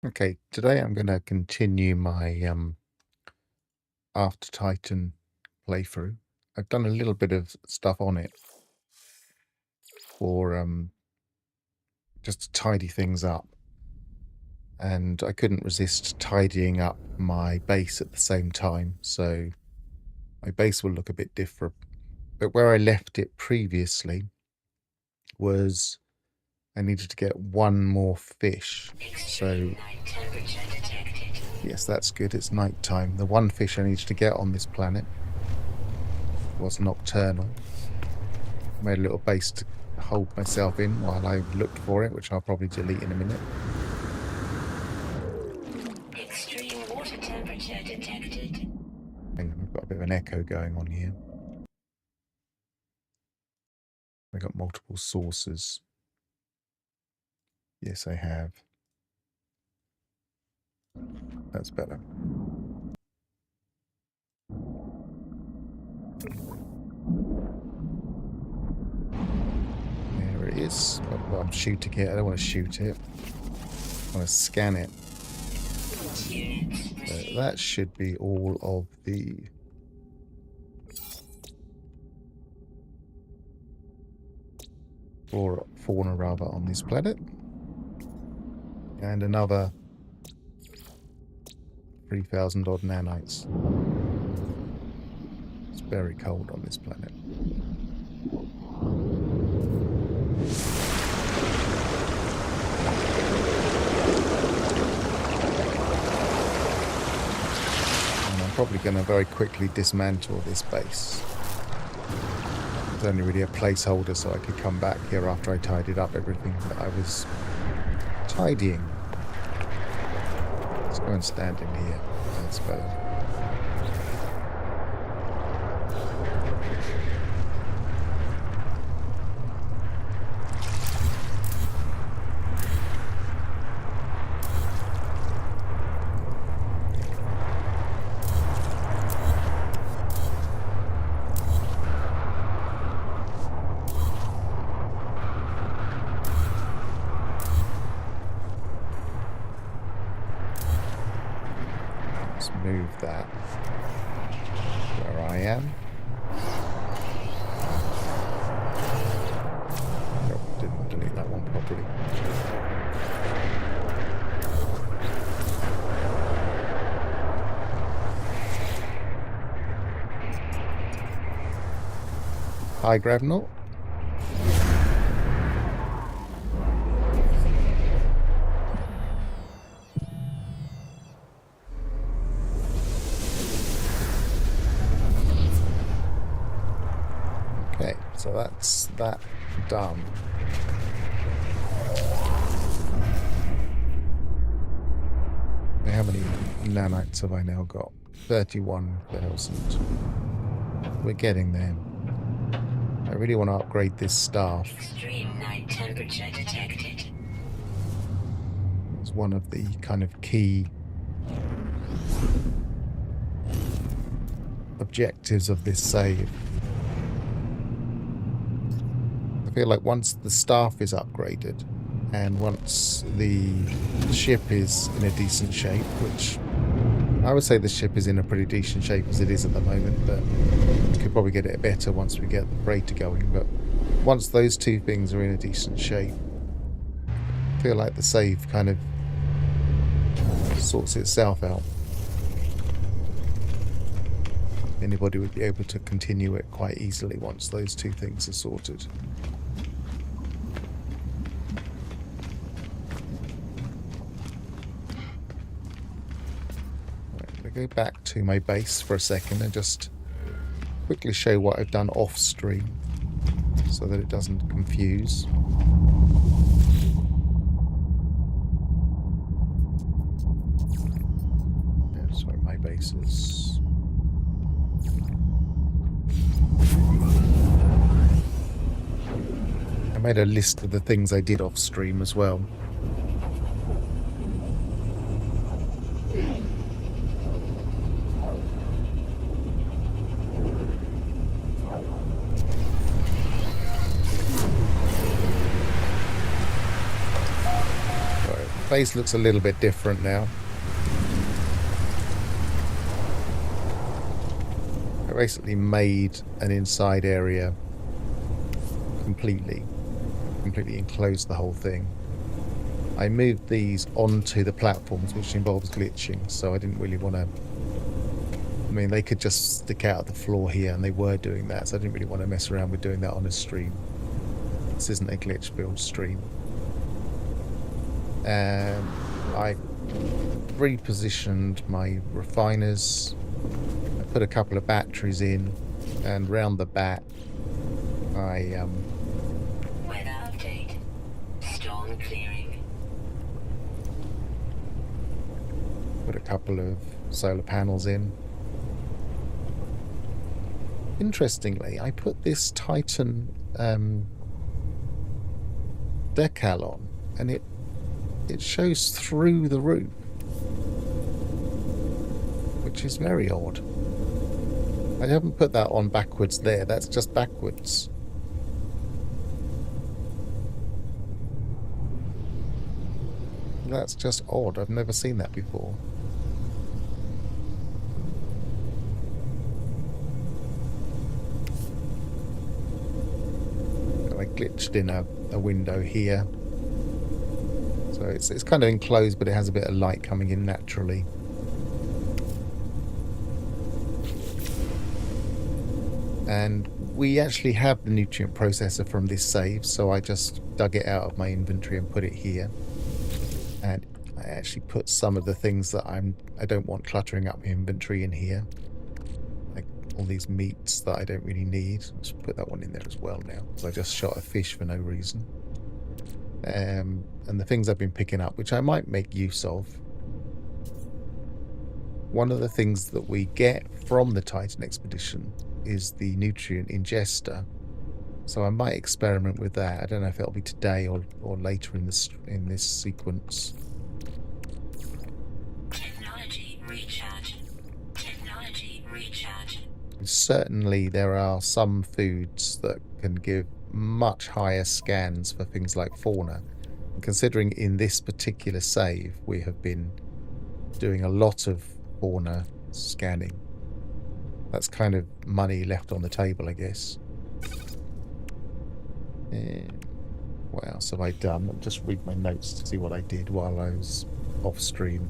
Okay, today I'm going to continue my After Titan playthrough. I've done a little bit of stuff on it for just to tidy things up, and I couldn't resist tidying up my base at the same time, so my base will look a bit different. But where I left it previously was I needed to get one more fish. So yes, that's good. It's night time. The one fish I needed to get on this planet was nocturnal. Made a little base to hold myself in while I looked for it, which I'll probably delete in a minute. Extreme water temperature detected. Hang on, we've got a bit of an echo going on here. I got multiple sources. Yes, I have. That's better. There it is. Well, I'm shooting it. I don't want to shoot it. I want to scan it. So that should be all of the fauna rather on this planet. And another 3,000 odd nanites. It's very cold on this planet. And I'm probably going to very quickly dismantle this base. It's only really a placeholder so I could come back here after I tidied up everything that I was tidying. Let's go and stand in here. That's better. Move that where I am. Nope, didn't delete that one properly. Hi, Gravnaut. So that's that done. How many nanites have I now got? 31,000. We're getting there. I really want to upgrade this staff. Extreme night temperature detected. It's one of the kind of key objectives of this save. I feel like once the staff is upgraded and once the ship is in a decent shape, which I would say the ship is in a pretty decent shape as it is at the moment, but we could probably get it better once we get the freighter going. But once those two things are in a decent shape, I feel like the save kind of sorts itself out. Anybody would be able to continue it quite easily once those two things are sorted. Go back to my base for a second and just quickly show what I've done off stream so that it doesn't confuse. Yeah, sorry, my base is... I made a list of the things I did off stream as well. base looks a little bit different now. I basically made an inside area completely enclosed the whole thing. I moved these onto the platforms, which involves glitching, so I didn't really want to... I mean, they could just stick out of the floor here, and they were doing that, so I didn't really want to mess around with doing that on a stream. This isn't a glitch build stream. I repositioned my refiners. I put a couple of batteries in, and round the back I Weather update. Storm clearing. put a couple of solar panels in. Interestingly, I put this Titan decal on, and it shows through the roof, which is very odd. I haven't put that on backwards there, that's just backwards. That's just odd, I've never seen that before. I glitched in a window here. So it's kind of enclosed, but it has a bit of light coming in naturally. And we actually have the nutrient processor from this save, so I just dug it out of my inventory and put it here. And I actually put some of the things that I don't want cluttering up my inventory in here. Like all these meats that I don't really need. Let's put that one in there as well now. So I just shot a fish for no reason. And the things I've been picking up, which I might make use of. One of the things that we get from the Titan expedition is the nutrient ingester. So I might experiment with that. I don't know if it'll be today or later in this sequence. Technology recharge. Technology recharge. Certainly there are some foods that can give much higher scans for things like fauna. And considering in this particular save we have been doing a lot of fauna scanning, that's kind of money left on the table, I guess. What else have I done? I'll just read my notes to see what I did while I was off stream.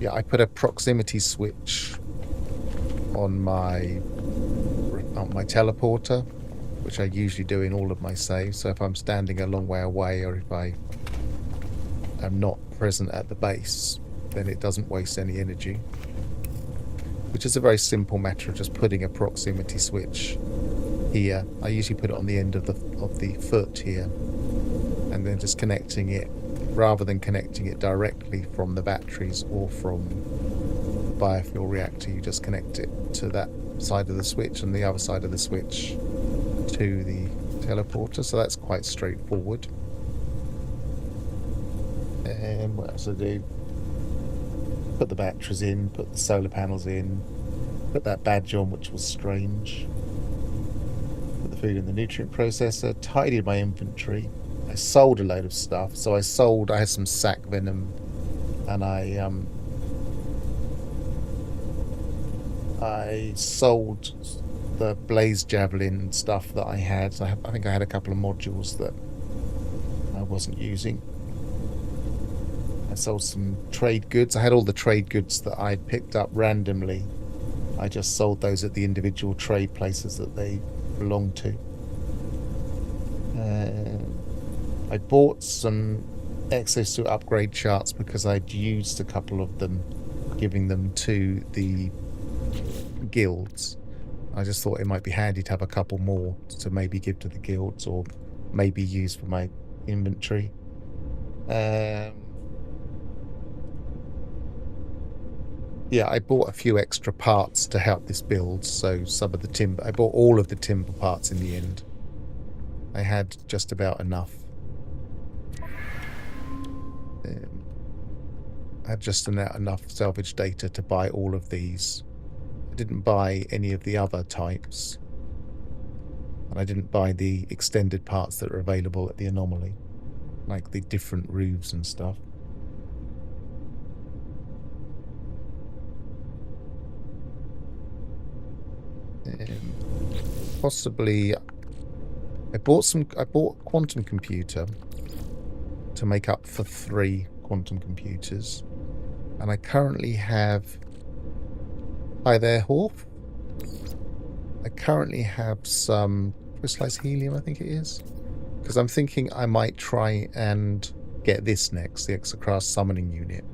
Yeah, I put a proximity switch on my teleporter, which I usually do in all of my saves. So if I'm standing a long way away, or if I am not present at the base, then it doesn't waste any energy. Which is a very simple matter of just putting a proximity switch here. I usually put it on the end of the foot here, and then just connecting it, rather than connecting it directly from the batteries or from the biofuel reactor. You just connect it to that side of the switch and the other side of the switch to the teleporter, so that's quite straightforward. And what else I do? Put the batteries in, put the solar panels in, put that badge on, which was strange. Put the food in the nutrient processor, tidied my inventory. I sold a load of stuff, so I had some sac venom, and I sold the blaze javelin stuff that I had. I think I had a couple of modules that I wasn't using. I sold some trade goods. I had all the trade goods that I'd picked up randomly. I just sold those at the individual trade places that they belonged to. I bought some exosuit upgrade charts because I'd used a couple of them, giving them to the guilds. I just thought it might be handy to have a couple more to maybe give to the guilds or maybe use for my inventory. Yeah, I bought a few extra parts to help this build. So some of the timber, I bought all of the timber parts in the end. I had just about enough. I had just enough salvage data to buy all of these. I didn't buy any of the other types. And I didn't buy the extended parts that are available at the anomaly. like the different roofs and stuff. Possibly, I bought a quantum computer to make up for 3 quantum computers, and I currently have. Hi there, Horf. I currently have some crystallized helium, I think it is, because I'm thinking I might try and get this next, the Exocraft summoning unit,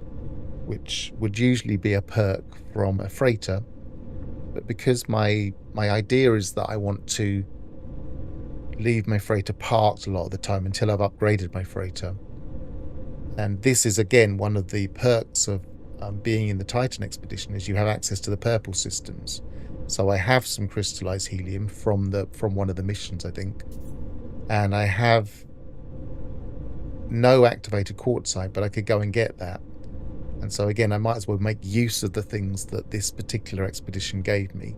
which would usually be a perk from a freighter. But because my idea is that I want to leave my freighter parked a lot of the time until I've upgraded my freighter. And this is, again, one of the perks of being in the Titan expedition, is you have access to the purple systems. So I have some crystallized helium from one of the missions, I think. And I have no activated quartzite, but I could go and get that. And so again, I might as well make use of the things that this particular expedition gave me.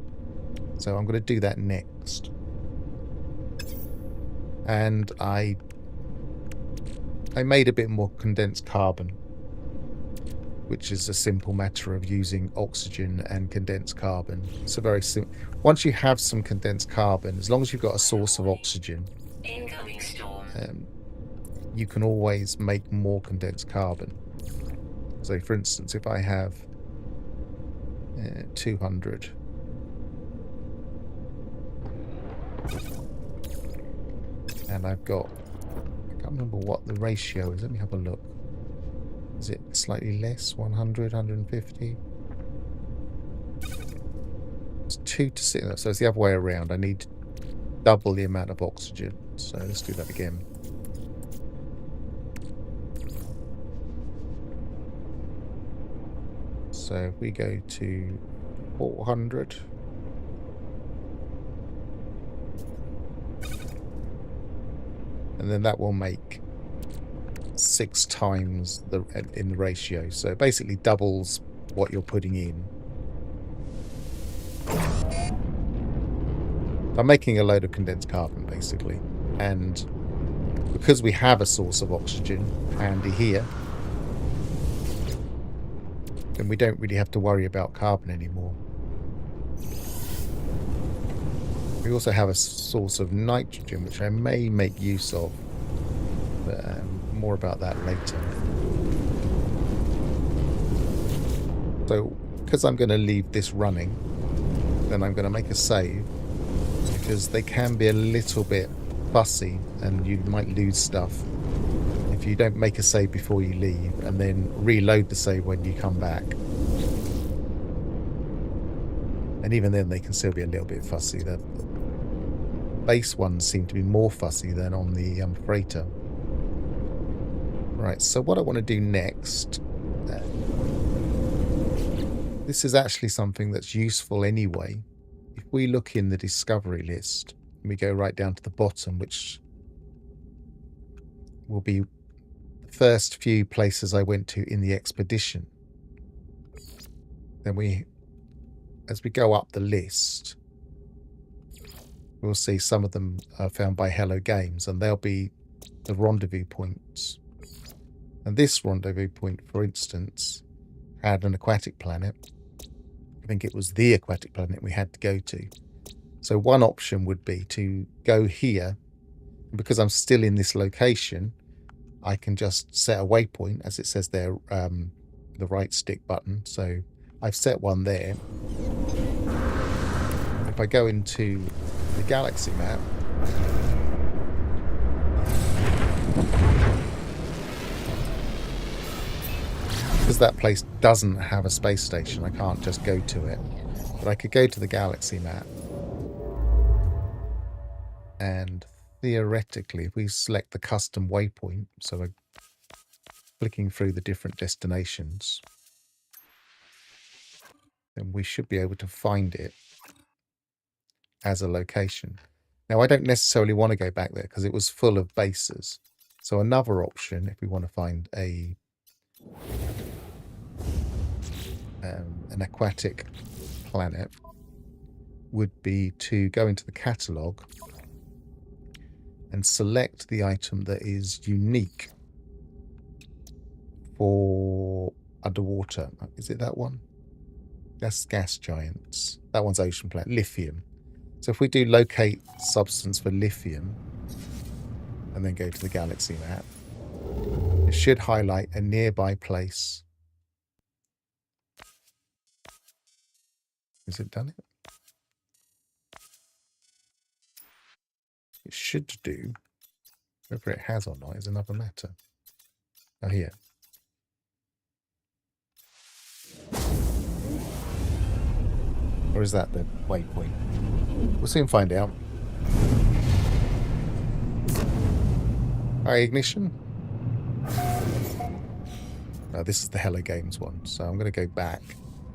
So I'm going to do that next. And I made a bit more condensed carbon, which is a simple matter of using oxygen and condensed carbon. It's a very simple. Once you have some condensed carbon, as long as you've got a source of oxygen, Incoming storm. you can always make more condensed carbon. So, for instance, if I have 200, and I've got, I can't remember what the ratio is. Let me have a look. Is it slightly less? 100, 150? It's 2 to 6. So it's the other way around. I need double the amount of oxygen. So let's do that again. So if we go to 400. And then that will make 6 times in the ratio. So it basically doubles what you're putting in. I'm making a load of condensed carbon, basically. And because we have a source of oxygen handy here, then we don't really have to worry about carbon anymore. We also have a source of nitrogen, which I may make use of, but more about that later. So, because I'm going to leave this running, then I'm going to make a save, because they can be a little bit fussy and you might lose stuff if you don't make a save before you leave and then reload the save when you come back. And even then they can still be a little bit fussy. The base ones seem to be more fussy than on the freighter. Right, so what I want to do next, this is actually something that's useful anyway. If we look in the discovery list, and we go right down to the bottom, which will be the first few places I went to in the expedition, then as we go up the list, we'll see some of them are found by Hello Games, and they'll be the rendezvous points. And this rendezvous point, for instance, had an aquatic planet. I think it was the aquatic planet we had to go to. So one option would be to go here. Because I'm still in this location, I can just set a waypoint, as it says there, the right stick button. So I've set one there. If I go into the galaxy map, because that place doesn't have a space station, I can't just go to it. But I could go to the galaxy map. And theoretically, if we select the custom waypoint, so we're flicking through the different destinations, then we should be able to find it as a location. Now, I don't necessarily want to go back there because it was full of bases. So another option, if we want to find an aquatic planet, would be to go into the catalogue and select the item that is unique for underwater. Is it that one? That's gas giants. That one's ocean planet. Lithium. So if we do locate substance for lithium and then go to the galaxy map, it should highlight a nearby place. Has it done it? It should do. Whether it has or not is another matter. Oh, here. Or is that the waypoint? We'll soon find out. Ignition. No, this is the Hello Games one, so I'm going to go back.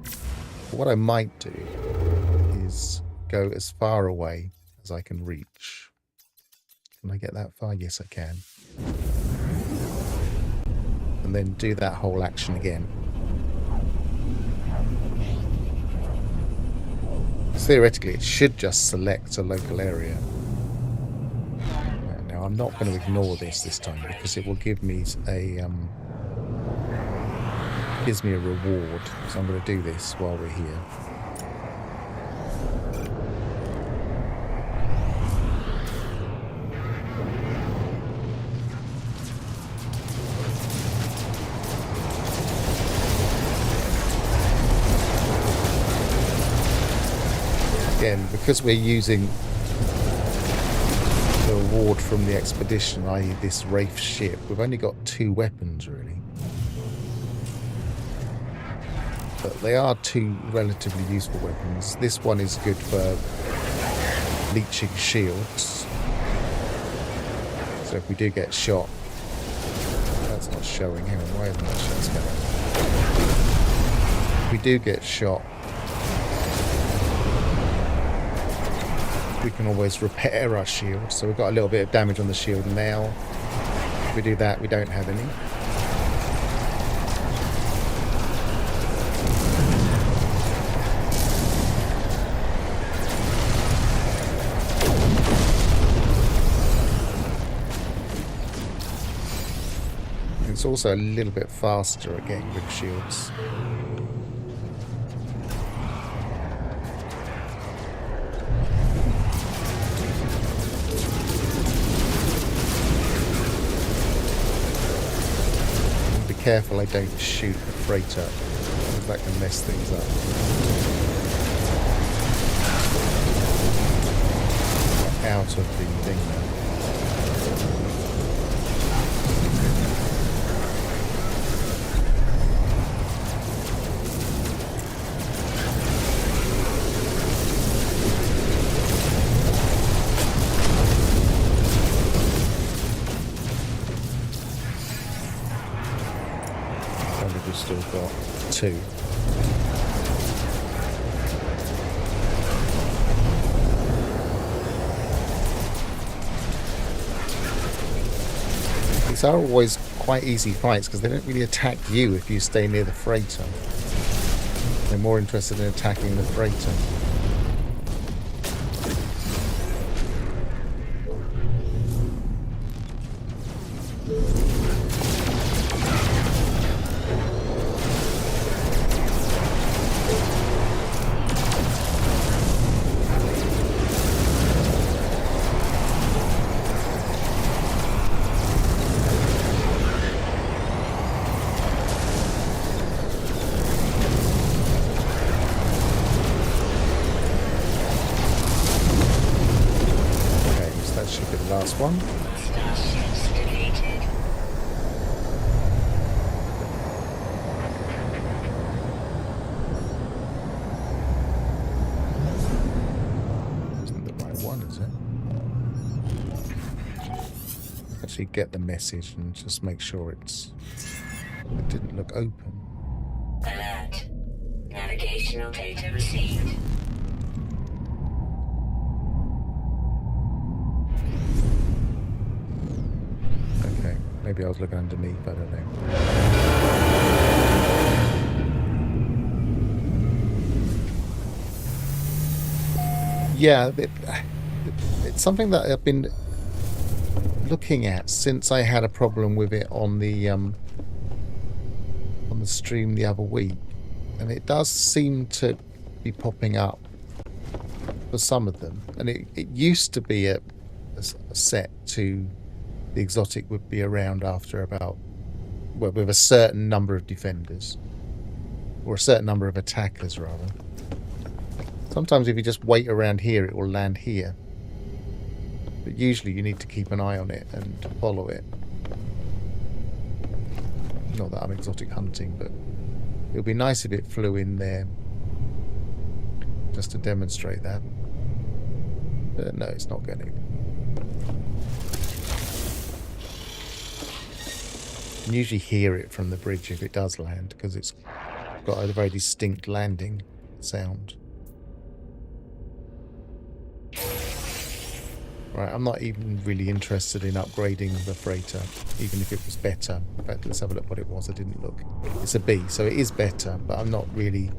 But what I might do is go as far away as I can reach. Can I get that far? Yes, I can. And then do that whole action again. Theoretically, it should just select a local area. Now, I'm not going to ignore this time because it will give me a reward. So I'm going to do this while we're here. Again, because we're using the reward from the expedition, i.e. this Wraith ship, we've only got 2 weapons really. But they are 2 relatively useful weapons. This one is good for leeching shields. So if we do get shot, that's not showing. Hang on, why isn't that showing? If we do get shot, we can always repair our shield. So we've got a little bit of damage on the shield now. If we do that, we don't have any. It's also a little bit faster at getting rid of shields. Careful I don't shoot the freighter, because that can mess things up. Out of the thing now. Still got 2. These are always quite easy fights because they don't really attack you if you stay near the freighter. They're more interested in attacking the freighter. Last one. Starships deleted. Isn't the right one, is it? Actually get the message and just make sure it didn't look open. Alert. Navigational data received. Maybe I was looking underneath, I don't know. Yeah, it's something that I've been looking at since I had a problem with it on the the stream the other week, and it does seem to be popping up for some of them. And it used to be a set to the exotic would be around after about, well, with a certain number of defenders, or a certain number of attackers rather. Sometimes if you just wait around here, it will land here. But usually you need to keep an eye on it and follow it. Not that I'm exotic hunting, but it would be nice if it flew in there just to demonstrate that. But no, it's not going to. You can usually hear it from the bridge if it does land, because it's got a very distinct landing sound. Right, I'm not even really interested in upgrading the freighter, even if it was better. In fact, let's have a look what it was. I didn't look. It's a B, so it is better, but I'm not really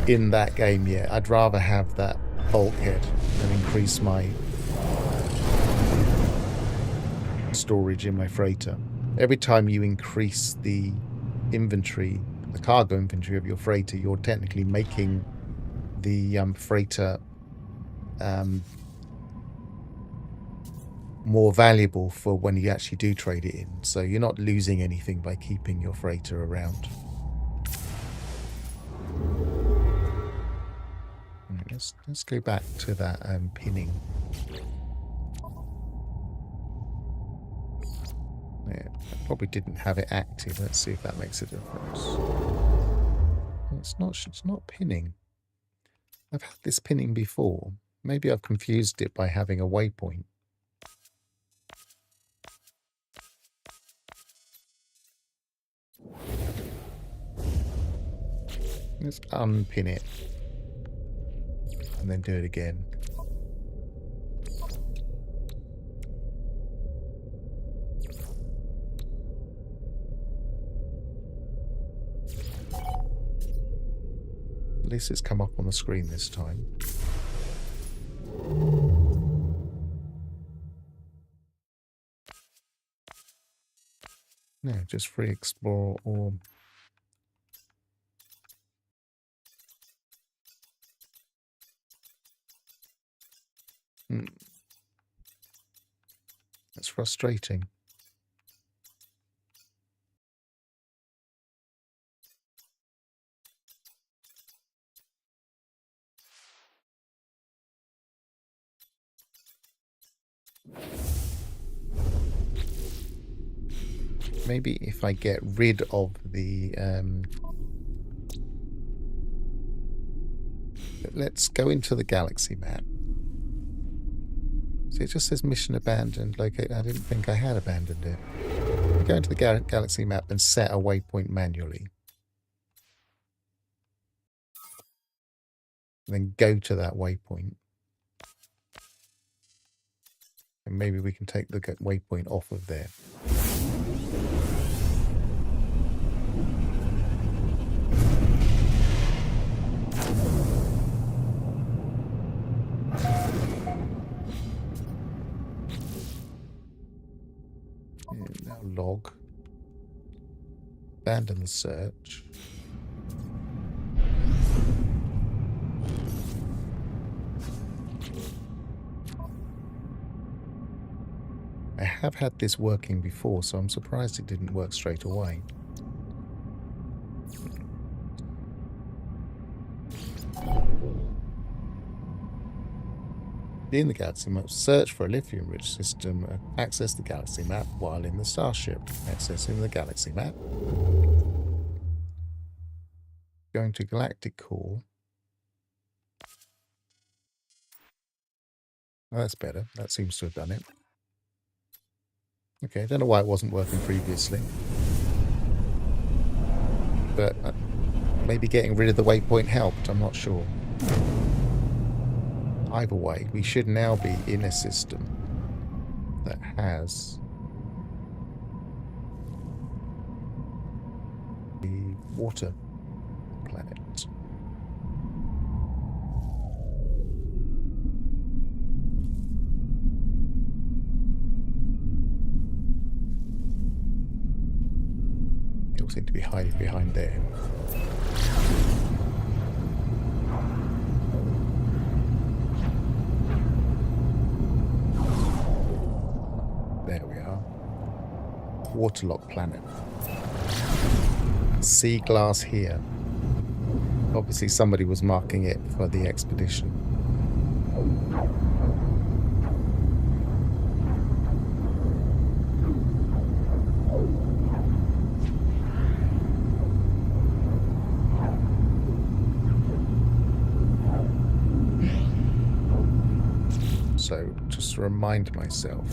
in that game yet. I'd rather have that bulkhead and increase my storage in my freighter. Every time you increase the inventory, the cargo inventory of your freighter, you're technically making the freighter more valuable for when you actually do trade it in. So you're not losing anything by keeping your freighter around. Let's go back to that pinning. Yeah, I probably didn't have it active. Let's see if that makes a difference. It's not pinning. I've had this pinning before. Maybe I've confused it by having a waypoint. Let's unpin it and then do it again. At least it's come up on the screen this time. No, just free explore or That's frustrating. Maybe if I get rid of the let's go into the galaxy map. See, it just says mission abandoned, locate. I didn't think I had abandoned it. Go into the galaxy map and set a waypoint manually. And then go to that waypoint. And maybe we can take the waypoint off of there. Now log. Abandon the search. I have had this working before, so I'm surprised it didn't work straight away. In the galaxy map, search for a lithium-rich system. Access the galaxy map while in the starship. Accessing the galaxy map. Going to galactic core. Oh, that's better. That seems to have done it. Okay, I don't know why it wasn't working previously. But maybe getting rid of the waypoint helped, I'm not sure. Either way, we should now be in a system that has the water planet. It'll seem to be hiding behind there. There we are. Waterlock planet. Sea glass here. Obviously somebody was marking it for the expedition. So just to remind myself,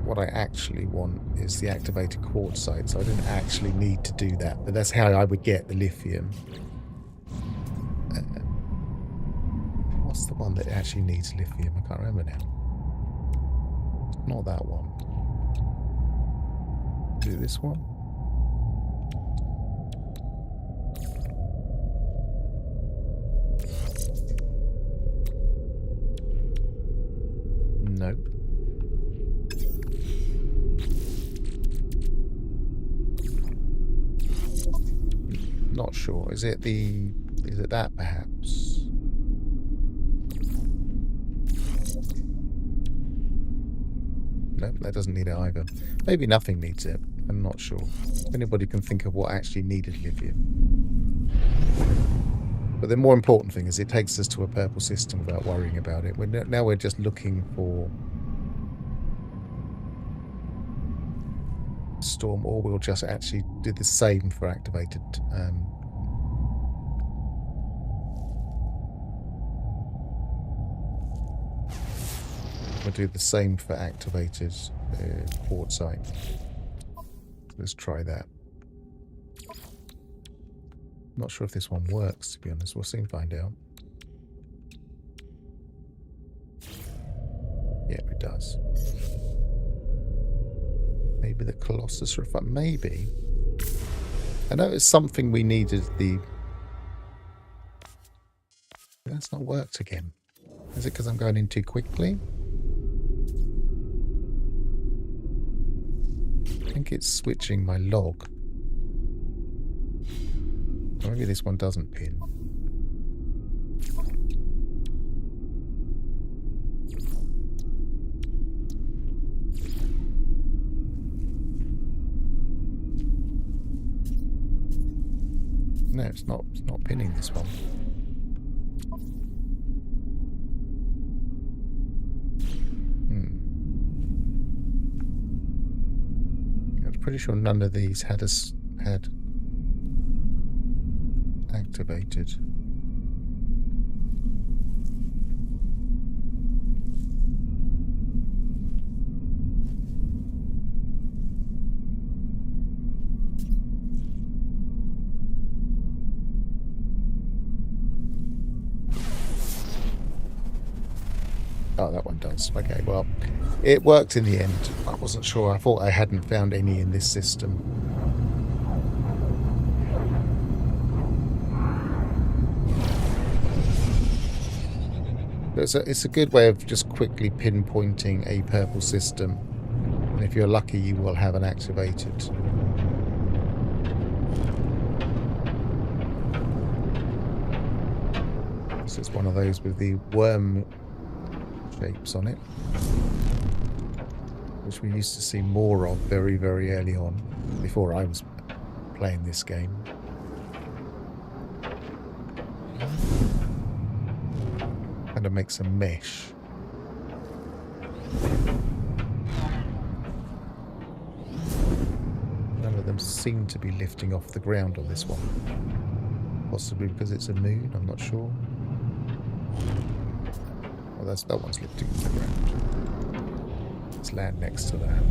what I actually want is the activated quartzite, so I didn't actually need to do that, but that's how I would get the lithium. What's the one that actually needs lithium? I can't remember now. Not that one. Do this one? Nope. Not sure. Is it that perhaps? Nope, that doesn't need it either. Maybe nothing needs it. I'm not sure. If anybody can think of what actually needed lithium. But the more important thing is it takes us to a purple system without worrying about it. Now we're just looking for storm, or we'll just actually do the same for activated. We'll do the same for activated quartzite. Let's try that. Not sure if this one works, to be honest. We'll soon find out. Yeah, it does. Maybe the Colossus refine. Maybe. I know it's something we needed the... That's not worked again. Is it because I'm going in too quickly? I think it's switching my log. Or maybe this one doesn't pin. No, it's not pinning this one. I'm pretty sure none of these had activated. Oh, that one does. Okay, well, it worked in the end. I wasn't sure. I thought I hadn't found any in this system. It's a good way of just quickly pinpointing a purple system. And if you're lucky, you will have an activated. This is one of those with the worm shapes on it, which we used to see more of very, very early on, before I was playing this game. Kind of makes a mesh. None of them seem to be lifting off the ground on this one. Possibly because it's a moon, I'm not sure. Well, that one's lifting off the ground. Let's land next to that.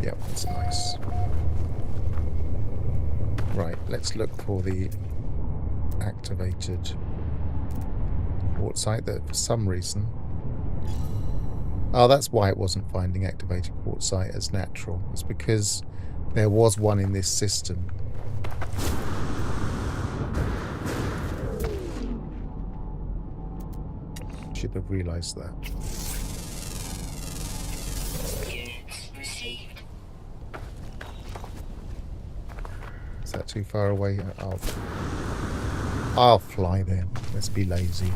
Yep, that's nice. Right, let's look for the activated quartzite that for some reason... Oh, that's why it wasn't finding activated quartzite as natural. It's because there was one in this system. Should have realised that. Units received. Is that too far away? I'll fly then. Let's be lazy.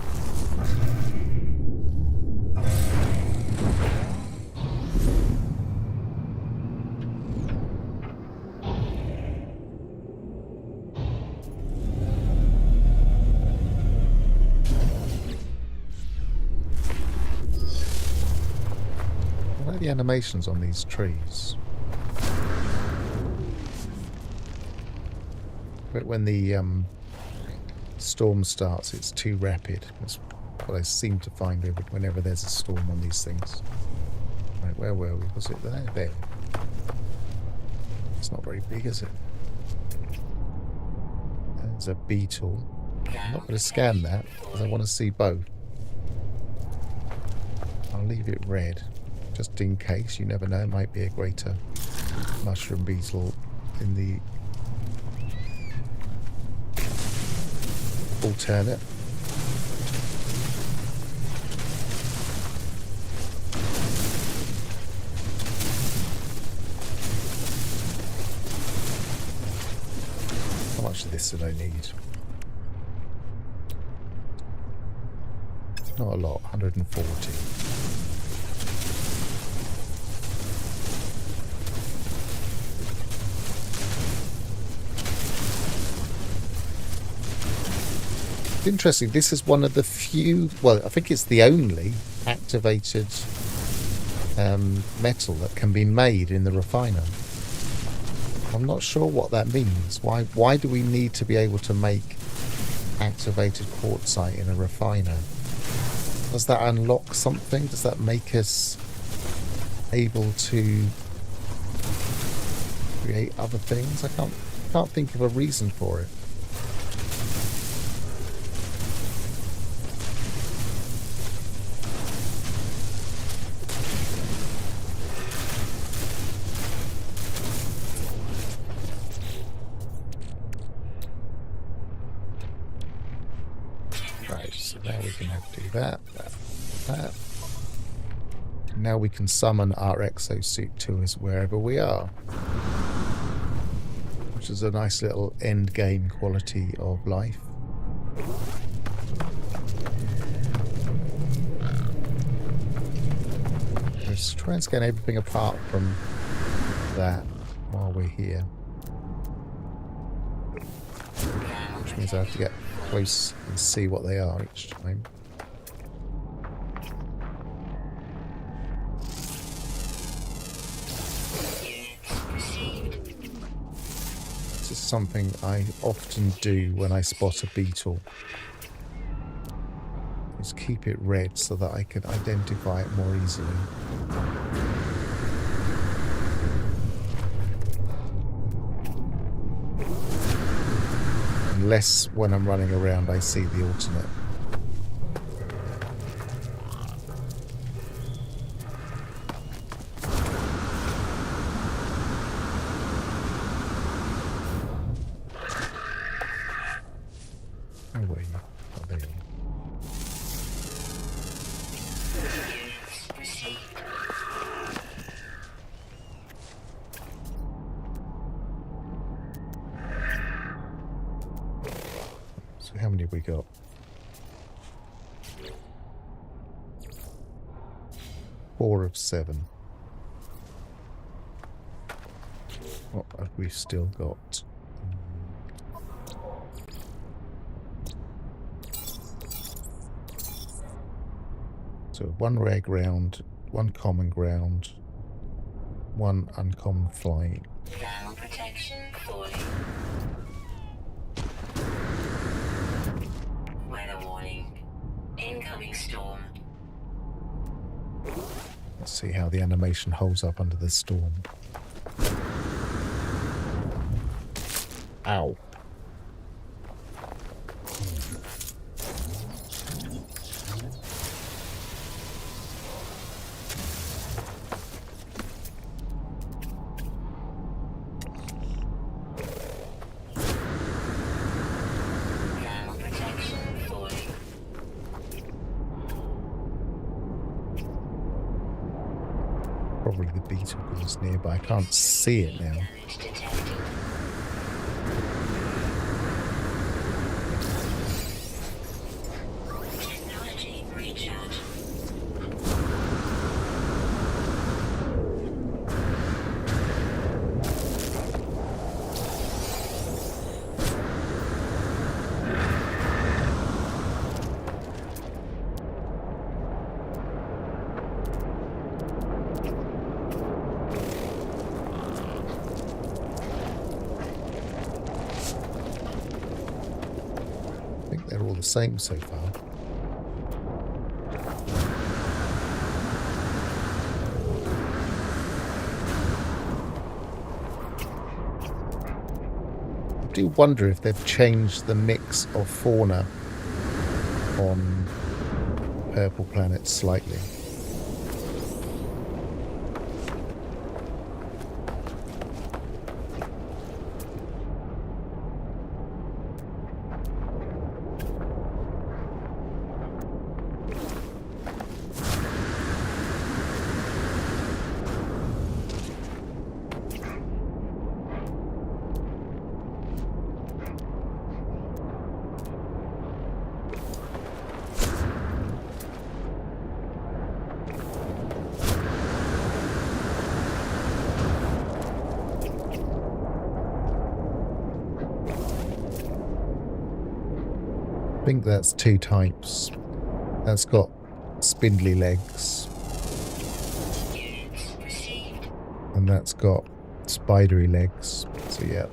I like the animations on these trees. But when the storm starts, it's too rapid. That's what I seem to find whenever there's a storm on these things. Right, where were we? Was it there? There. It's not very big, is it? There's a beetle. I'm not going to scan that because I want to see both. I'll leave it red, just in case. You never know, it might be a greater mushroom beetle in the alternate. How much of this did I need? Not a lot, 140. Interesting, this is one of the few, well, I think it's the only activated metal that can be made in the refiner. I'm not sure what that means. Why do we need to be able to make activated quartzite in a refiner? Does that unlock something? Does that make us able to create other things? I can't think of a reason for it. That. Now we can summon our exosuit to us wherever we are, which is a nice little end game quality of life. Let's try and scan everything apart from that while we're here, which means I have to get close and see what they are each time. This is something I often do when I spot a beetle. Is keep it red so that I can identify it more easily. Unless when I'm running around I see the alternate. How many have we got? 4 of 7. What have we still got? So 1 rare ground, 1 common ground, 1 uncommon flying. Thermal protection fully. Weather warning. Incoming storm. Let's see how the animation holds up under the storm. Ow. is nearby. I can't see it now. Damage detected. Technology recharge. I think they're all the same so far. I do wonder if they've changed the mix of fauna on Purple Planet slightly. I think that's two types. That's got spindly legs, Units received. and that's got spidery legs. So yeah.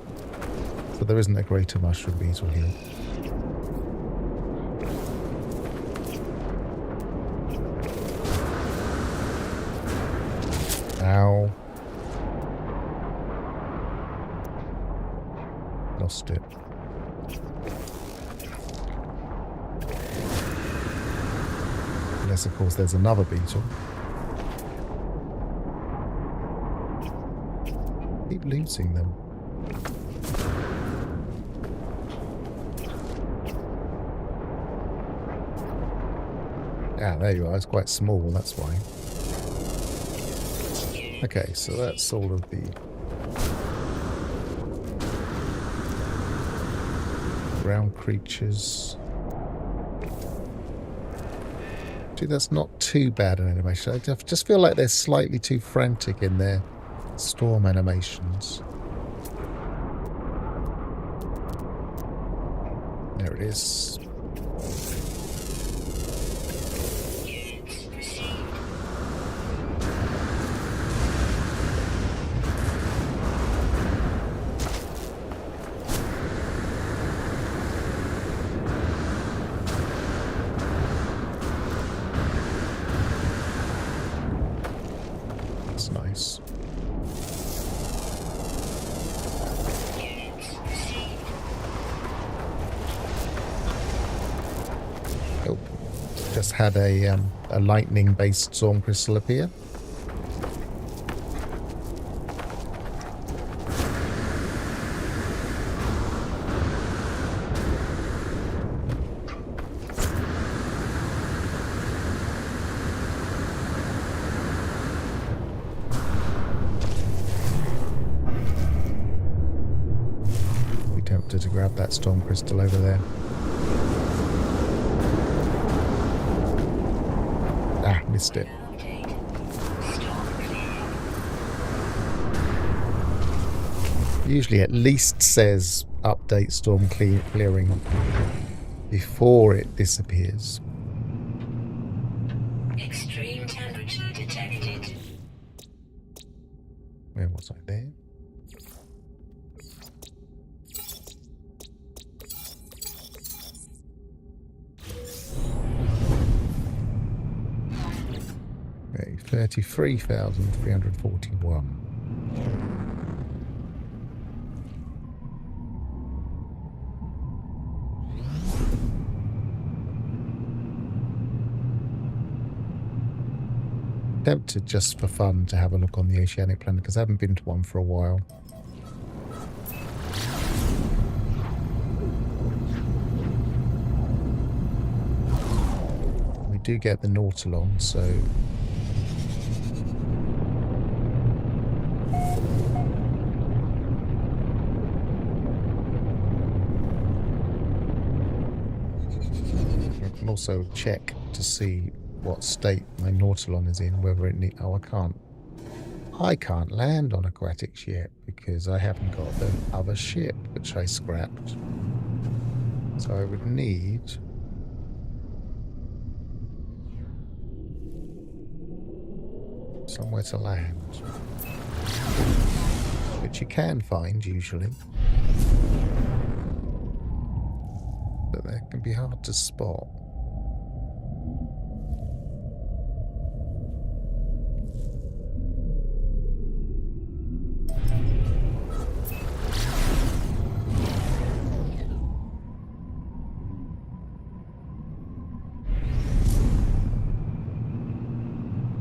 So there isn't a greater mushroom beetle here. Ow. Lost it. Unless, of course, there's another beetle. Keep losing them. Ah, there you are. It's quite small, that's why. Okay, so that's all of the ground creatures. Actually, that's not too bad an animation. I just feel like they're slightly too frantic in their storm animations. There it is. Units received. That's nice. Units received. Oh, just had a lightning-based storm crystal appear. Be tempted to grab that storm crystal over there. Ah, missed it. Update. Storm clearing. Usually at least says update storm clearing before it disappears. Extreme temperature detected. Where was I there? Okay, 33,341. Tempted just for fun to have a look on the Oceanic Planet because I haven't been to one for a while. We do get the Nautilon, so can also check to see what state my Nautilon is in, whether it need... Oh, I can't land on aquatics yet because I haven't got the other ship, which I scrapped. So I would need... somewhere to land. Which you can find, usually. But that can be hard to spot.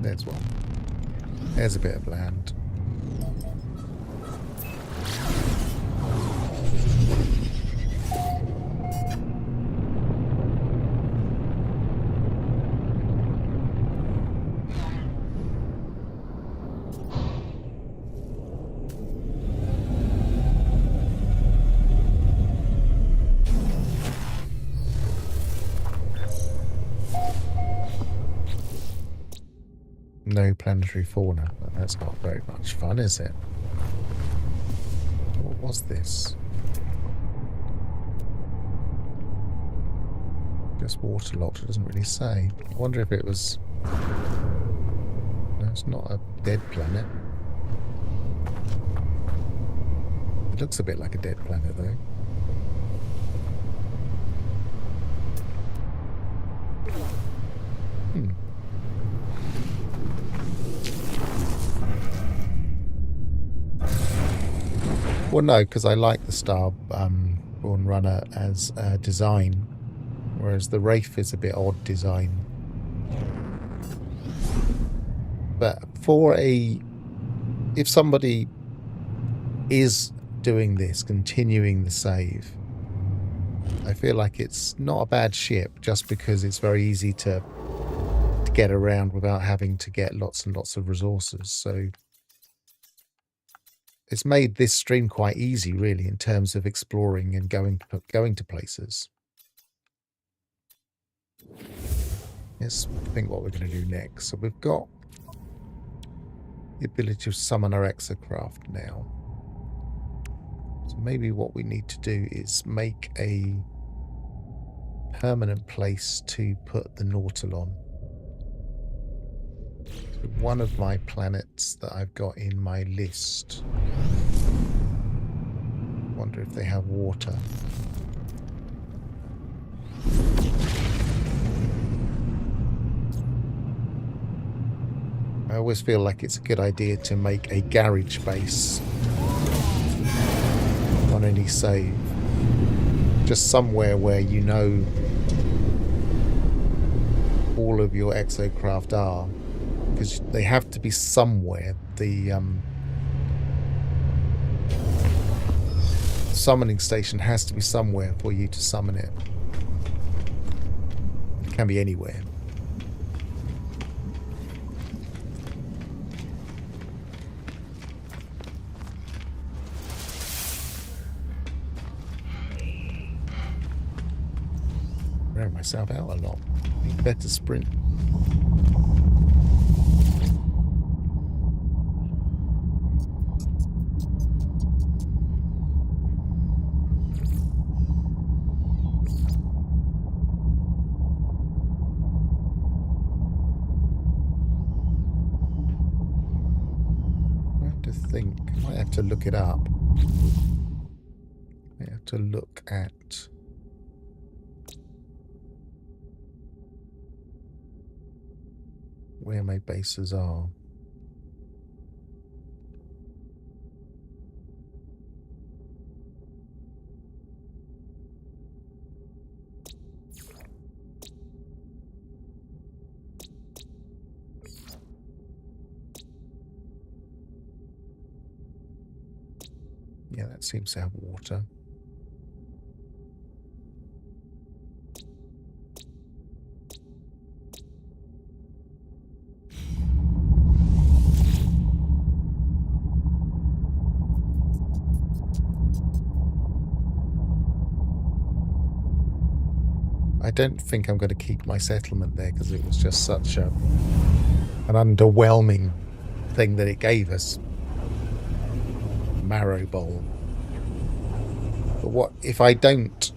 There's one. There's a bit of land. No planetary fauna. That's not very much fun, is it? What was this? Just waterlogged. It doesn't really say. I wonder if it was... No, it's not a dead planet. It looks a bit like a dead planet, though. Well, no, because I like the Starborn Runner as a design, whereas the Wraith is a bit odd design. But for if somebody is doing this, continuing the save, I feel like it's not a bad ship just because it's very easy to get around without having to get lots and lots of resources. So it's made this stream quite easy, really, in terms of exploring and going to places. Let's think what we're going to do next. So we've got the ability to summon our exocraft now. So maybe what we need to do is make a permanent place to put the Nautilon. So one of my planets that I've got in my list. Wonder if they have water. I always feel like it's a good idea to make a garage base on any save. Just somewhere where you know all of your exocraft are. Because they have to be somewhere. The summoning station has to be somewhere for you to summon it. It can be anywhere. Wearing myself out a lot. Need better sprint. Might have to look it up. I have to look at where my bases are. Yeah, that seems to have water. I don't think I'm going to keep my settlement there because it was just such an underwhelming thing that it gave us. Marrow Bowl. But what if I don't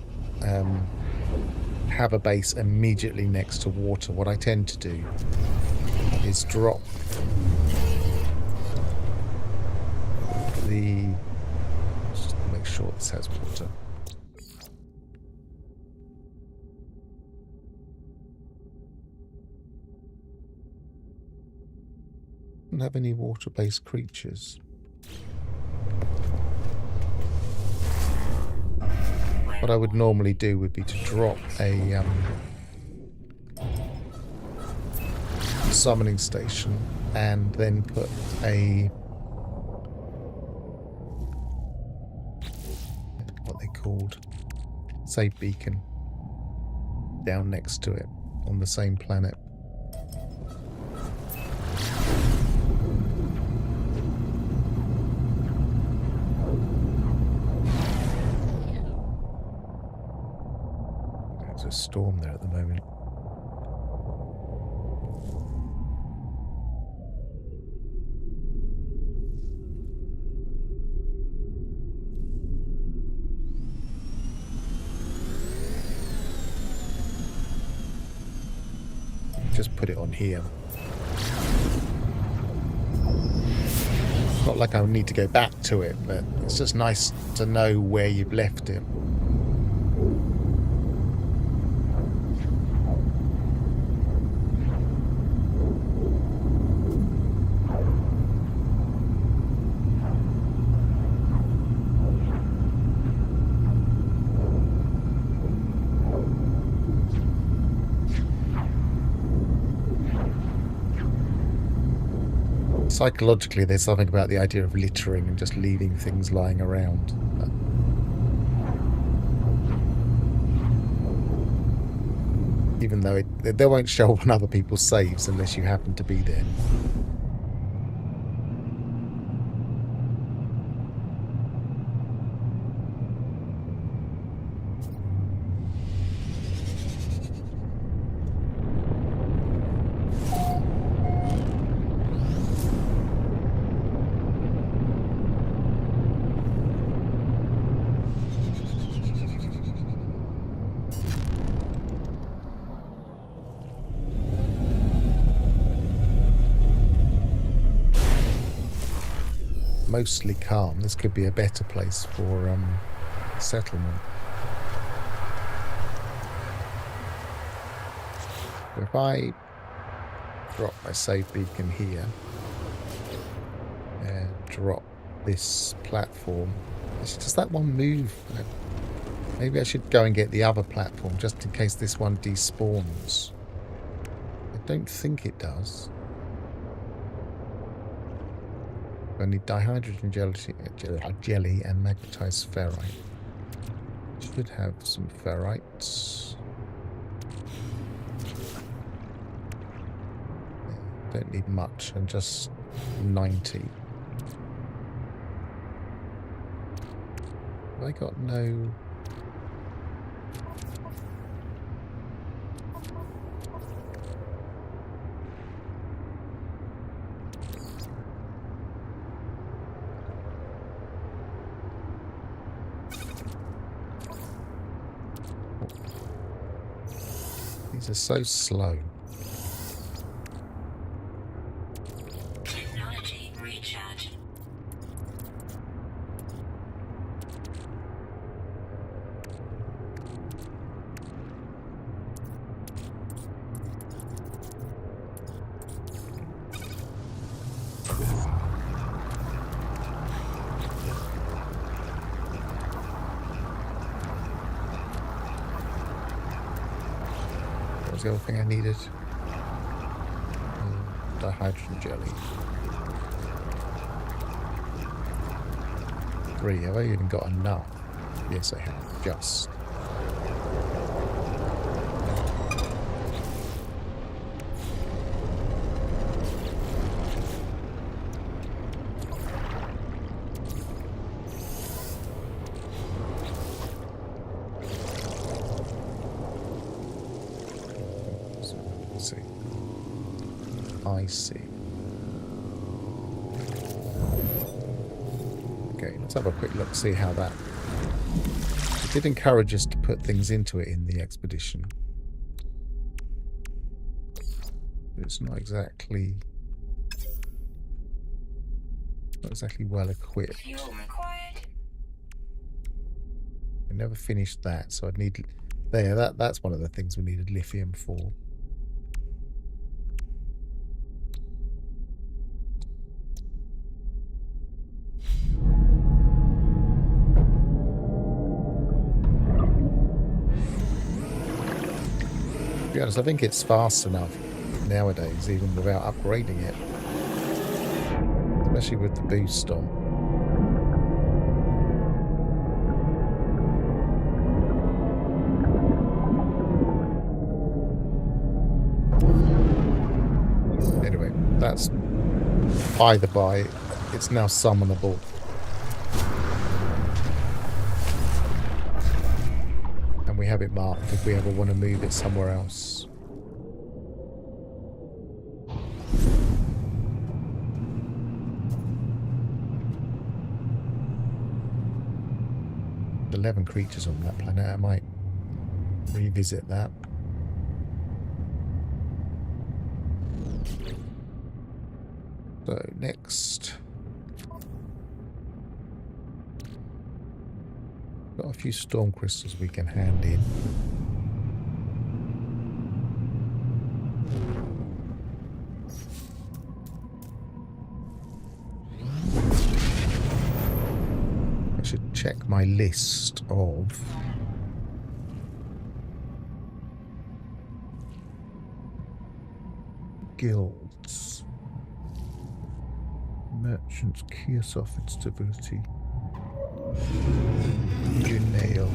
have a base immediately next to water? What I tend to do is drop the... Just make sure this has water. Don't have any water-based creatures. What I would normally do would be to drop a summoning station and then put a... what they called? Save beacon down next to it on the same planet. There's a storm there at the moment. Just put it on here. Not like I need to go back to it, but it's just nice to know where you've left it. Psychologically, there's something about the idea of littering and just leaving things lying around. Even though they won't show up on other people's saves unless you happen to be there. Mostly calm. This could be a better place for settlement. If I drop my save beacon here and drop this platform, does that one move? Maybe I should go and get the other platform just in case this one despawns. I don't think it does. I need dihydrogen jelly and magnetized ferrite. Should have some ferrites. Don't need much, and just 90. Have I got no... These are so slow. Technology recharge. The other thing I needed. Dihydrogen jelly. 3. Have I even got enough? Yes, I have. Just. see. I see. Okay, let's have a quick look, see how that... It did encourage us to put things into it in the expedition. But it's not exactly well equipped. Fuel required. I never finished that, so I'd need... There, that's one of the things we needed lithium for. To be honest, I think it's fast enough nowadays, even without upgrading it. Especially with the boost on. Anyway, that's by the by. It's now summonable. And we have it marked if we ever want to move it somewhere else. There's 11 creatures on that planet. I might revisit that. So next, got a few storm crystals we can hand in. I should check my list of guilds. Merchants, Kiosof instability. Nail.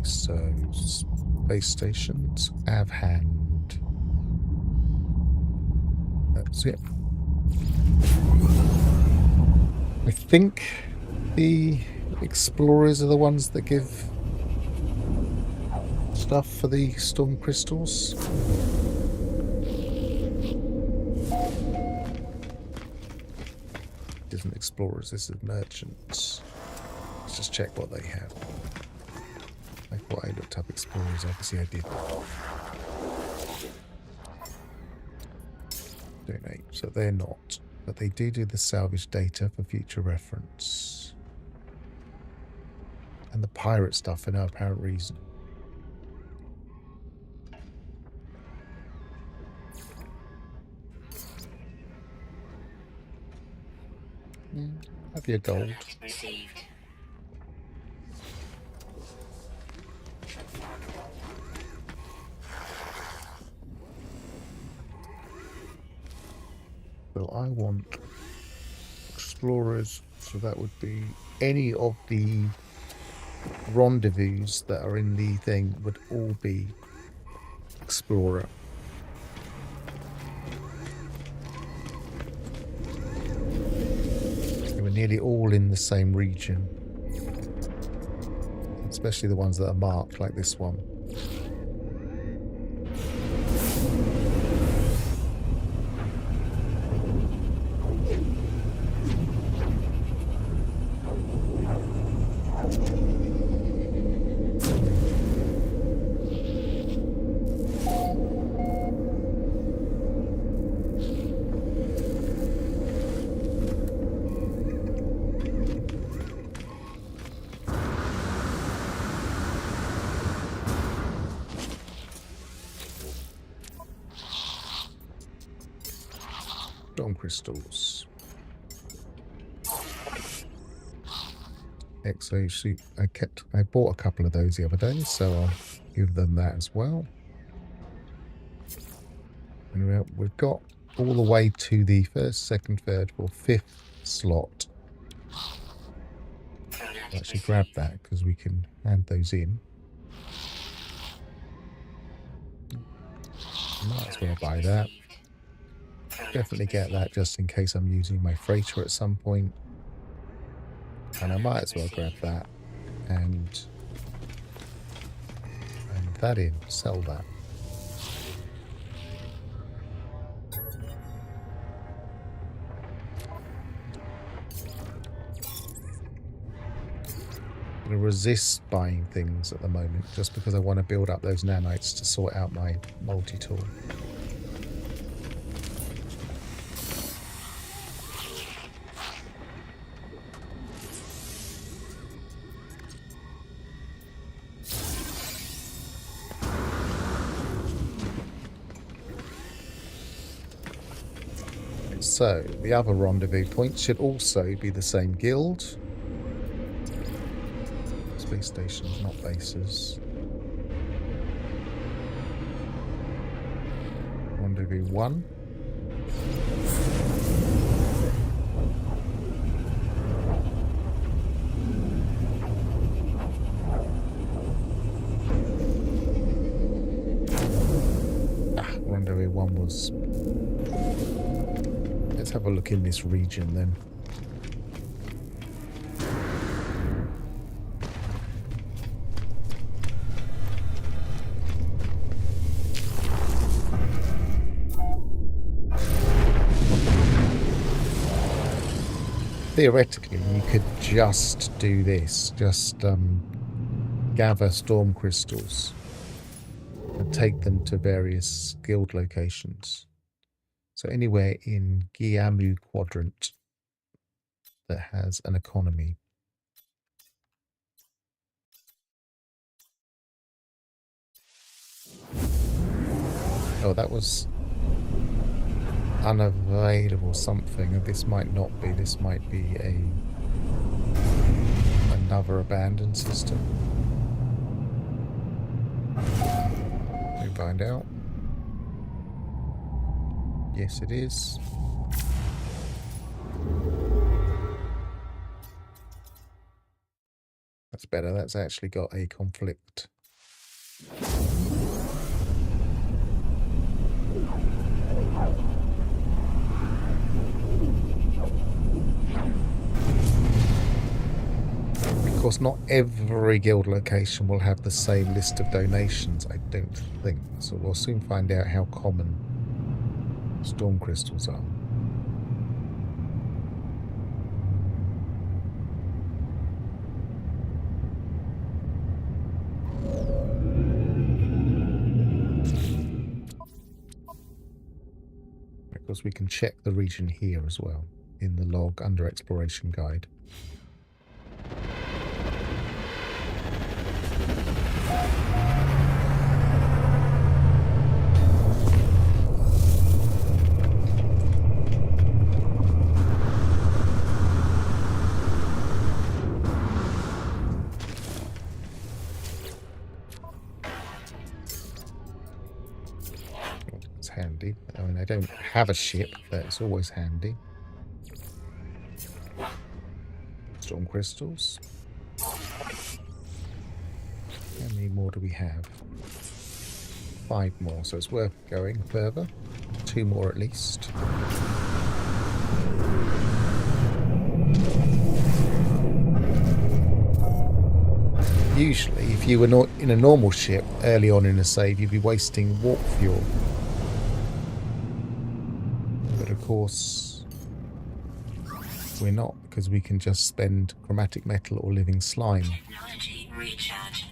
So, space stations, Avhand. That's it. I think the explorers are the ones that give stuff for the storm crystals. This isn't explorers, this is merchants. Let's just check what they have. I thought I looked up explorers, obviously I did. Donate, so they're not. But they do the salvage data for future reference. And the pirate stuff for no apparent reason. Have your gold. Received. Well, I want explorers, so that would be any of the rendezvous that are in the thing would all be explorer. They were nearly all in the same region, especially the ones that are marked like this one. Storm crystals. exosuit. I bought a couple of those the other day, so I'll give them that as well. And we've got all the way to the first, second, third, fourth, fifth slot. I'll actually grab that because we can hand those in. Might as well buy that. Definitely get that just in case I'm using my freighter at some point. And I might as well grab that and that in, sell that. I'm going to resist buying things at the moment just because I want to build up those nanites to sort out my multi-tool. So, the other rendezvous point should also be the same guild. Space stations, not bases. Rendezvous 1. Rendezvous 1 was... Let's have a look in this region then. Theoretically, you could just do this. Just gather storm crystals and take them to various guild locations. So anywhere in Giamu quadrant that has an economy. Oh, that was unavailable something. This might not be. This might be another abandoned system. We find out. Yes, it is. That's better. That's actually got a conflict. Of course, not every guild location will have the same list of donations, I don't think. So we'll soon find out how common storm crystals are. Of course, we can check the region here as well in the log under exploration guide. Handy. I mean, I don't have a ship, but it's always handy. Storm crystals. How many more do we have? 5 more, so it's worth going further. 2 more at least. Usually, if you were not in a normal ship early on in a save, you'd be wasting warp fuel. Of course, we're not, because we can just spend chromatic metal or living slime. Technology recharge.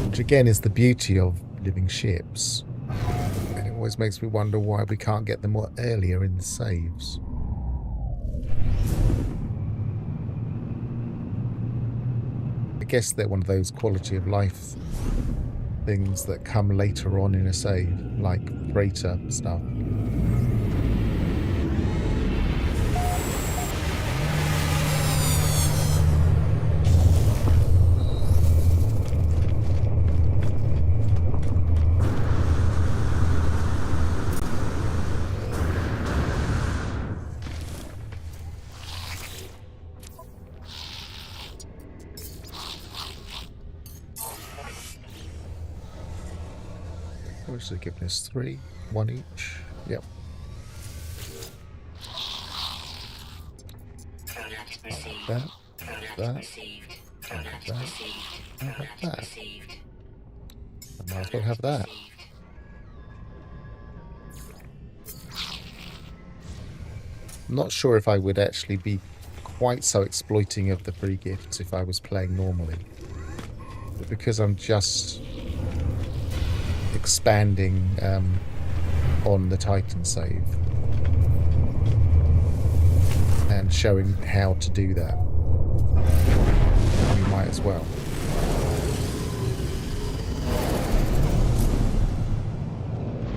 Which again is the beauty of living ships, and it always makes me wonder why we can't get them more earlier in the saves. guess they're one of those quality of life things that come later on in a save, like freighter stuff. Which has given us 3, 1 each. Yep. Product Like received. that. Product That. received. Like Product that. received. Like Product that. received. I might as well have that. Received. I'm not sure if I would actually be quite so exploiting of the free gifts if I was playing normally. But because I'm just expanding on the Titan save and showing how to do that, we might as well.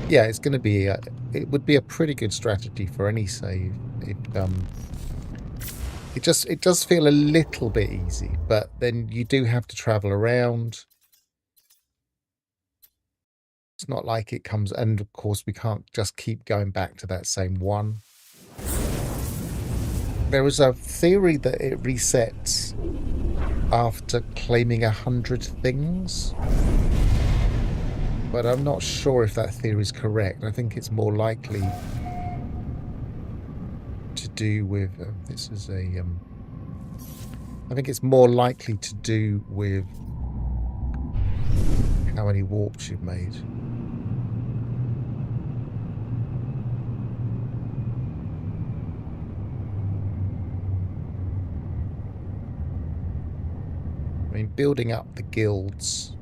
Yeah, it's going to be it would be a pretty good strategy for any save. It does feel a little bit easy, but then you do have to travel around. It's not like it comes, and of course we can't just keep going back to that same one. There is a theory that it resets after claiming 100 things, but I'm not sure if that theory is correct. I think it's more likely to do with this is a I think it's more likely to do with how many warps you've made. I mean, building up the guilds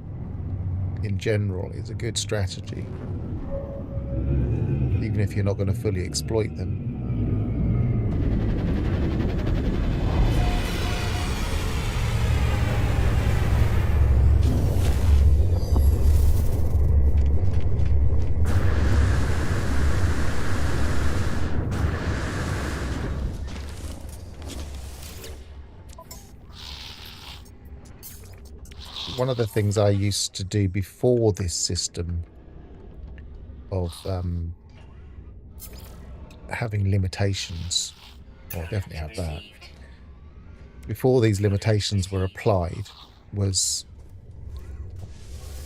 in general is a good strategy, even if you're not going to fully exploit them. One of the things I used to do before this system of having limitations, or definitely have that, before these limitations were applied, was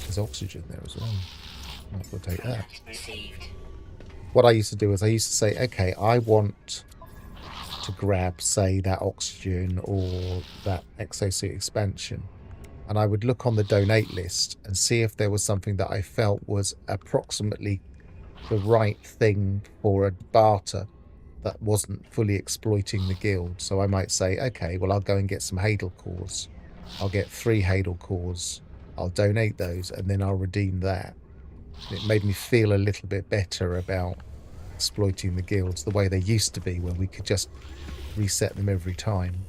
there's oxygen there as well. Might as well take that. What I used to do is I used to say, okay, I want to grab, say, that oxygen or that exosuit expansion. And I would look on the donate list and see if there was something that I felt was approximately the right thing for a barter that wasn't fully exploiting the guild. So I might say, okay, well, I'll go and get some Hadal cores. I'll get 3 Hadal cores. I'll donate those and then I'll redeem that. It made me feel a little bit better about exploiting the guilds the way they used to be, where we could just reset them every time.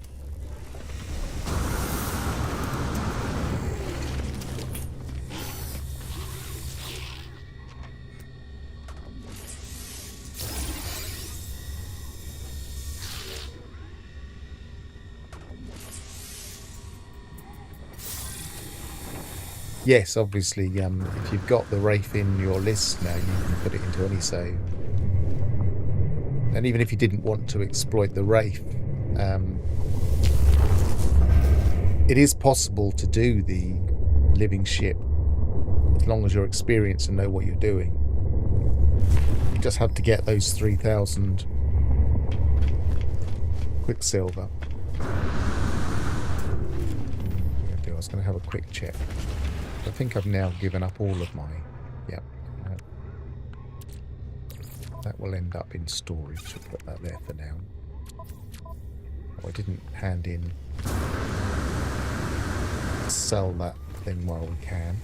Yes, obviously, if you've got the Wraith in your list now, you can put it into any save. And even if you didn't want to exploit the Wraith, it is possible to do the living ship as long as you're experienced and know what you're doing. You just have to get those 3,000 Quicksilver. I was going to have a quick check. I think I've now given up all of my... Yep. That will end up in storage. I'll put that there for now. Oh, I didn't hand in... Sell that thing while we can.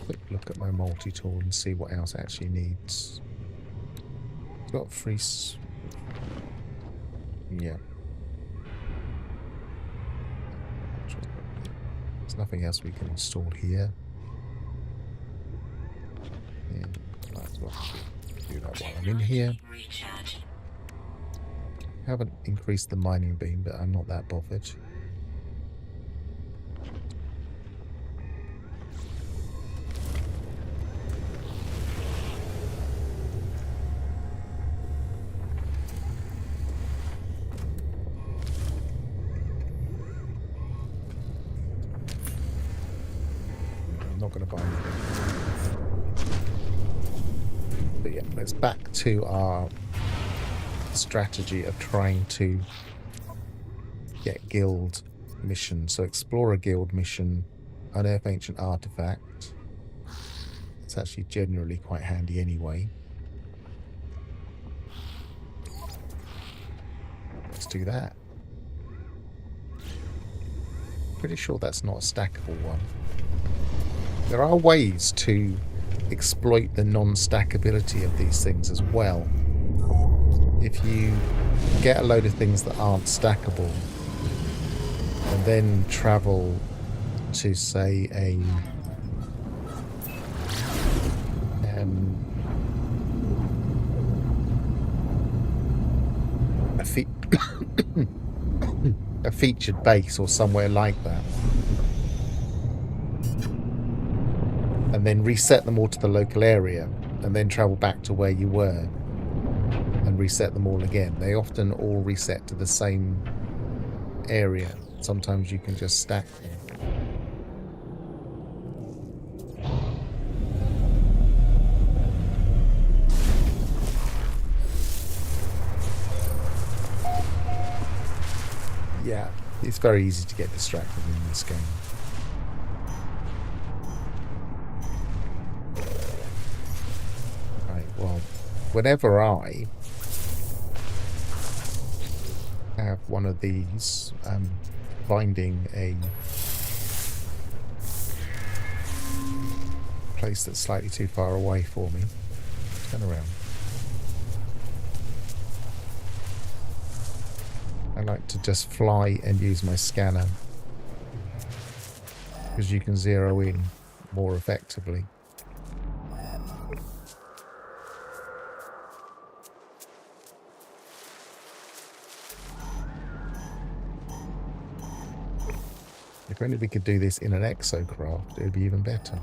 Quick look at my multi-tool and see what else actually needs got free. Yeah. There's nothing else we can install here. Yeah, might as well do that while I'm in here. Recharge. Haven't increased the mining beam, but I'm not that bothered. I'm not going to buy anything. But yeah, let's back to our strategy of trying to get guild mission. So explore a guild mission, unearth ancient artifact. It's actually generally quite handy anyway. Let's do that. Pretty sure that's not a stackable one. There are ways to exploit the non-stackability of these things as well. If you get a load of things that aren't stackable and then travel to, say, a a featured base or somewhere like that, and then reset them all to the local area and then travel back to where you were and reset them all again. They often all reset to the same area. Sometimes you can just stack them. Yeah, it's very easy to get distracted in this game. Right, well, whenever I have one of these finding a place that's slightly too far away for me, turn around. I like to just fly and use my scanner because you can zero in more effectively. If only we could do this in an exocraft, it would be even better.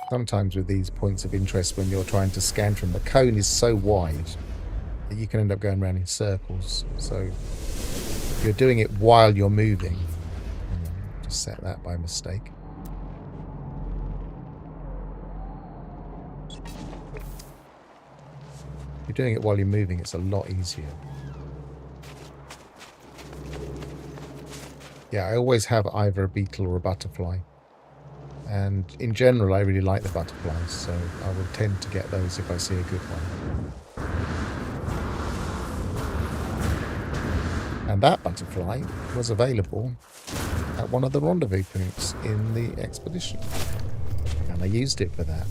Sometimes with these points of interest, when you're trying to scan from, the cone is so wide that you can end up going around in circles. So if you're doing it while you're moving, just set that by mistake. If you're doing it while you're moving, it's a lot easier. Yeah, I always have either a beetle or a butterfly. And in general, I really like the butterflies, so I would tend to get those if I see a good one. And that butterfly was available at one of the rendezvous points in the expedition. And I used it for that.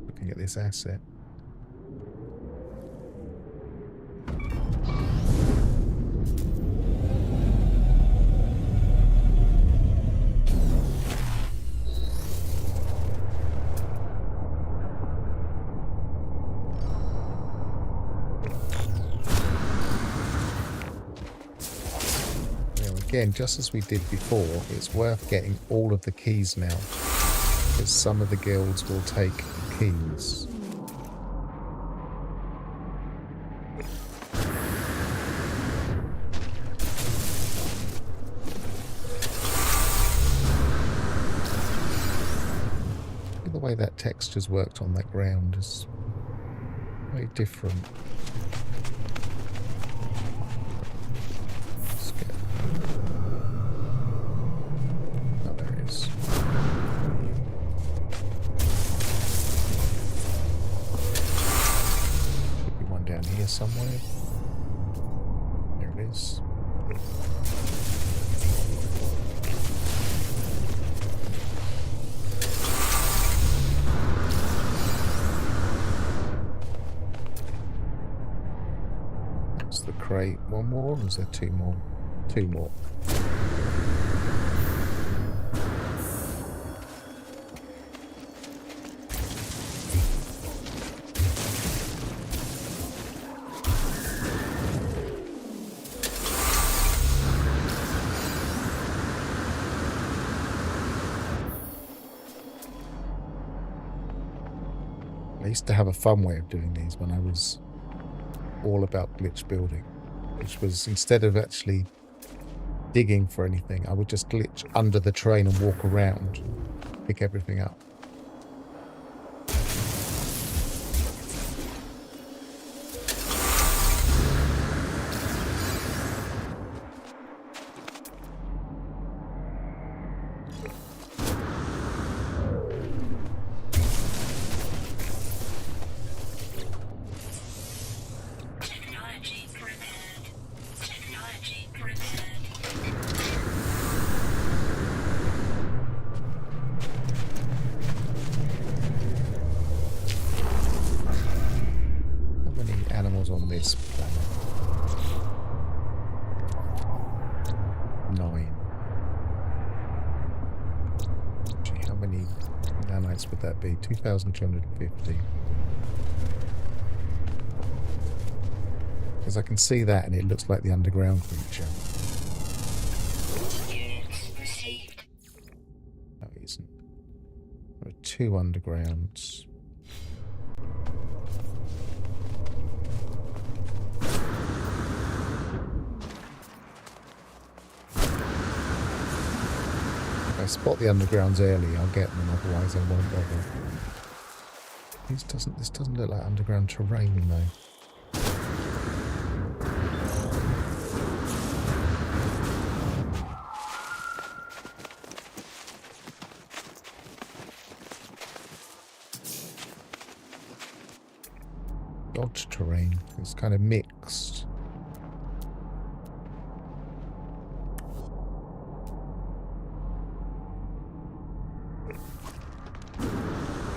Looking at this asset. Again, just as we did before, it's worth getting all of the keys now, because some of the guilds will take keys. The way that texture's worked on that ground is very different. Let's get... Oh, there it is. Could be one down here somewhere. There it is. The crate. One more, or is there two more? Two more. I used to have a fun way of doing these when I was all about glitch building, which was instead of actually digging for anything, I would just glitch under the train and walk around, pick everything up. On this planet. 9. Gee, how many nanites would that be? 2,250. Because I can see that and it looks like the underground creature. No, it isn't. There are 2 undergrounds. If I spot the undergrounds early, I'll get them, otherwise I won't bother. This doesn't look like underground terrain though. Dodge terrain. It's kind of mixed.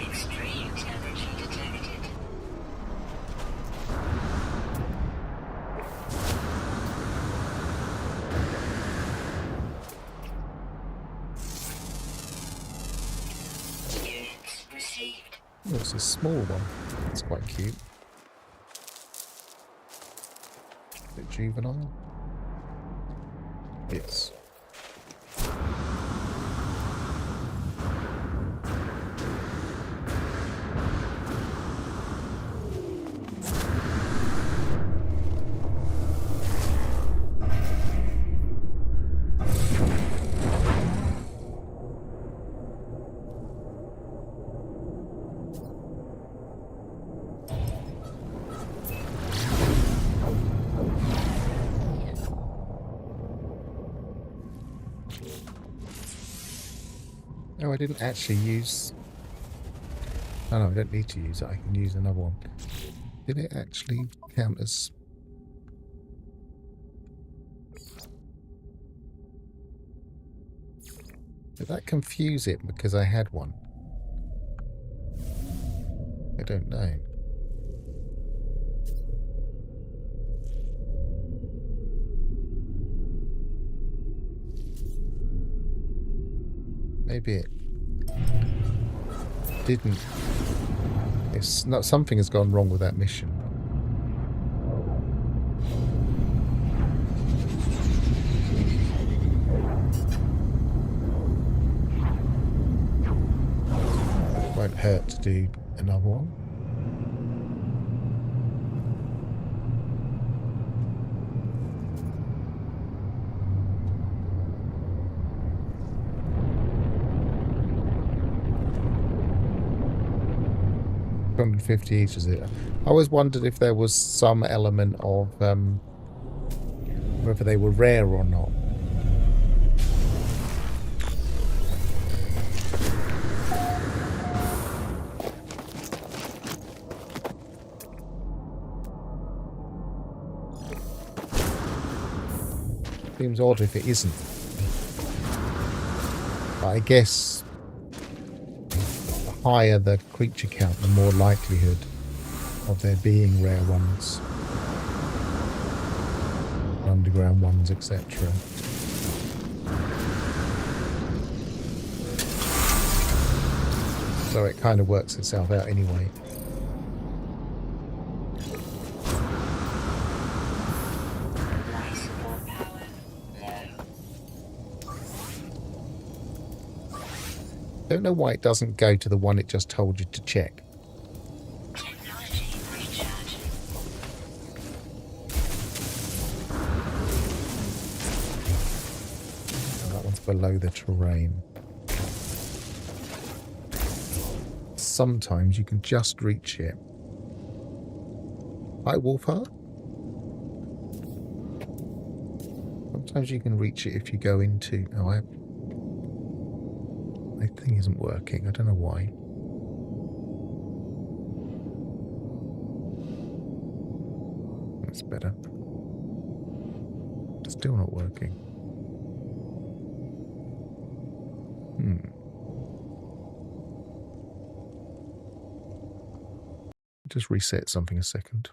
Extreme temperature detected. Units received. Oh, it's a small one. It's quite cute. Bit juvenile. Yes. Oh, I didn't actually use... Oh no, I don't need to use it. I can use another one. Did it actually count as... Did that confuse it because I had one? I don't know. Maybe it didn't. It's not. Something has gone wrong with that mission. Won't hurt to do another one. $250 each, is it? I always wondered if there was some element of whether they were rare or not. Seems odd if it isn't. But I guess the higher the creature count, the more likelihood of there being rare ones, underground ones, etc. So it kind of works itself out anyway. Don't know why it doesn't go to the one it just told you to check. Technology recharging. Oh, that one's below the terrain. Sometimes you can just reach it. Hi, Wolfheart. Sometimes you can reach it if you go into... Oh, my thing isn't working. I don't know why. That's better. Still not working. Just reset something a second.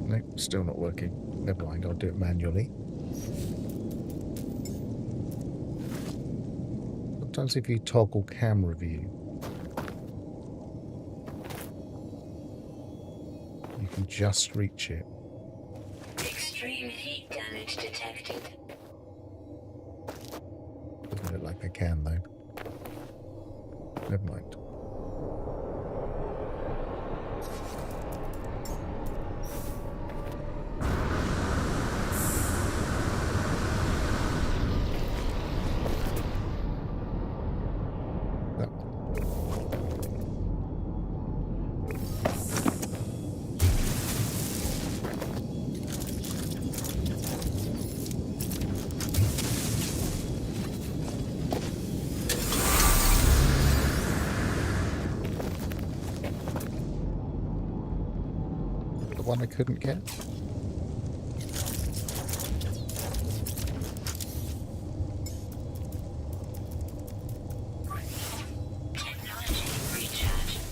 Nope, still not working. Never mind, I'll do it manually. Sometimes if you toggle camera view, you can just reach it. Extreme heat damage detected. Doesn't look like I can though. Never mind. One I couldn't get. Technology recharging.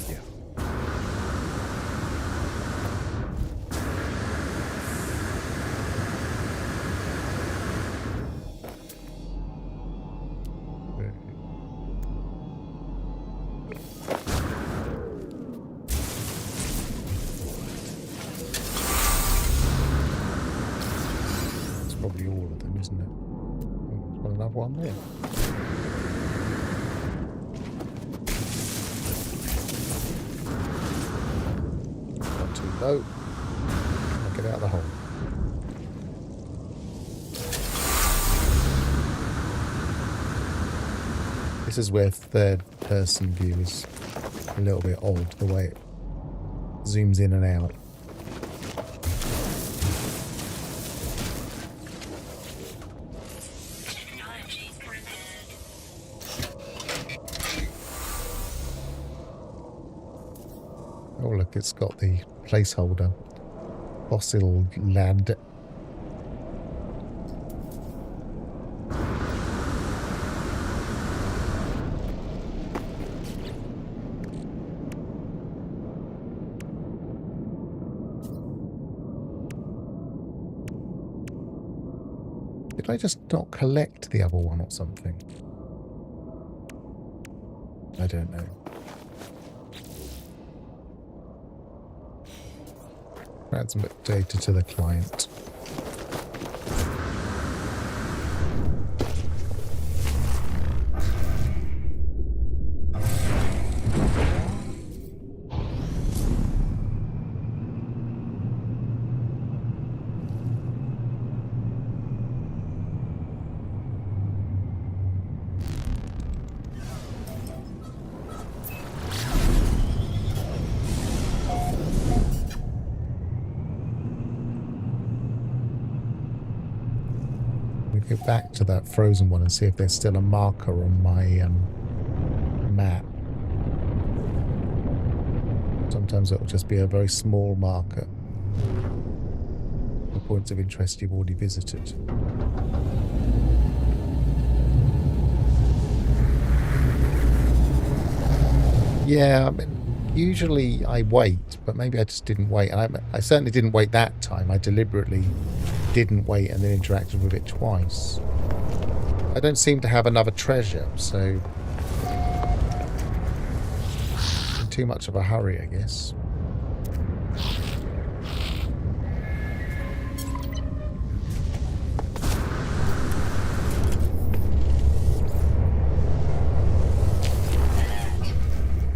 Yeah. Probably all of them, isn't it? Oh, got another one there. Not too low. I'll get out of the hole. This is where third-person view is a little bit odd, the way it zooms in and out. Oh look, it's got the placeholder. Fossil land. Did I just not collect the other one or something? I don't know. Transmit data to the client. Go back to that frozen one and see if there's still a marker on my map. Sometimes it will just be a very small marker for points of interest you've already visited. Yeah, I mean, usually I wait, but maybe I just didn't wait. And I certainly didn't wait that time. I deliberately didn't wait and then interacted with it twice. I don't seem to have another treasure, so in too much of a hurry, I guess.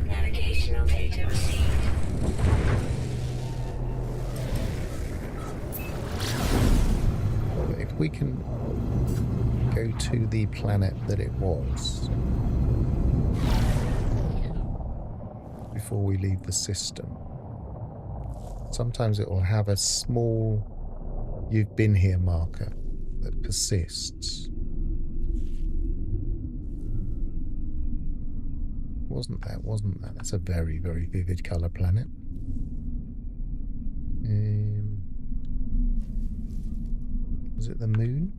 Navigational data received. If we can go to the planet that it was before we leave the system, sometimes it will have a small "you've been here" marker that persists. Wasn't that? That's a very, very vivid colour planet. Was it the moon?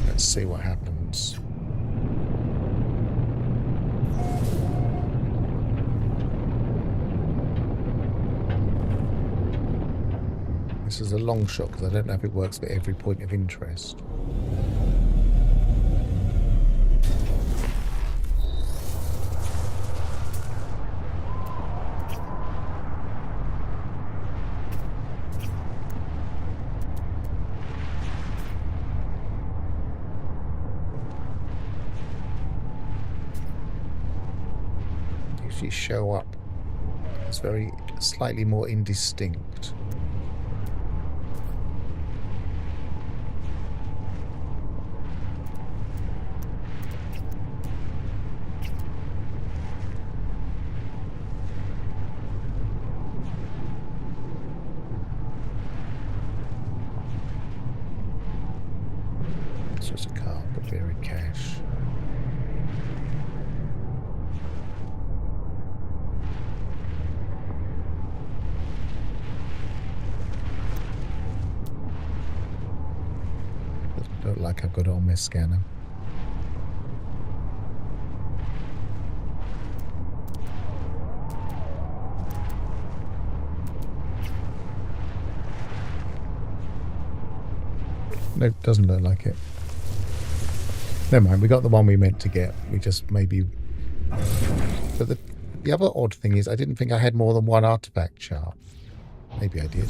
Let's see what happens. This is a long shot because I don't know if it works for every point of interest. Usually show up. It's very slightly more indistinct. It's just a car, but buried cash. Doesn't look like I've got it on my scanner. No, it doesn't look like it. Never mind, we got the one we meant to get. We just maybe... But the other odd thing is I didn't think I had more than one artifact chart. Maybe I did.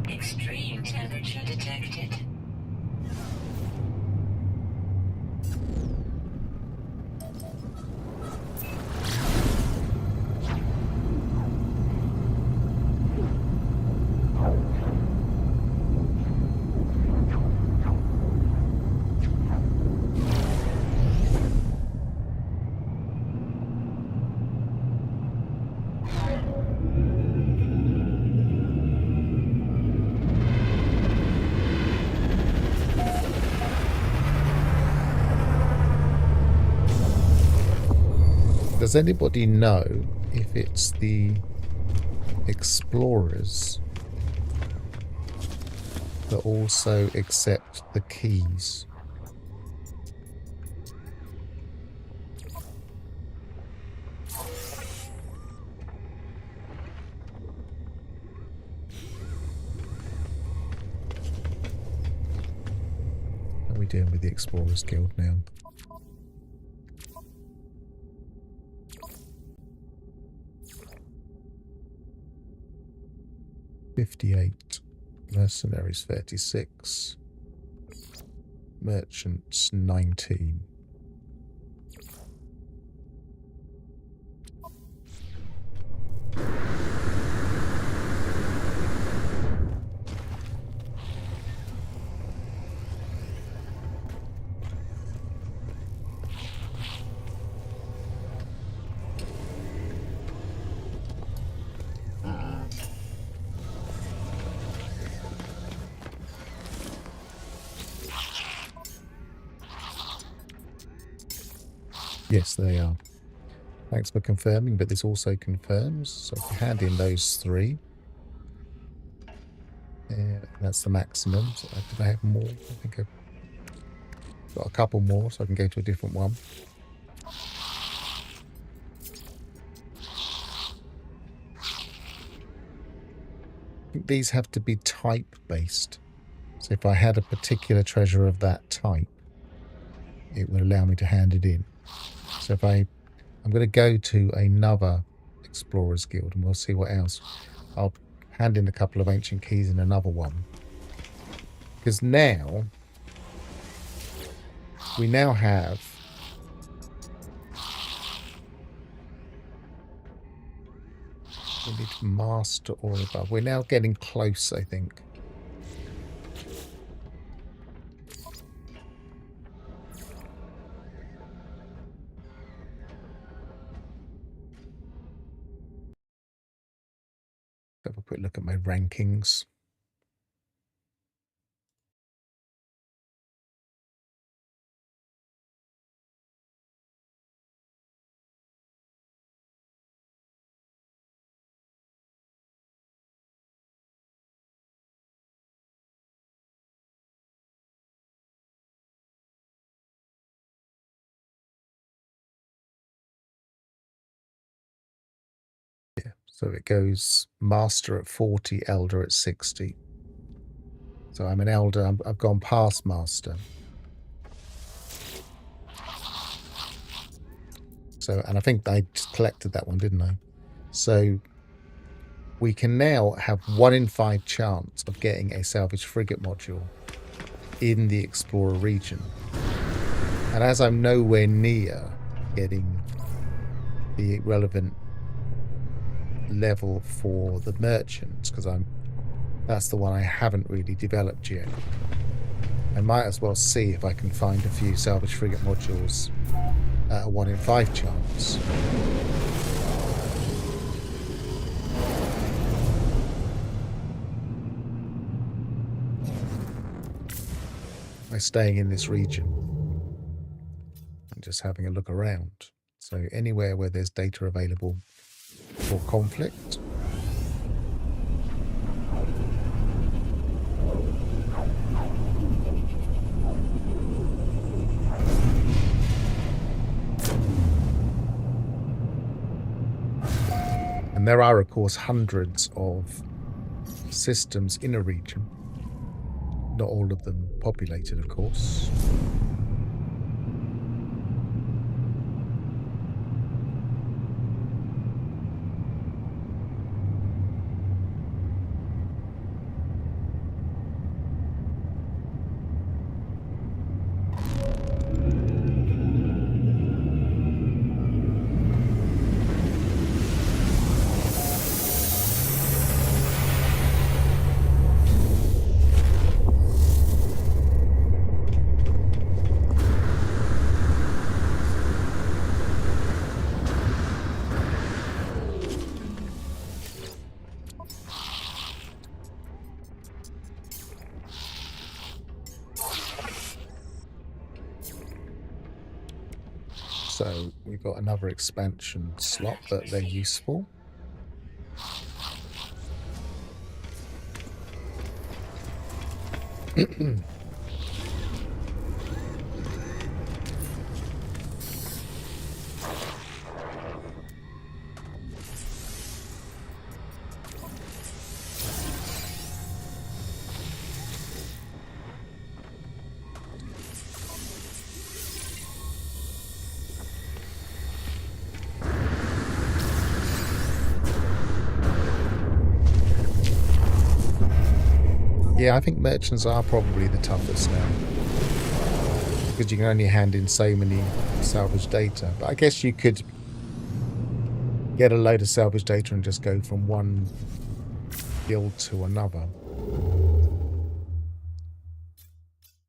Extreme temperature detected. Does anybody know if it's the explorers that also accept the keys? How are we doing with the Explorers Guild now? 58. Mercenaries 36. Merchants 19. Yes, they are. Thanks for confirming, but this also confirms. So if you hand in those 3, that's the maximum. So did I have more? I think I've got a couple more, so I can go to a different one. I think these have to be type-based. So if I had a particular treasure of that type, it would allow me to hand it in. So if I'm going to go to another Explorers Guild and we'll see what else. I'll hand in a couple of ancient keys in another one. Because now, we now have we need to master or above. We're now getting close, I think. Have a quick look at my rankings. So it goes Master at 40, Elder at 60. So I'm an Elder. I've gone past Master. So, and I think I collected that one, didn't I? So we can now have 1 in 5 chance of getting a salvage frigate module in the Explorer region. And as I'm nowhere near getting the relevant level for the merchants, because that's the one I haven't really developed yet, I might as well see if I can find a few salvage frigate modules at a 1 in 5 chance. By staying in this region and just having a look around. So anywhere where there's data available for conflict. And there are, of course, hundreds of systems in a region. Not all of them populated, of course. So we've got another expansion slot, but they're useful. Yeah, I think merchants are probably the toughest now, because you can only hand in so many salvage data. But I guess you could get a load of salvage data and just go from one guild to another,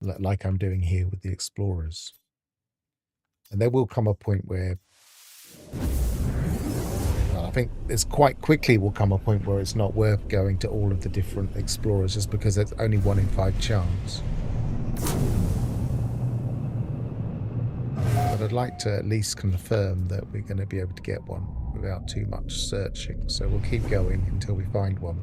like I'm doing here with the explorers. And there will come a point where, well, I think it's quite quickly will come a point where it's not worth going to all of the different explorers, just because it's only 1 in 5 chance. But I'd like to at least confirm that we're going to be able to get one without too much searching. So we'll keep going until we find one.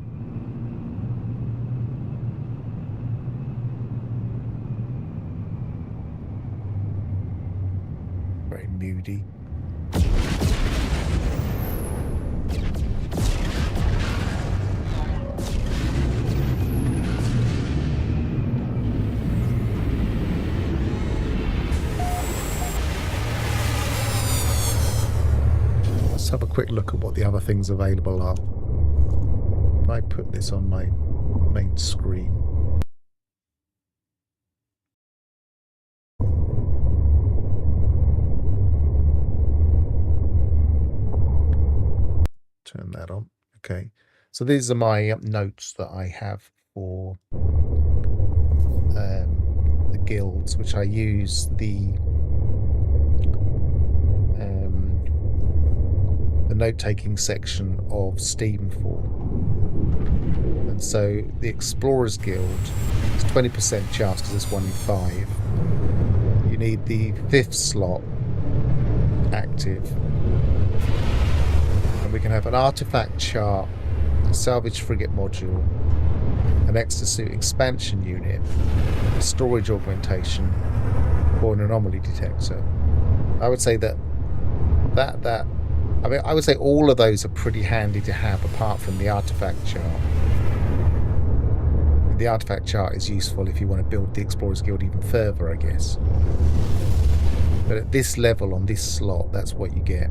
Very moody. Let's have a quick look at what the other things available are. If I put this on my main screen. Turn that on. Okay. So these are my notes that I have for the guilds, which I use the note-taking section of Steam for. And so the Explorers Guild is 20% chance because it's 1 in 5. You need the 5th slot active. And we can have an artifact chart, a salvage frigate module, an exosuit expansion unit, a storage augmentation, or an anomaly detector. I would say I mean, I would say all of those are pretty handy to have, apart from the artifact chart. The artifact chart is useful if you want to build the Explorers Guild even further, I guess. But at this level, on this slot, that's what you get.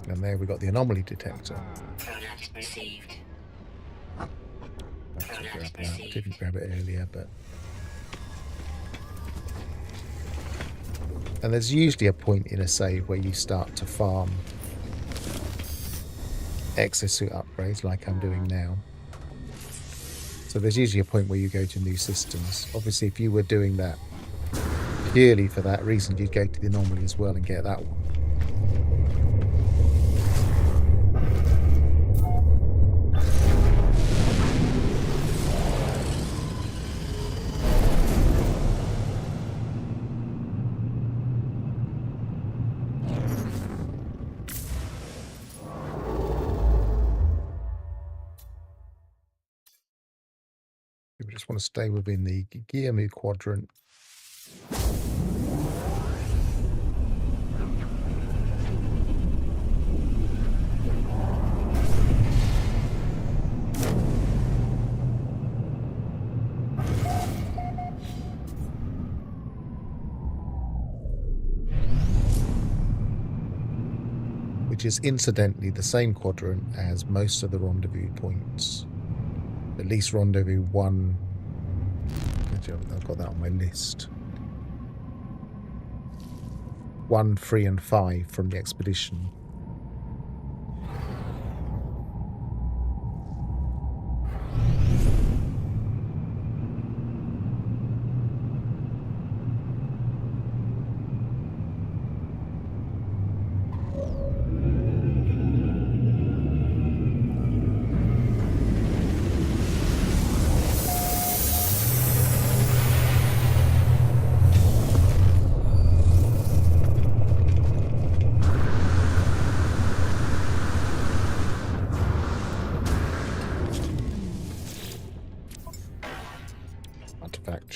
And there we got the anomaly detector. Product received. I didn't grab it earlier, but... And there's usually a point in a save where you start to farm exosuit upgrades like I'm doing now. So there's usually a point where you go to new systems. Obviously, if you were doing that purely for that reason, you'd go to the anomaly as well and get that one. We just want to stay within the Guillermo quadrant. Which is incidentally the same quadrant as most of the rendezvous points. At least rendezvous 1. I've got that on my list. 1, 3, and 5 from the expedition.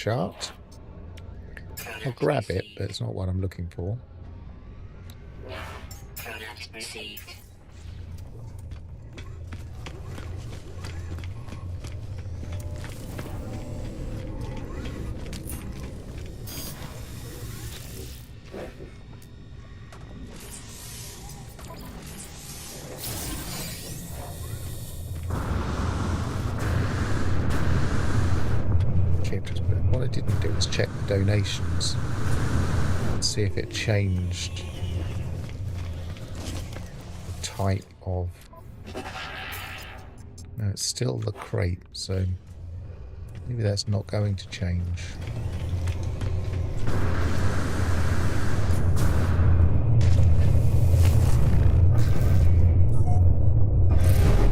shard. I'll grab it, but it's not what I'm looking for. Coordinates received. What I didn't do was check the donations and see if it changed the type of... No, it's still the crate, so maybe that's not going to change.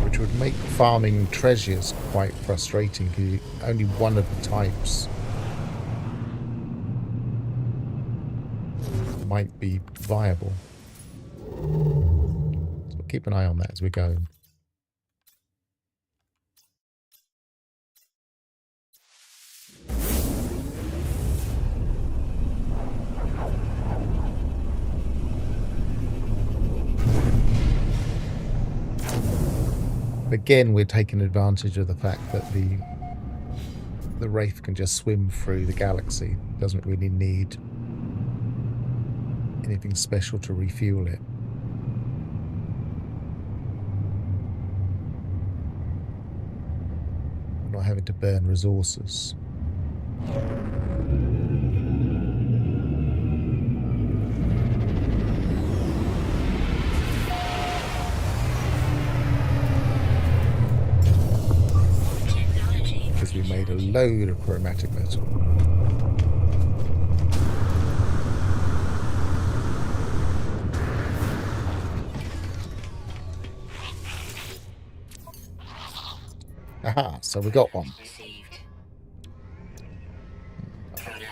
Which would make farming treasures quite frustrating because only one of the types might be viable. So we'll keep an eye on that as we go. Again, we're taking advantage of the fact that the Wraith can just swim through the galaxy. Doesn't really need anything special to refuel it. We're not having to burn resources. Because we made a load of chromatic metal. Aha, so we got one. Received.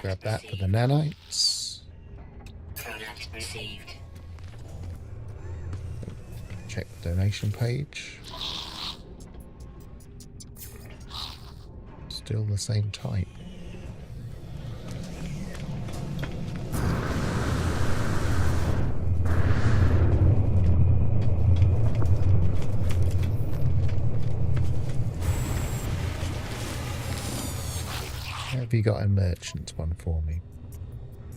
Grab that for the nanites. Coordinates received. Check the donation page. Still the same type. Have you got a merchant one for me?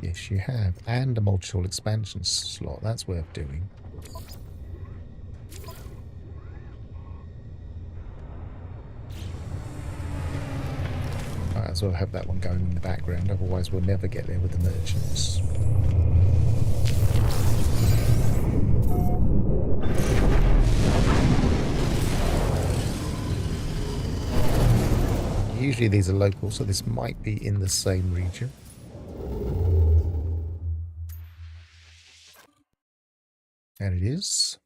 Yes, you have. And a multi-tool expansion slot. That's worth doing. Might as well have that one going in the background, otherwise we'll never get there with the merchants. Usually these are local, so this might be in the same region. And it is.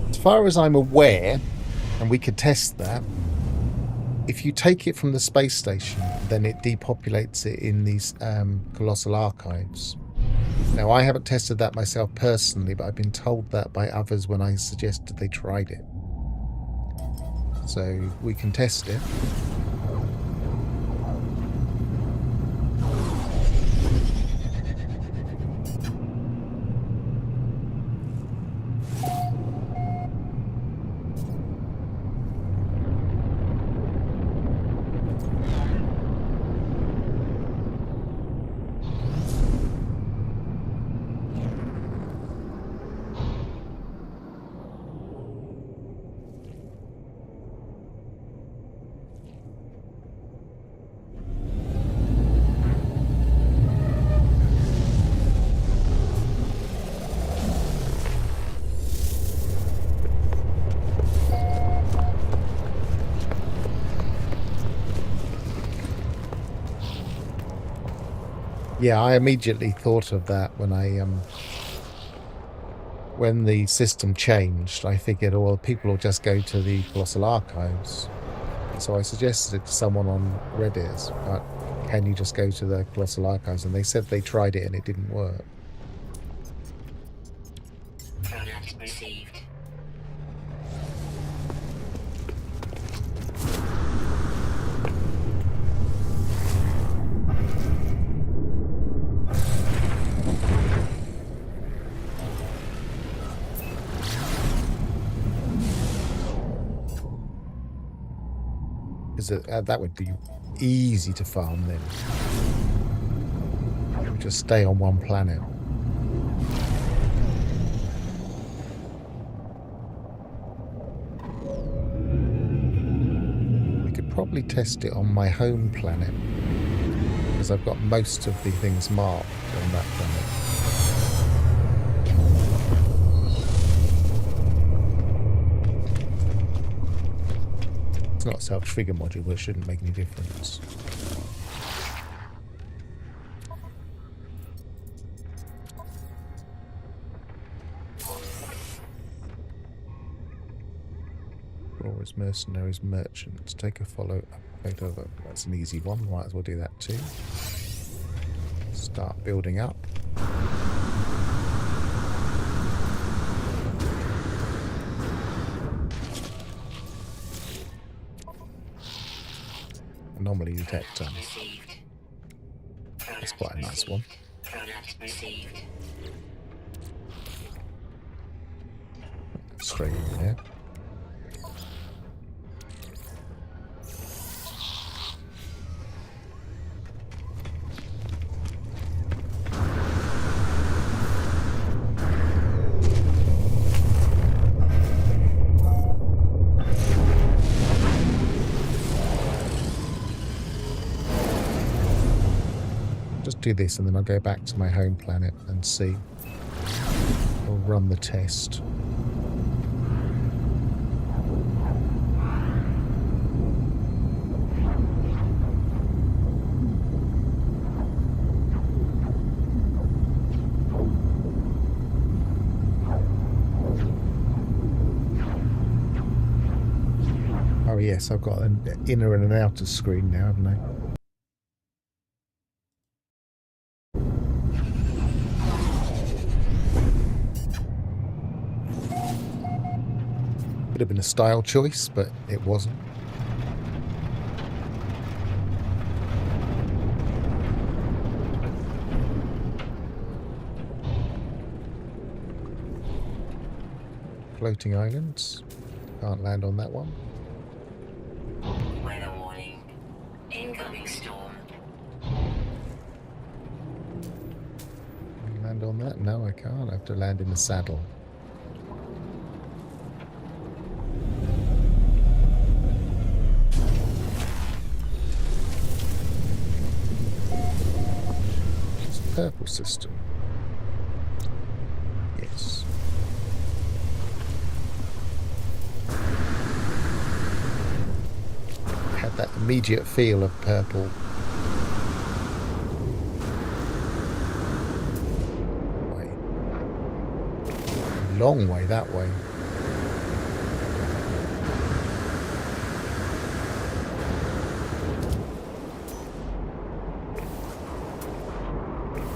As far as I'm aware, and we could test that, if you take it from the space station, then it depopulates it in these colossal archives. Now, I haven't tested that myself personally, but I've been told that by others when I suggested they tried it. So we can test it. Yeah, I immediately thought of that when when the system changed. I figured, oh, well, people will just go to the Colossal Archives. So I suggested it to someone on Reddit, but can you just go to the Colossal Archives? And they said they tried it and it didn't work. Coordinates received. Because that would be easy to farm then. It would just stay on one planet. We could probably test it on my home planet. Because I've got most of the things marked on that planet. It's not a self-trigger module, but it shouldn't make any difference. Explorers, mercenaries, merchants. Take a photo of it. That's an easy one. Might as well do that too. Start building up. Anomaly detector. Received. That's quite a nice one. Coordinates received. Straight in there. Just do this and then I'll go back to my home planet and see. I'll run the test. Oh yes, I've got an inner and an outer screen now, haven't I? Could have been a style choice, but it wasn't. Floating islands. Can't land on that one. Weather warning. Incoming storm. Land on that? No, I can't. I have to land in the saddle. It's a purple system. Yes. Had that immediate feel of purple. Long way that way.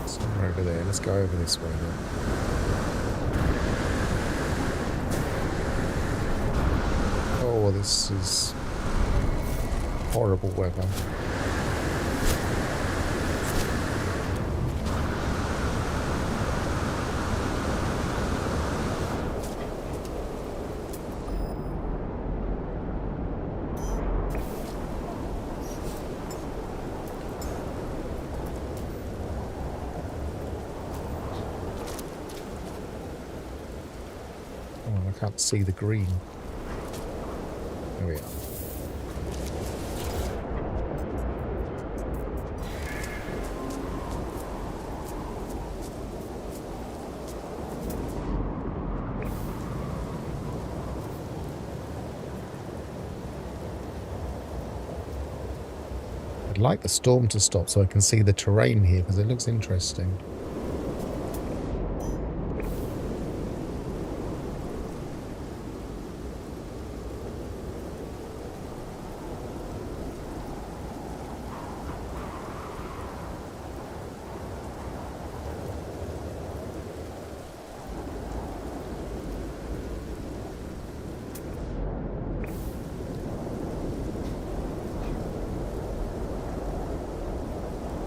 Somewhere over there. Let's go over this way then. Oh, this is horrible weather. Oh, I can't see the green. There we are. I'd like the storm to stop so I can see the terrain here because it looks interesting.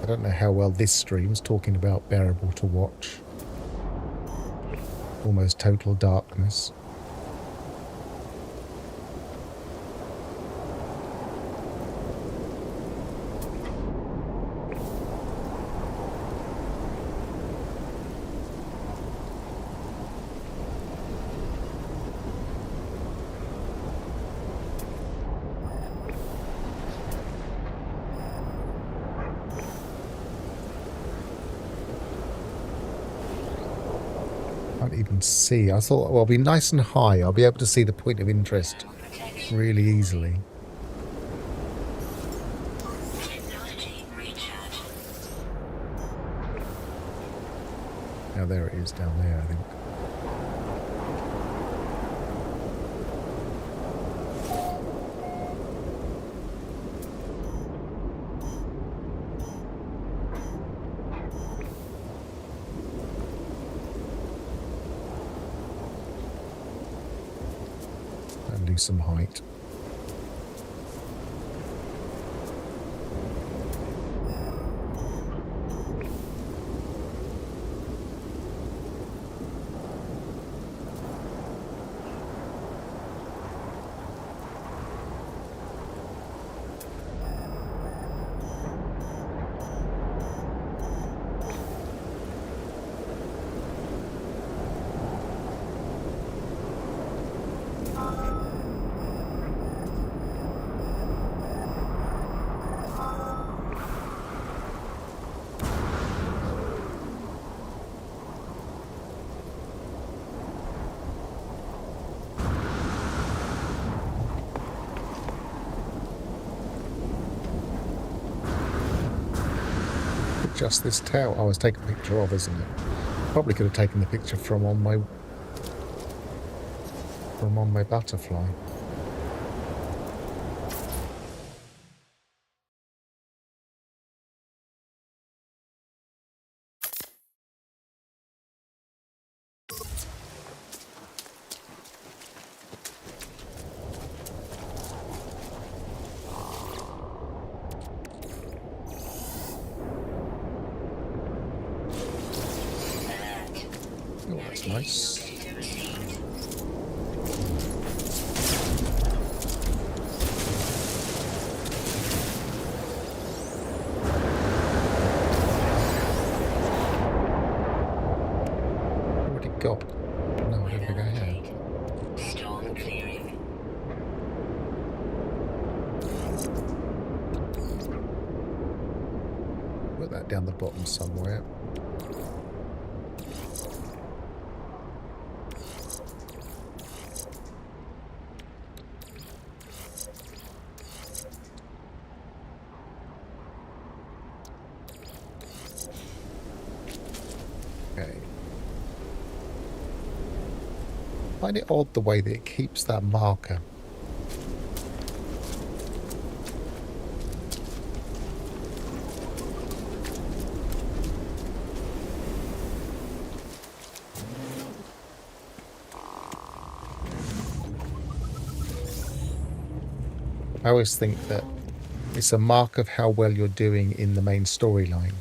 I don't know how well this stream's talking about bearable to watch. Almost total darkness. Can't even see. I thought, well, I'll be nice and high. I'll be able to see the point of interest Thermal protection. really easily. Technology recharge. Now there it is down there, I think. And lose some height. Just this tower. I was taking a picture of, isn't it? Probably could have taken the picture from on my butterfly. Alert. Oh, that's nice. Data received. Already got. No, I don't think I have. Update. Storm clearing. Put that down the bottom somewhere. Okay. I find it odd the way that it keeps that marker. I always think that it's a mark of how well you're doing in the main storyline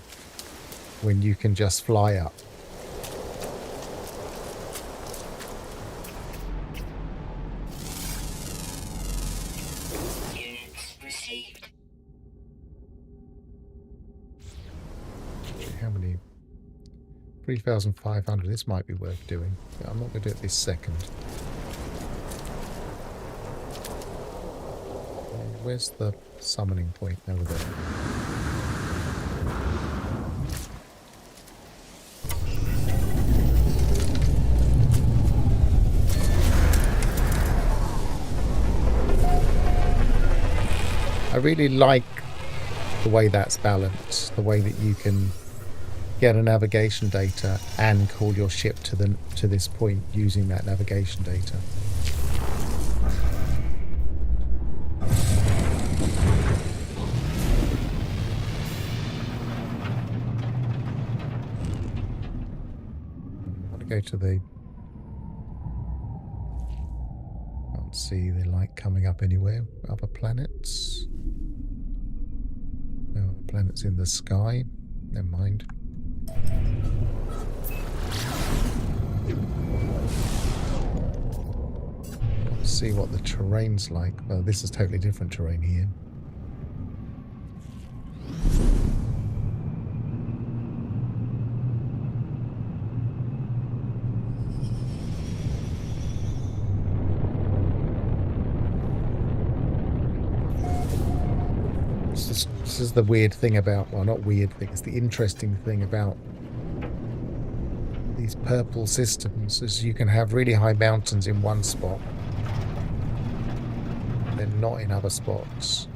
when you can just fly up. Units received. How many? 3,500. This might be worth doing. But I'm not going to do it this second. Where's the summoning point? Over there. I really like the way that's balanced, the way that you can get a navigation data and call your ship to this point using that navigation data. I want to go to the... Can't see the light coming up anywhere. Other planets? No other Planets in the sky. Never mind. Let's see what the terrain's like. Well, this is totally different terrain here. This is the weird thing about, well, not weird thing, it's the interesting thing about these purple systems, is you can have really high mountains in one spot, then not in other spots.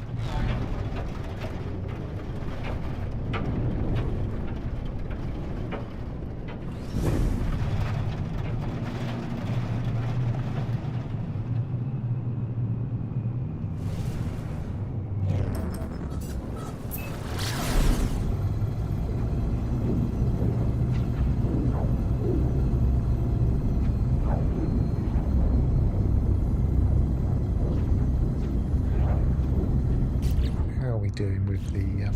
Doing with the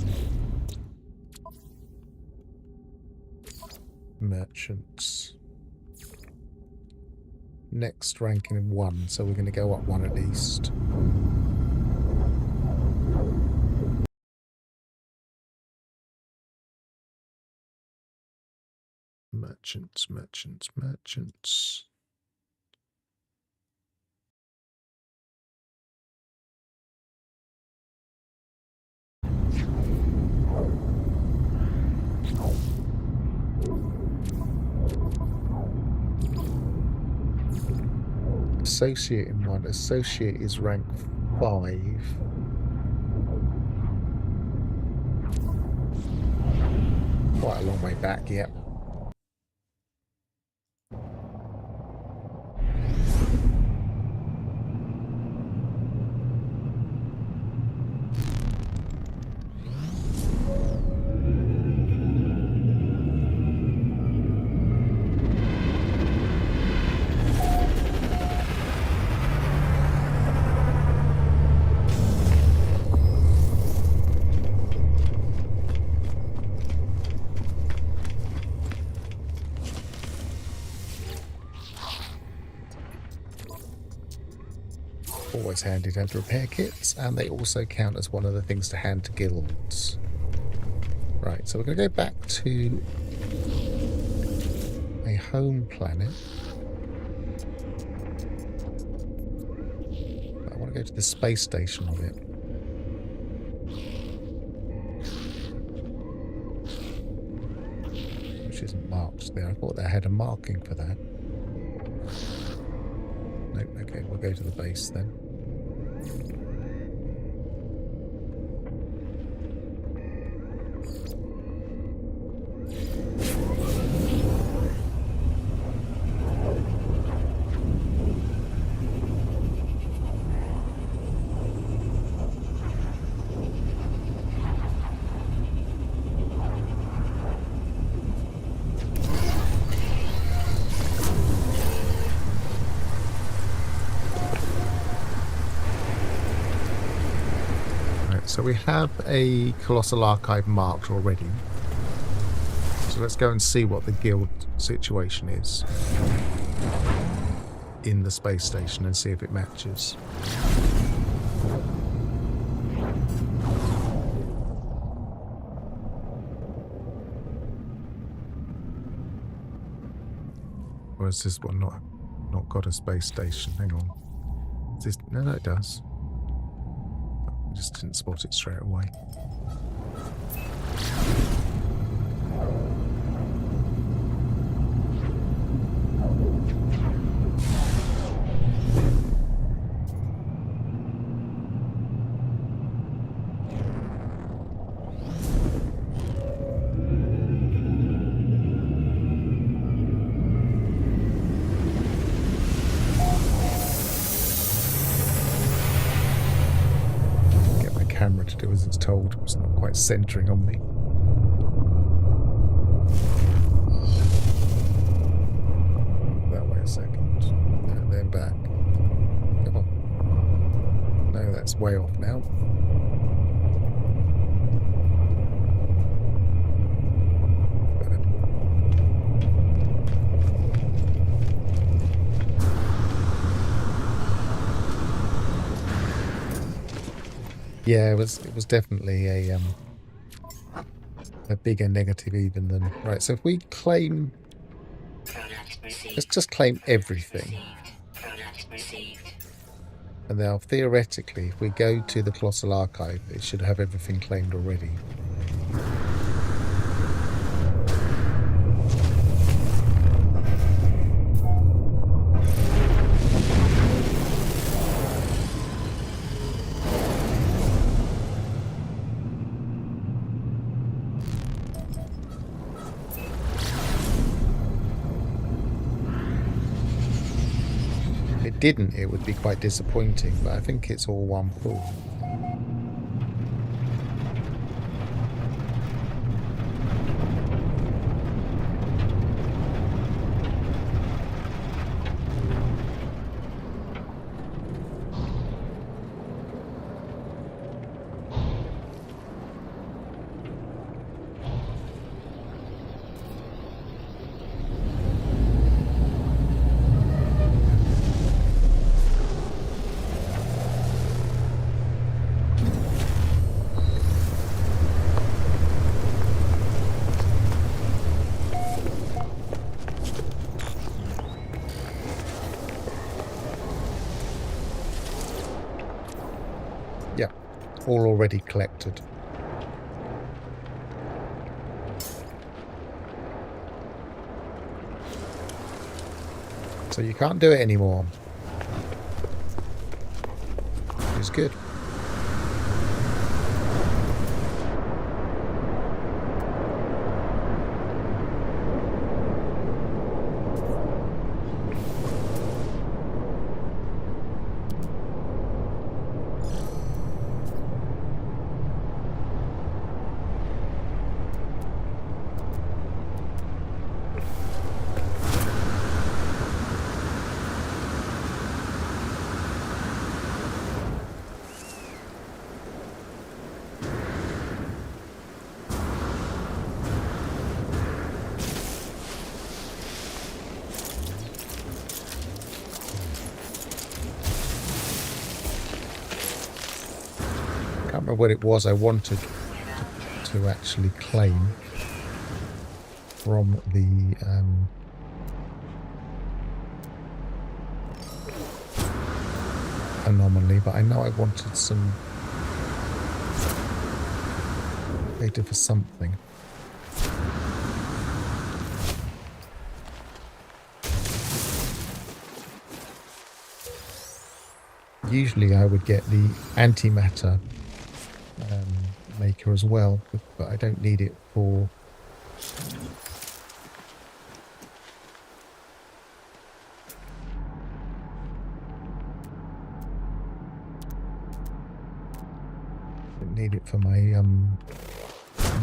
merchants. Next ranking 1, so we're going to go up 1 at least. Merchants. Associate in 1. Associate is rank 5. Quite a long way back, yep. Always handy to have repair kits, and they also count as one of the things to hand to guilds. Right, so we're going to go back to a home planet. I want to go to the space station on it. Which isn't marked there. I thought they had a marking for that. Nope, okay, we'll go to the base then. So we have a Colossal Archive marked already. So let's go and see what the guild situation is in the space station and see if it matches. Or is this one not got a space station? Hang on. Is this, no, it does. I just didn't spot it straight away. Camera to do as it's told. It's not quite centering on me. That way a second. And then back. Come on. No, that's way off now. Yeah, it was definitely a bigger negative even than right. So if we claim, Product received. let's just claim everything, Received. Product received. and now theoretically, if we go to the Colossal Archive, it should have everything claimed already. If it didn't, it would be quite disappointing, but I think it's all one pool. Yeah, all already collected. So you can't do it anymore. It's good. Can't remember what it was I wanted to actually claim from the anomaly, but I know I wanted some data for something. Usually I would get the antimatter maker as well, but I don't need it for my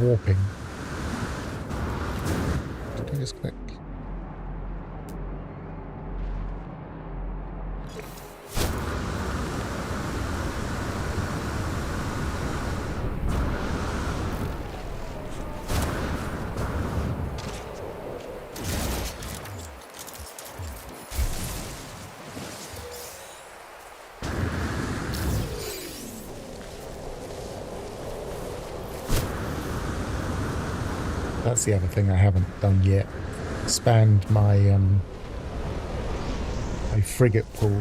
warping. Did I just click? That's the other thing I haven't done yet. Expand my my frigate pool.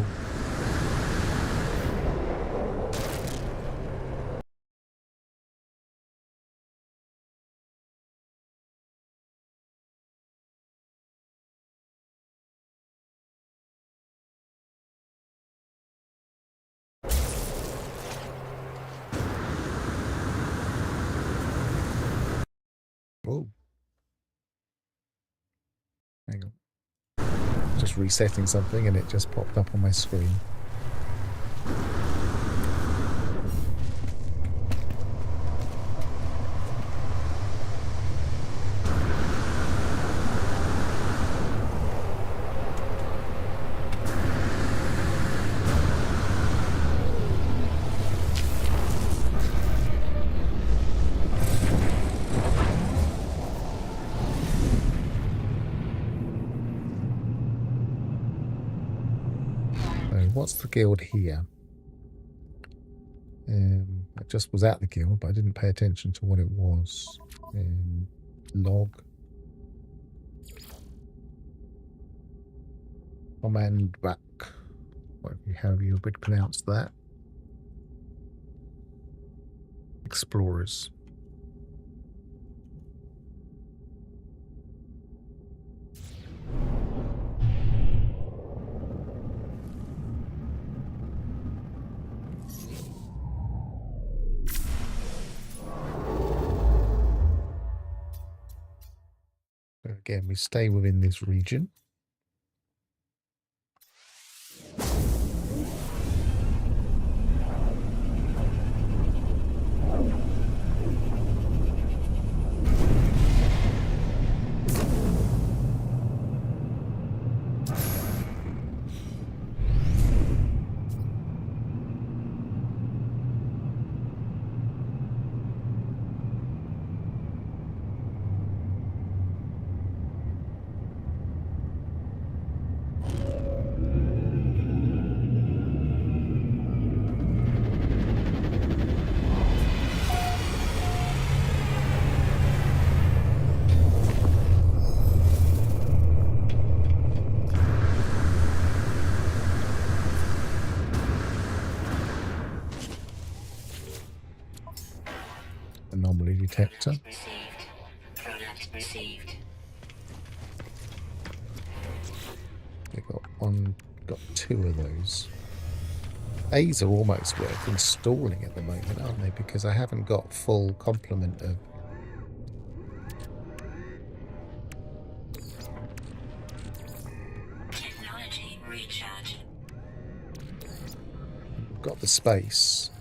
Oh, hang on. Just resetting something and it just popped up on my screen. What's the guild here? I just was at the guild, but I didn't pay attention to what it was. Log. Command back. However you would pronounce that. Explorers. Again, we stay within this region. Anomaly detector. Received. Product received. We got two of those. A's are almost worth installing at the moment, aren't they? Because I haven't got full complement of Technology recharge. got the space.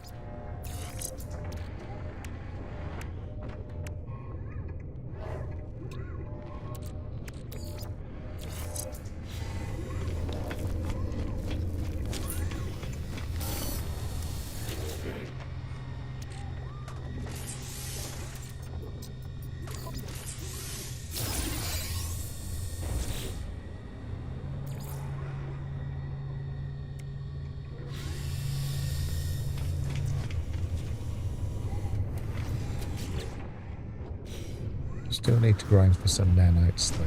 Still need to grind for some nanites though.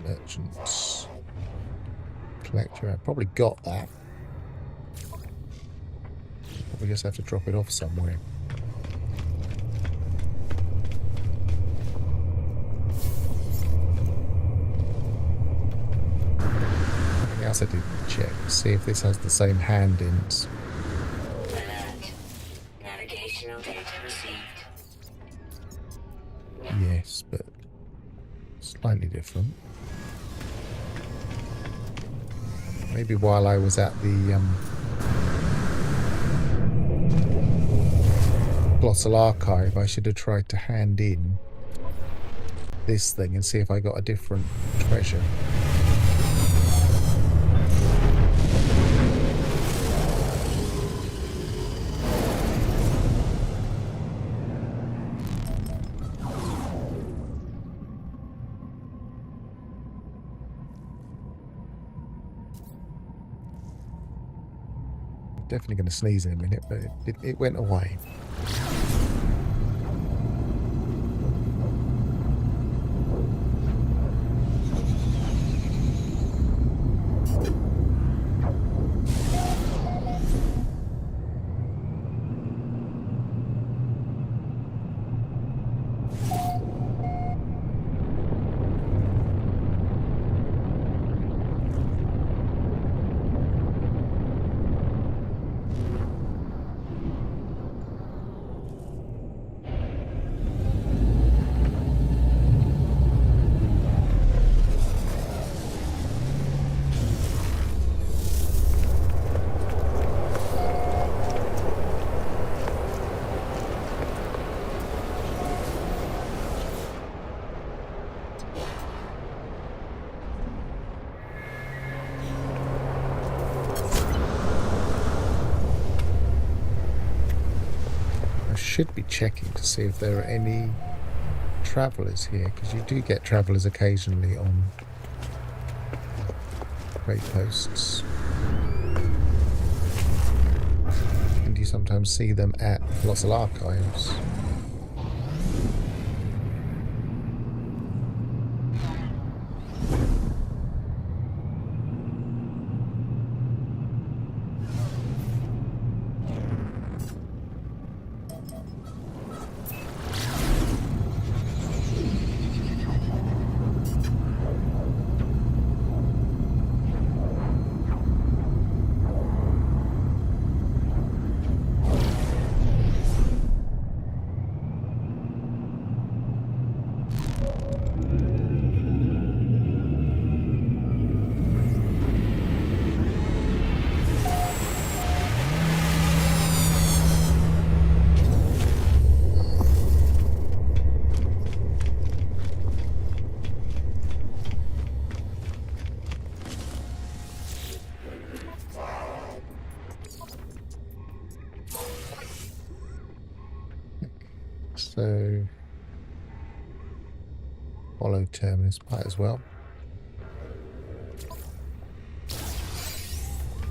Merchants. Collector, I probably got that. We just have to drop it off somewhere. I didn't check. See if this has the same hand-ins. Alert. Navigational data received. Yes, but slightly different. Maybe while I was at the Colossal Archive, I should have tried to hand in this thing and see if I got a different treasure. Definitely going to sneeze in a minute, but it went away. should be checking to see if there are any travellers here, because you do get travellers occasionally on trade posts. And you sometimes see them at Colossal Archives. So, follow Terminus might as well.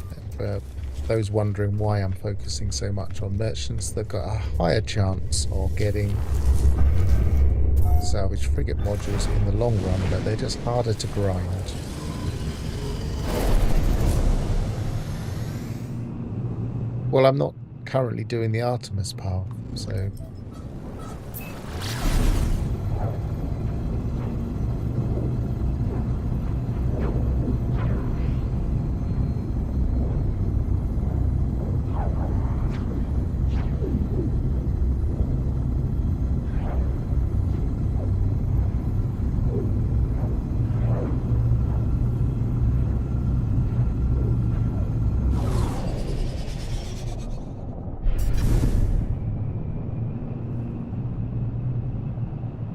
And for those wondering why I'm focusing so much on merchants, they've got a higher chance of getting salvage frigate modules in the long run, but they're just harder to grind. Well, I'm not currently doing the Artemis path, so...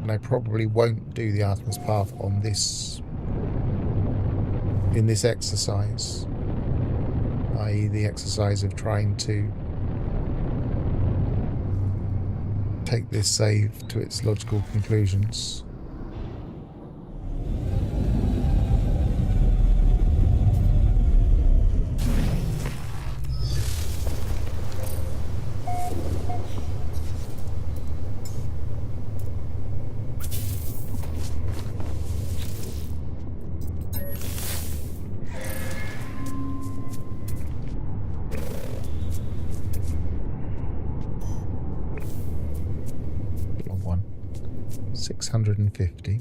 And I probably won't do the Artemis path on this in this exercise, i.e. the exercise of trying to take this save to its logical conclusions. Long one. 650.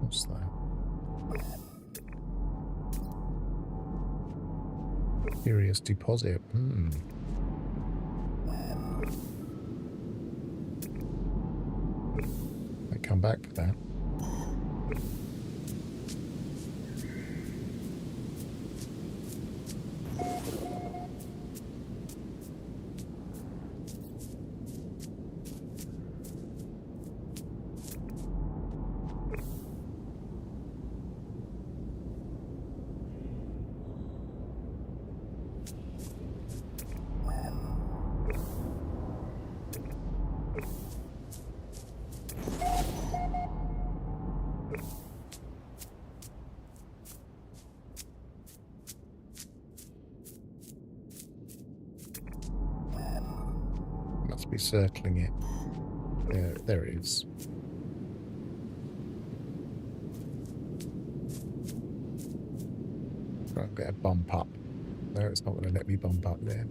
What's that? Curious deposit. I come back for that. Must be circling it. There it is. I'll get a bump up. No, it's not going to let me bump up there.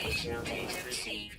Navigational data received.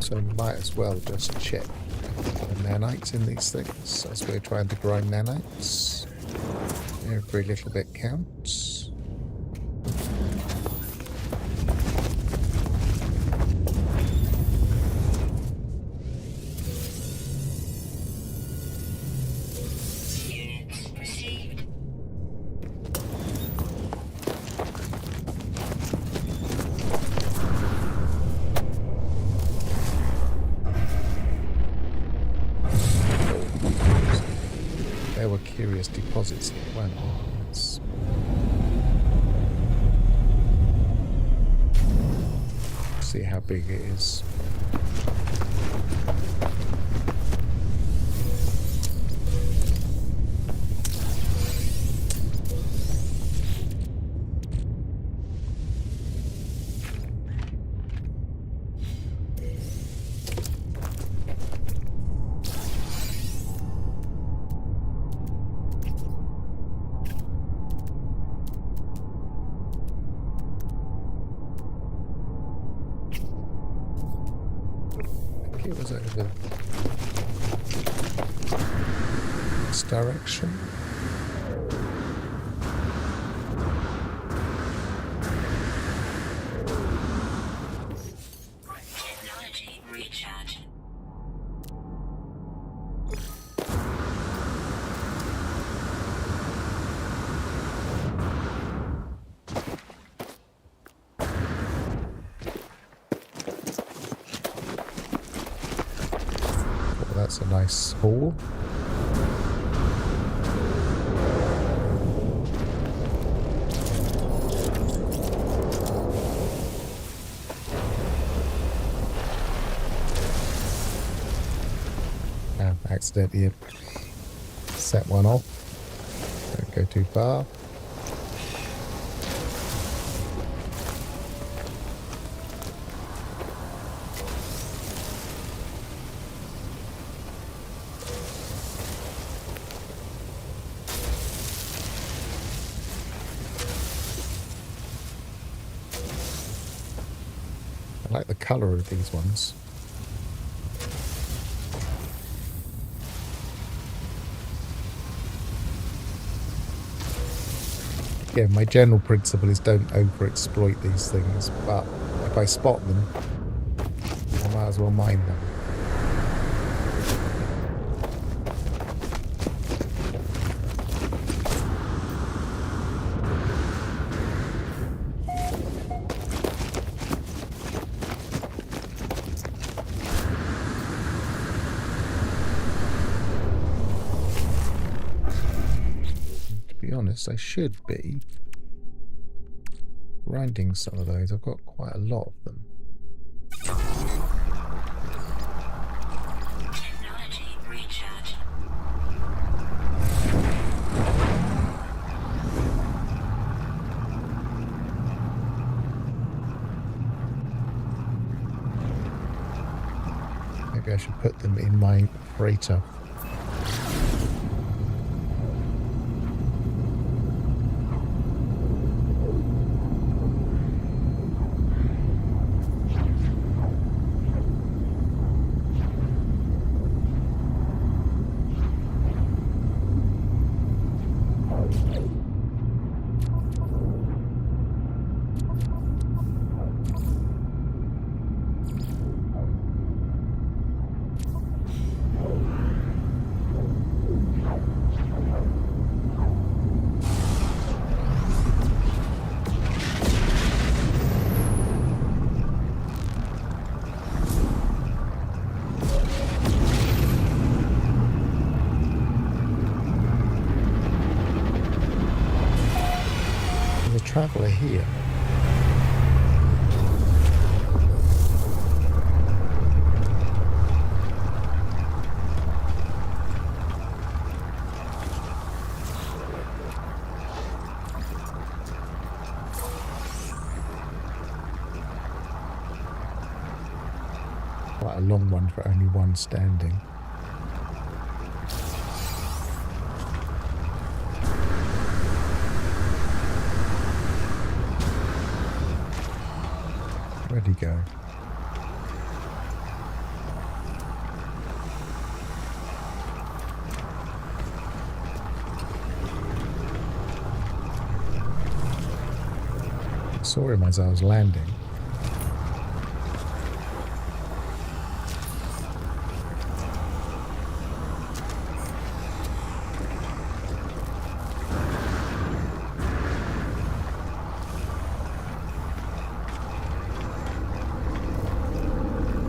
So we might as well just check the nanites in these things as we're trying to grind nanites. Every little bit counts. Units received. There were curious deposits here, weren't there? Yes. See how big it is. It was over this direction. Technology recharge. Well, that's a nice haul. Accidentally set one off. Don't go too far. I like the colour of these ones. Yeah, my general principle is don't overexploit these things, but if I spot them, I might as well mine them. To be honest, I should be grinding some of those. I've got quite a lot of them. Technology recharge. Maybe I should put them in my freighter. traveller here. Quite a long one for only one standing. Where'd he go? I saw him as I was landing.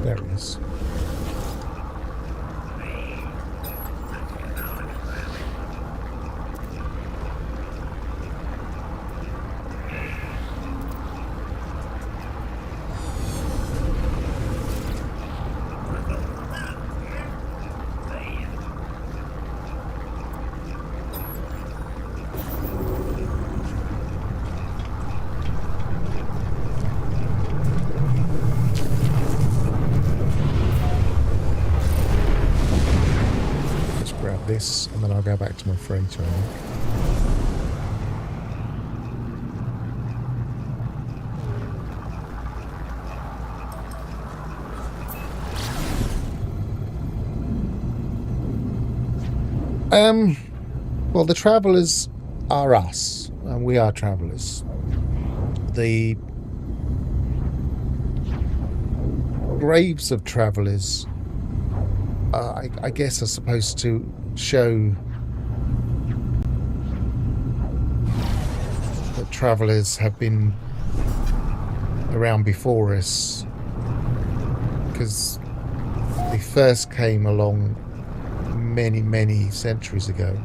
There he is. Grab this and then I'll go back to my freighter, I think. Well, the travellers are us, and we are travellers. The graves of travellers, I guess, are supposed to show that travellers have been around before us, because they first came along many, many centuries ago.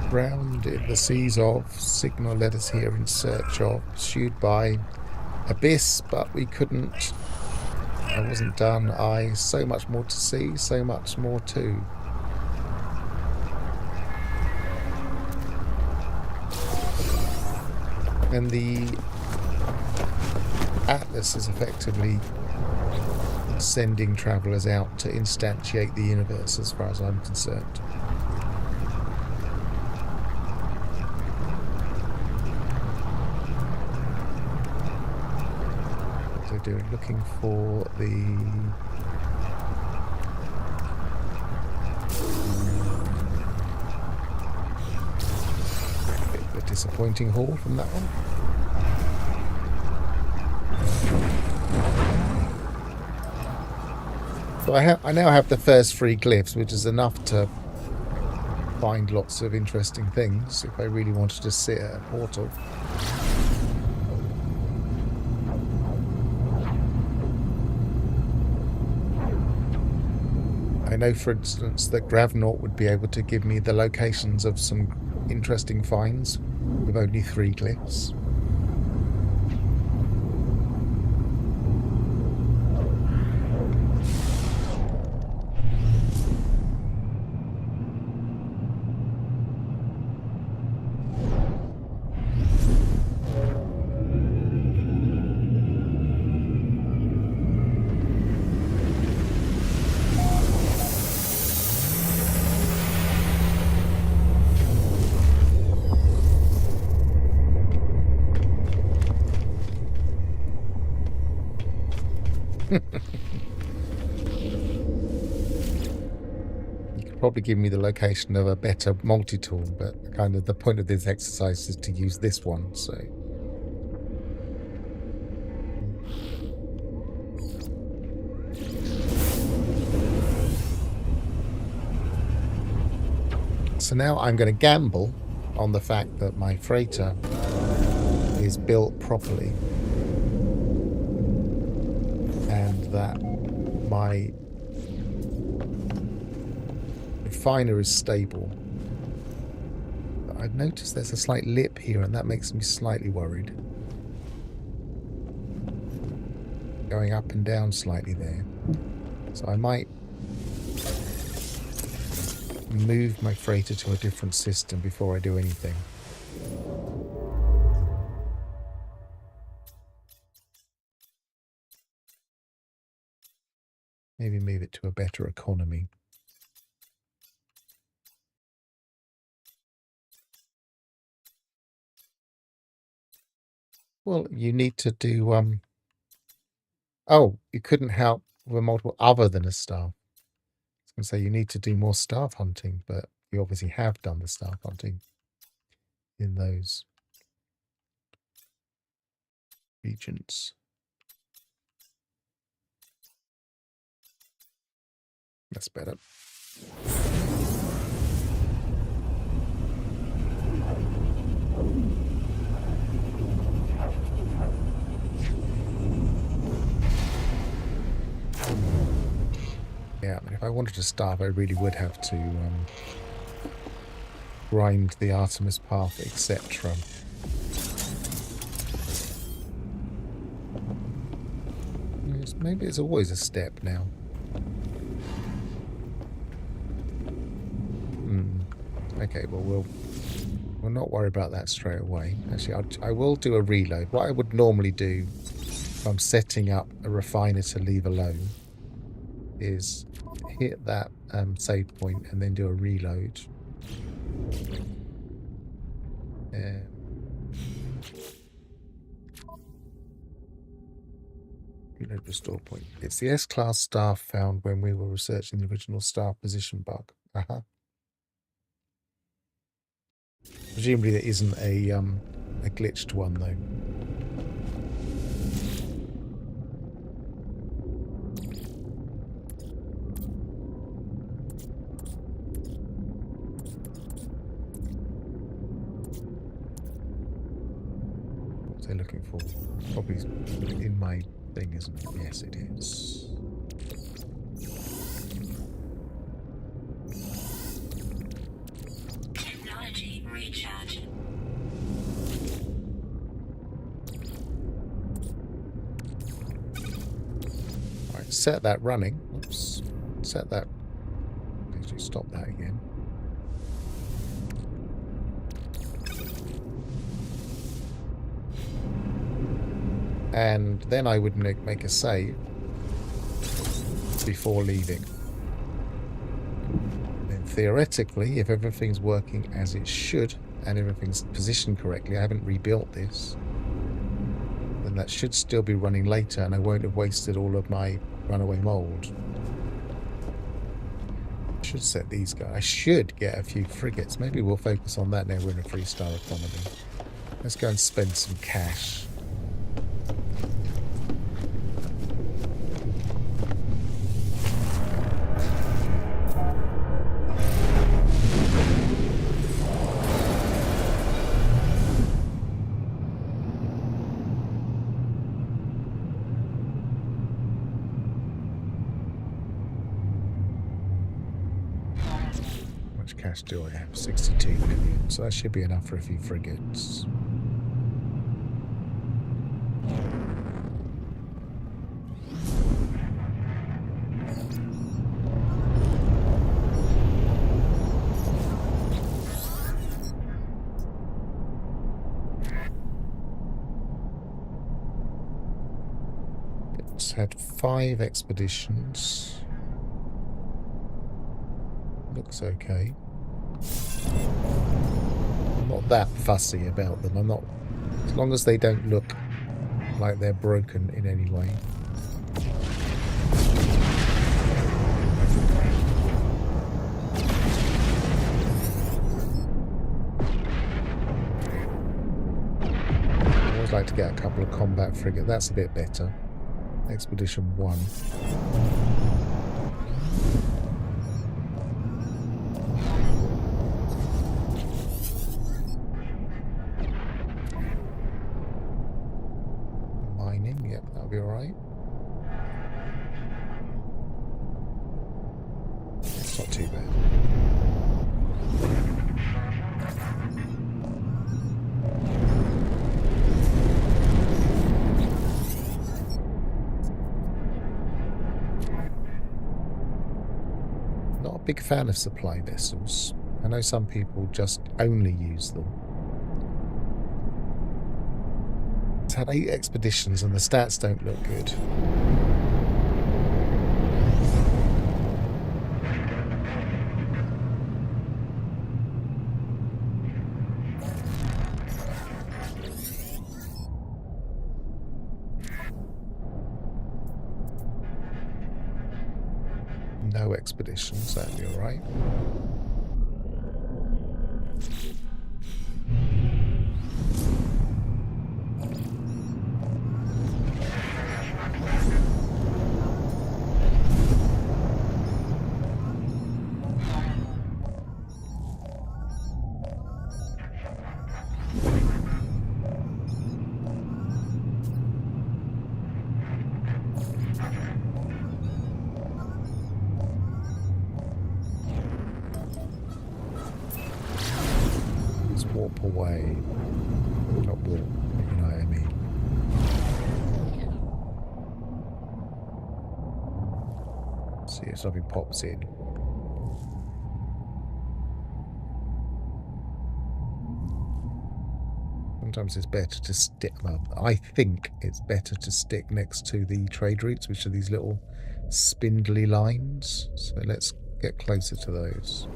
Drowned in the seas of, signal led us here in search of, pursued by abyss, but we couldn't. I wasn't done. So much more to see, so much more too. And the Atlas is effectively sending travellers out to instantiate the universe, as far as I'm concerned. Doing, looking for the bit of a disappointing haul from that one. So I now have the first 3 glyphs, which is enough to find lots of interesting things if I really wanted to sit at a portal. I know, for instance, that Gravnaut would be able to give me the locations of some interesting finds with only 3 glyphs. You could probably give me the location of a better multi-tool, but kind of the point of this exercise is to use this one, so... So now I'm going to gamble on the fact that my freighter is built properly and that my refiner is stable. But I've noticed there's a slight lip here and that makes me slightly worried. Going up and down slightly there. So I might move my freighter to a different system before I do anything. Maybe move it to a better economy. Well, you need to do oh, you couldn't help with a multiple other than a staff. I was going to say you need to do more staff hunting, but you obviously have done the staff hunting in those regions. That's better. Yeah, I mean, if I wanted to starve, I really would have to grind the Artemis path, etc. Maybe it's always a step now. Okay, well, we'll not worry about that straight away. Actually, I will do a reload. What I would normally do if I'm setting up a refiner to leave alone is hit that save point and then do a reload. Reload restore point. It's the S-class staff found when we were researching the original staff position bug. Presumably there isn't a glitched one though. What's they looking for? Probably in my thing, isn't it? Yes, it is. Technology recharge. Alright, set that running. Oops. Set that. Actually, stop that again. And then I would make a save before leaving. Then theoretically, if everything's working as it should and everything's positioned correctly, I haven't rebuilt this, then that should still be running later and I won't have wasted all of my runaway mold. I should set these guys. I should get a few frigates. Maybe we'll focus on that now we're in a 3-star economy. Let's go and spend some cash. Do I have 62 million, so that should be enough for a few frigates. It's had 5 expeditions. Looks okay. I'm not that fussy about them. I'm not, as long as they don't look like they're broken in any way. I always like to get a couple of combat frigates. That's a bit better. Expedition 1. a big fan of supply vessels. I know some people just only use them. It's had 8 expeditions and the stats don't look good. No expeditions, that'd be alright. Warp away. Not warp, you know what I mean. See if something pops in. Sometimes it's better to stick, well, I think it's better to stick next to the trade routes, which are these little spindly lines. So let's get closer to those.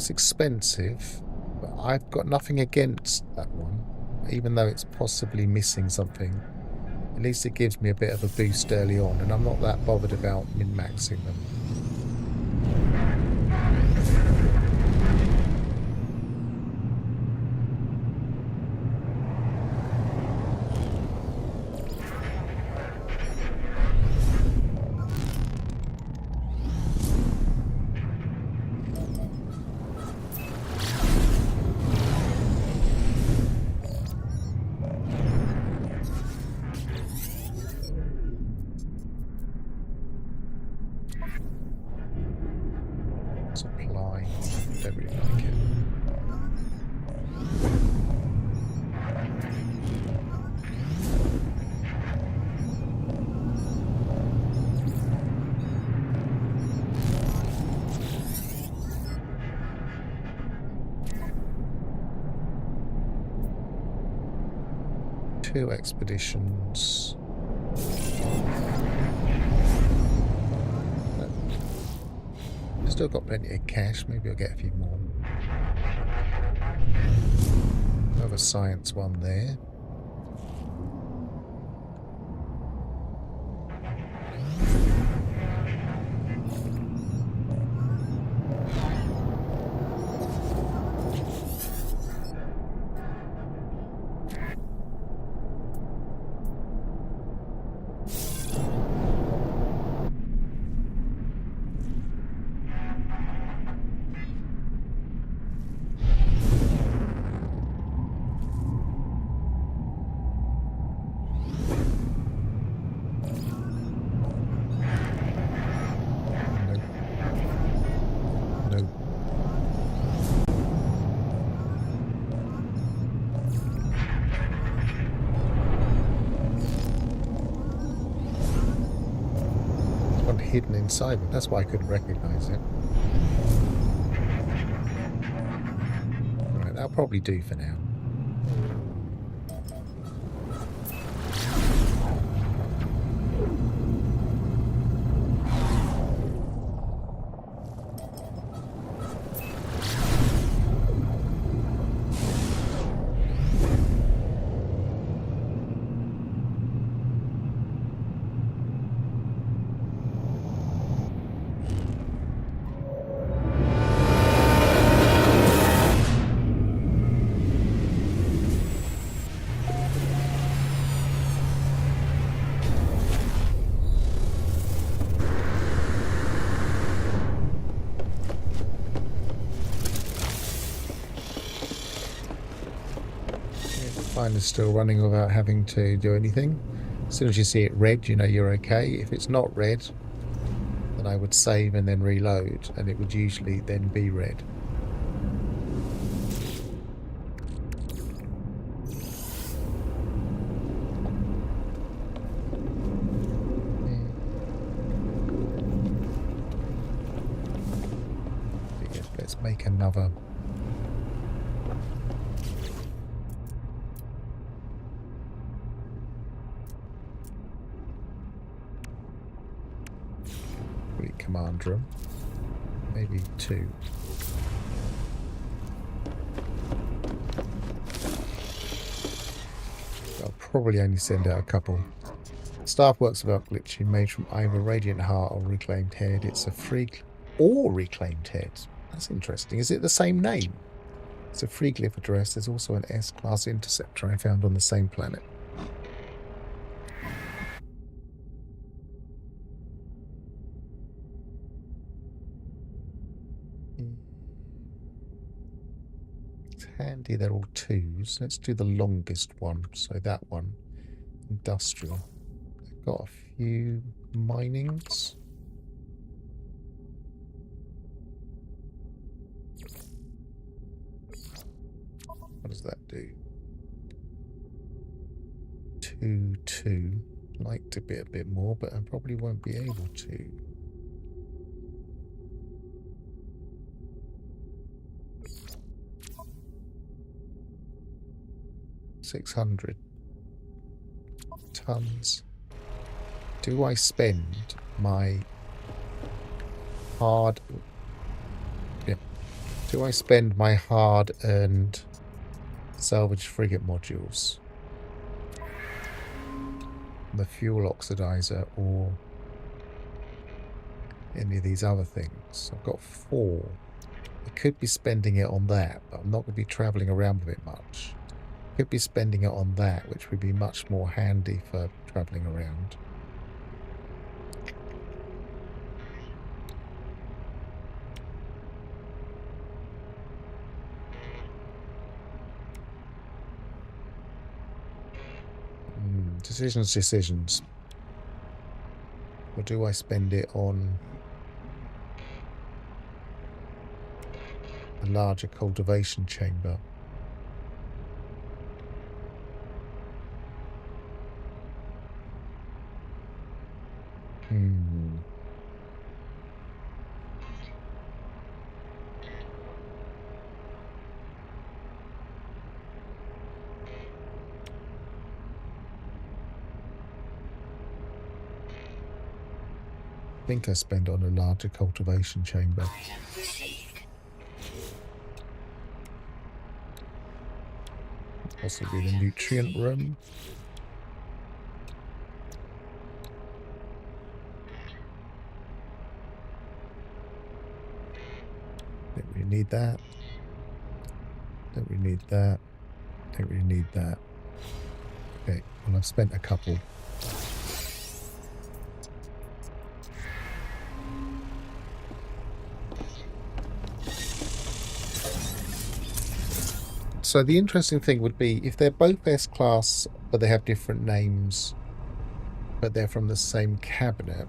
Expensive, but I've got nothing against that one, even though it's possibly missing something. At least it gives me a bit of a boost early on, and I'm not that bothered about min-maxing them. Supply, don't really like it. Two expeditions. Still got plenty of cash, maybe I'll get a few more. Another science one there. Hidden inside it. That's why I couldn't recognize it. Alright, that'll probably do for now. Mine is still running without having to do anything. As soon as you see it red, you know you're okay. If it's not red, then I would save and then reload, and it would usually then be red. Let's make another. Command room, maybe 2. I'll probably only send out a couple. Staff works without glitching, made from either Radiant Heart or Reclaimed Head. It's a free or Reclaimed Head. That's interesting. Is it the same name? It's a free glyph address. There's also an S-class interceptor I found on the same planet. Handy, they're all 2s. Let's do the longest one. So that one, industrial. I've got a few minings. What does that do? 2, 2. Like to be a bit more, but I probably won't be able to. $600 tons. Do I spend my hard... Yeah. Do I spend my hard-earned salvage frigate modules, the fuel oxidizer, or any of these other things? I've got 4. I could be spending it on that, but I'm not going to be travelling around with it much. Could be spending it on that, which would be much more handy for travelling around. Decisions. Or do I spend it on a larger cultivation chamber? I think I spend on a larger cultivation chamber. Possibly the nutrient room. Don't really need that. Don't really need that. Don't really need that. Okay, well I've spent a couple. So the interesting thing would be if they're both S-class, but they have different names, but they're from the same cabinet.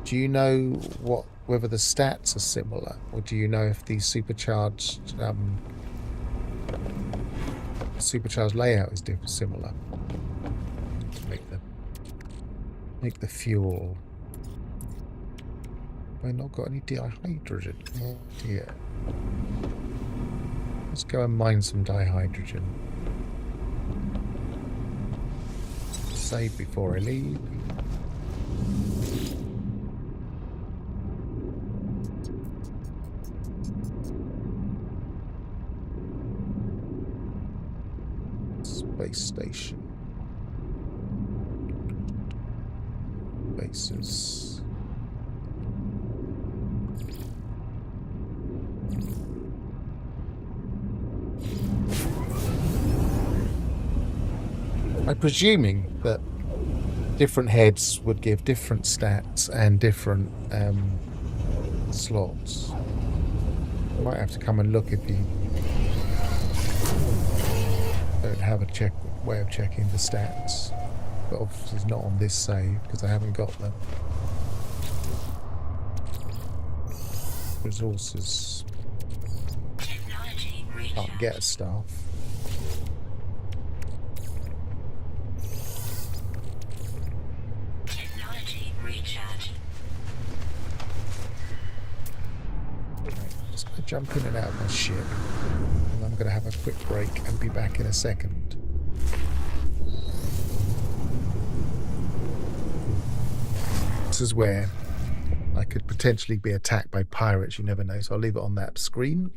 Do you know whether the stats are similar, or do you know if the supercharged layout is similar? Make the fuel. Have I not got any dihydrogen? Oh dear. Let's go and mine some dihydrogen. Save before I leave. Space station. Bases. I'm presuming that different heads would give different stats and different slots. Might have to come and look if you don't have a way of checking the stats, but obviously it's not on this save because I haven't got the resources. Technology Can't get a recharge. staff. Technology recharge. Right, just gonna jump in and out of my ship, and I'm gonna have a quick break and be back in a second. This is where I could potentially be attacked by pirates, you never know, so I'll leave it on that screen.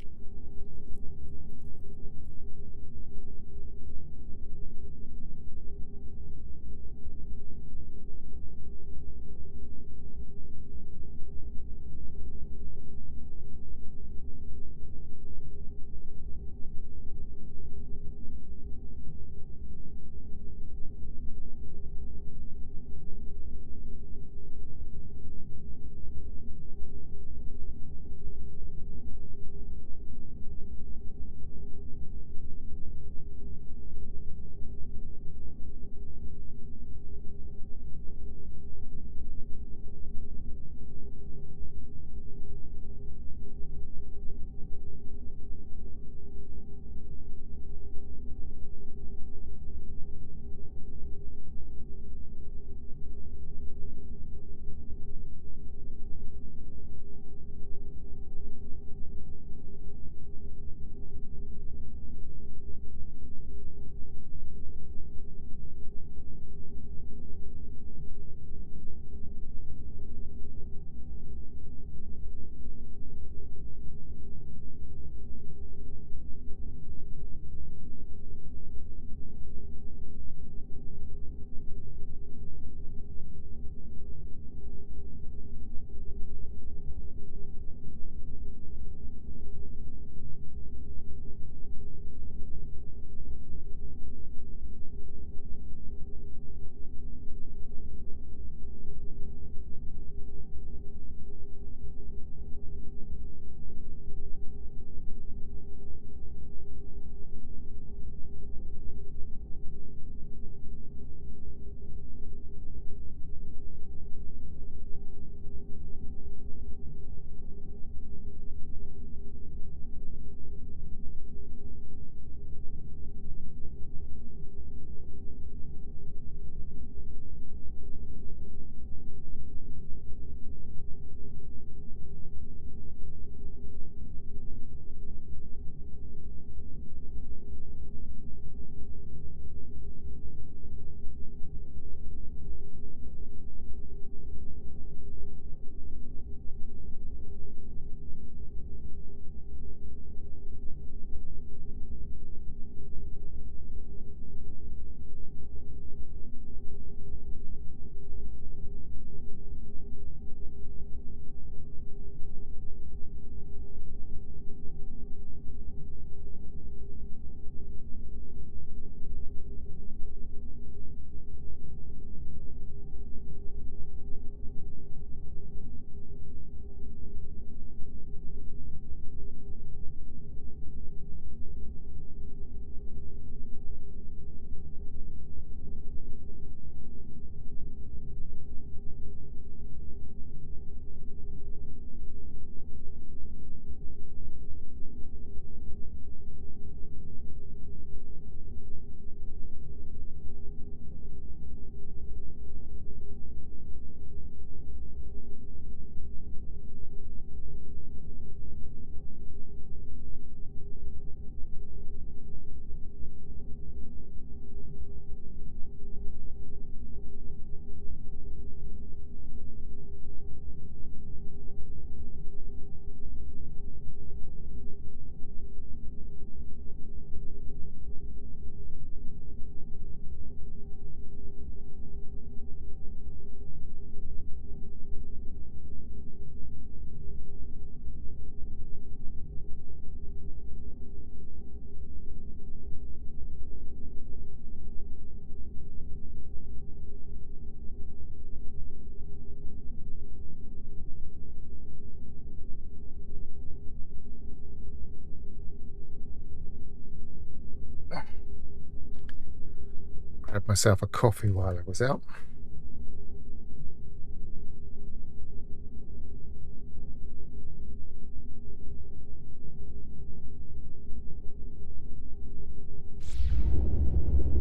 Had myself a coffee while I was out.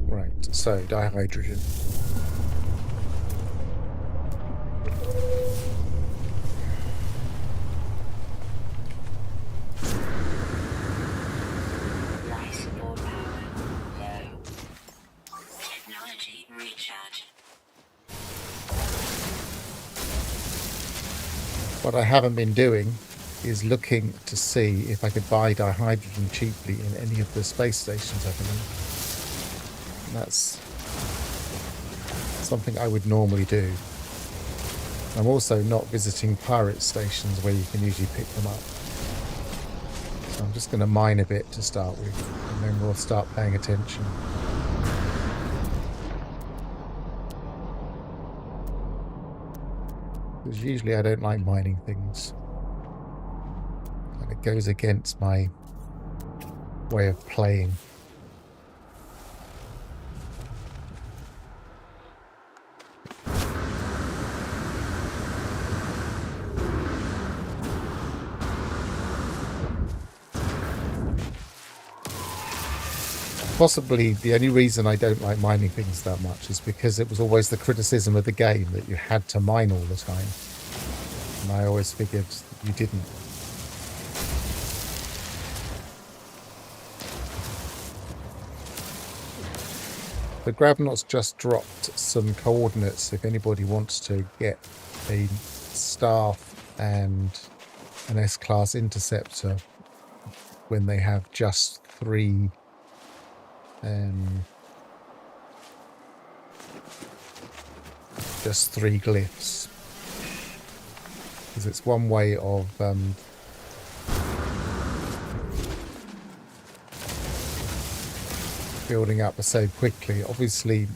Right, so dihydrogen. Life support power low. Technology recharge. What I haven't been doing is looking to see if I could buy dihydrogen cheaply in any of the space stations, I believe. And that's something I would normally do. I'm also not visiting pirate stations where you can usually pick them up. So I'm just going to mine a bit to start with, and then we'll start paying attention. Because usually I don't like mining things. And it goes against my way of playing. Possibly the only reason I don't like mining things that much is because it was always the criticism of the game that you had to mine all the time. And I always figured you didn't. The Gravnaught's just dropped some coordinates if anybody wants to get a staff and an S-class interceptor when they have just three glyphs, because it's one way of building up so quickly. Obviously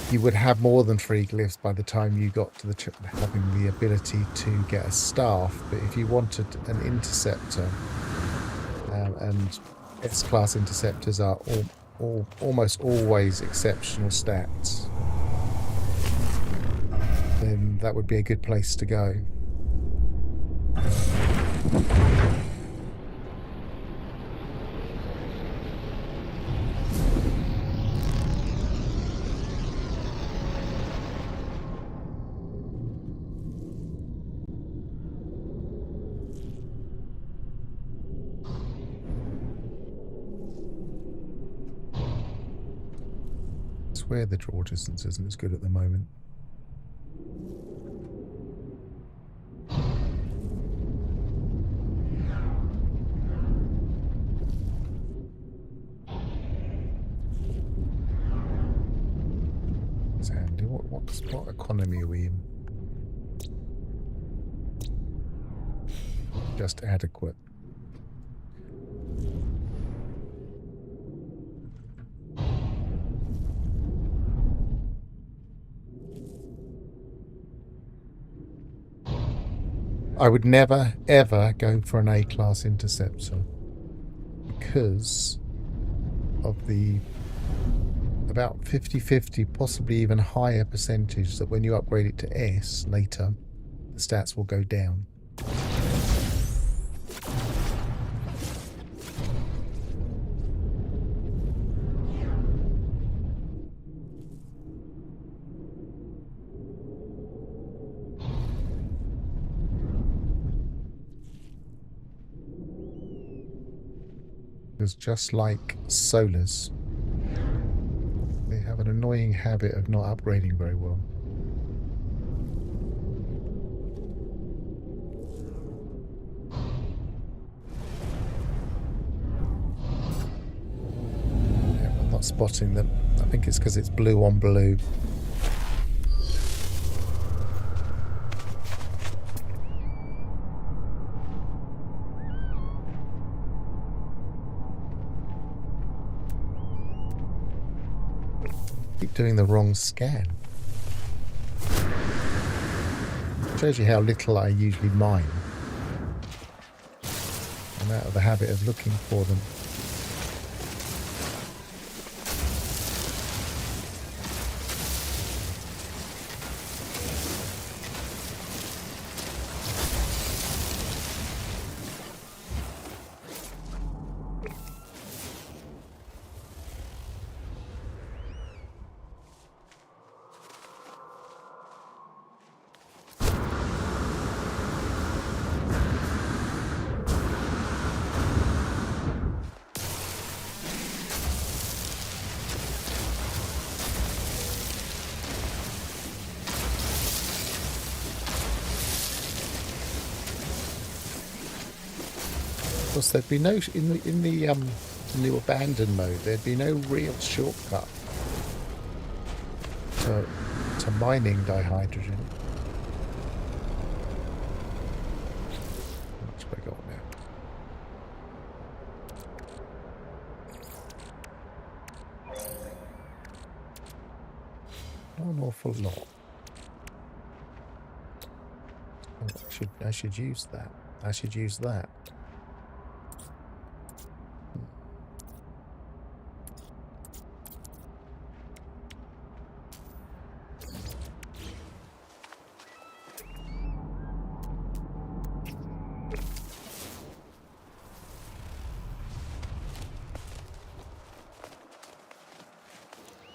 you would have more than 3 glyphs by the time you got to having the ability to get a staff, but if you wanted an interceptor, and S-class interceptors are almost always exceptional stats, then that would be a good place to go. I swear the draw distance isn't as good at the moment. It's handy. What economy are we in? Just adequate. I would never, ever go for an A-class interceptor because of the about 50-50, possibly even higher percentage that when you upgrade it to S later, the stats will go down. Because just like solars, they have an annoying habit of not upgrading very well. Yeah, I'm not spotting them. I think it's because it's blue on blue. Keep doing the wrong scan. Shows you how little I usually mine. I'm out of the habit of looking for them. course, there'd be no in the new abandoned mode. There'd be no real shortcut to mining dihydrogen. How much have I got now? Not an awful lot. Oh, I should use that. I should use that.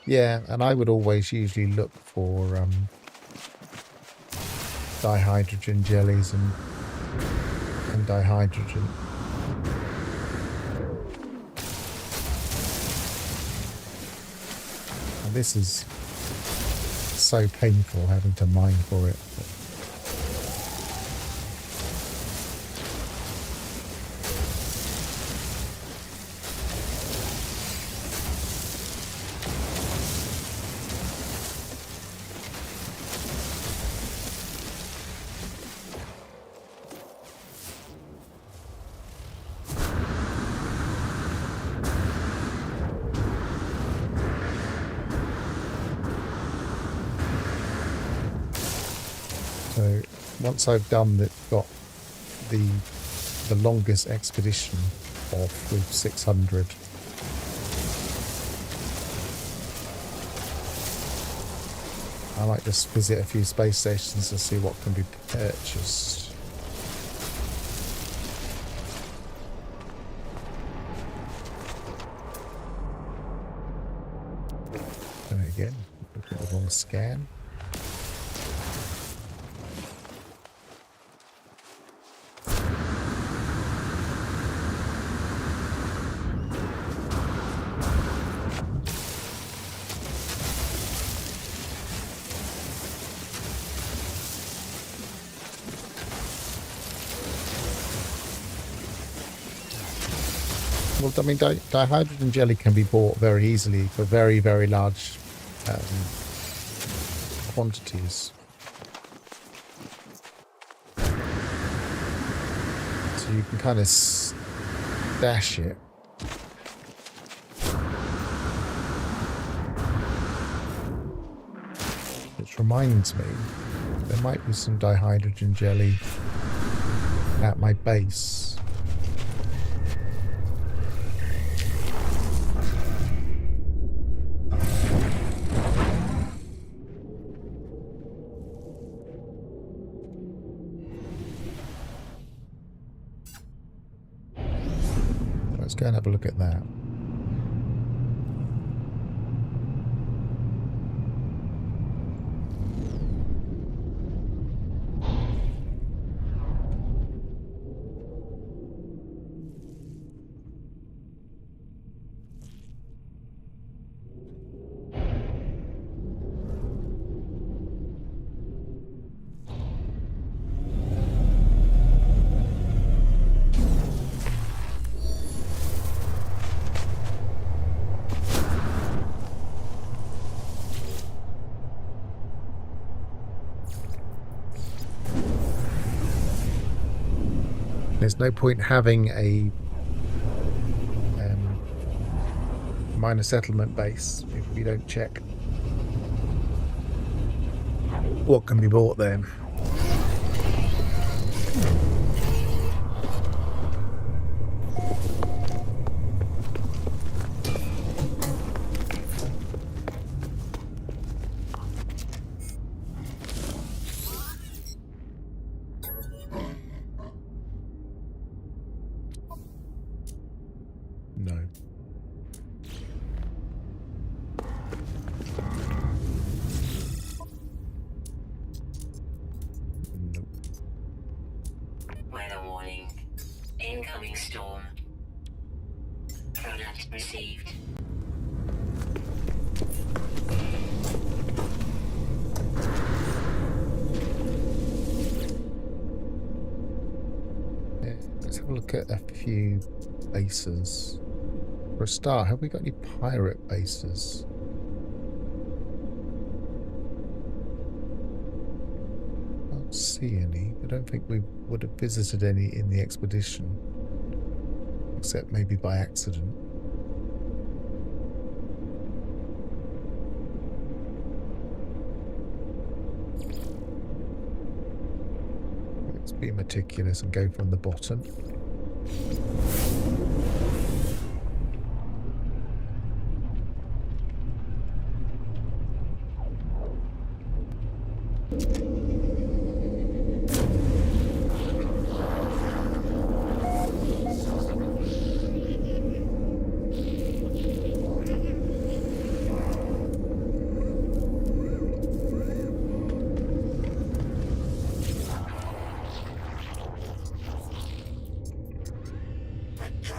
Yeah, and I would always usually look for dihydrogen jellies and dihydrogen. And this is so painful having to mine for it. So once I've done that, got the longest expedition off with 600. I might just visit a few space stations to see what can be purchased. And again, look at the wrong scan. Well, I mean, dihydrogen jelly can be bought very easily for very, very large quantities. So you can kind of stash it. Which reminds me, there might be some dihydrogen jelly at my base. Let's go and have a look at that. There's no point having a minor settlement base if we don't check what can be bought there. No. Nope. Weather warning. Incoming storm. Product received. Yeah, let's have a look at a few bases. For a start, have we got any pirate bases? I don't see any. I don't think we would have visited any in the expedition. Except maybe by accident. Let's be meticulous and go from the bottom.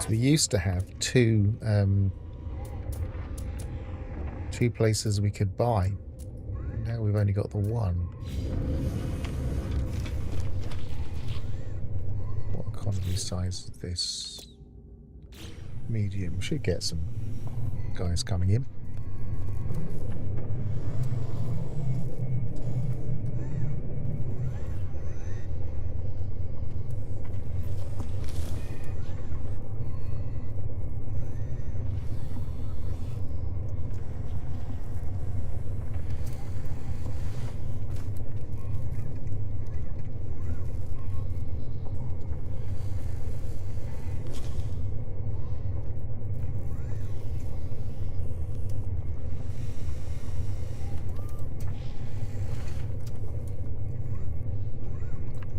We used to have two places we could buy. Now we've only got the one. What economy size is this? Medium. Should get some guys coming in.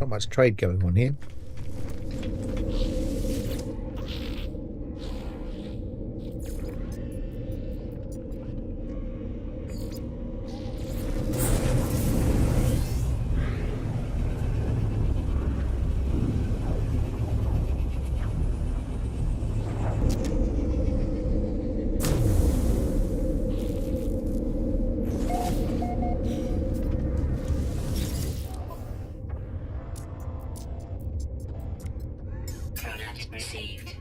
Not much trade going on here. Product received.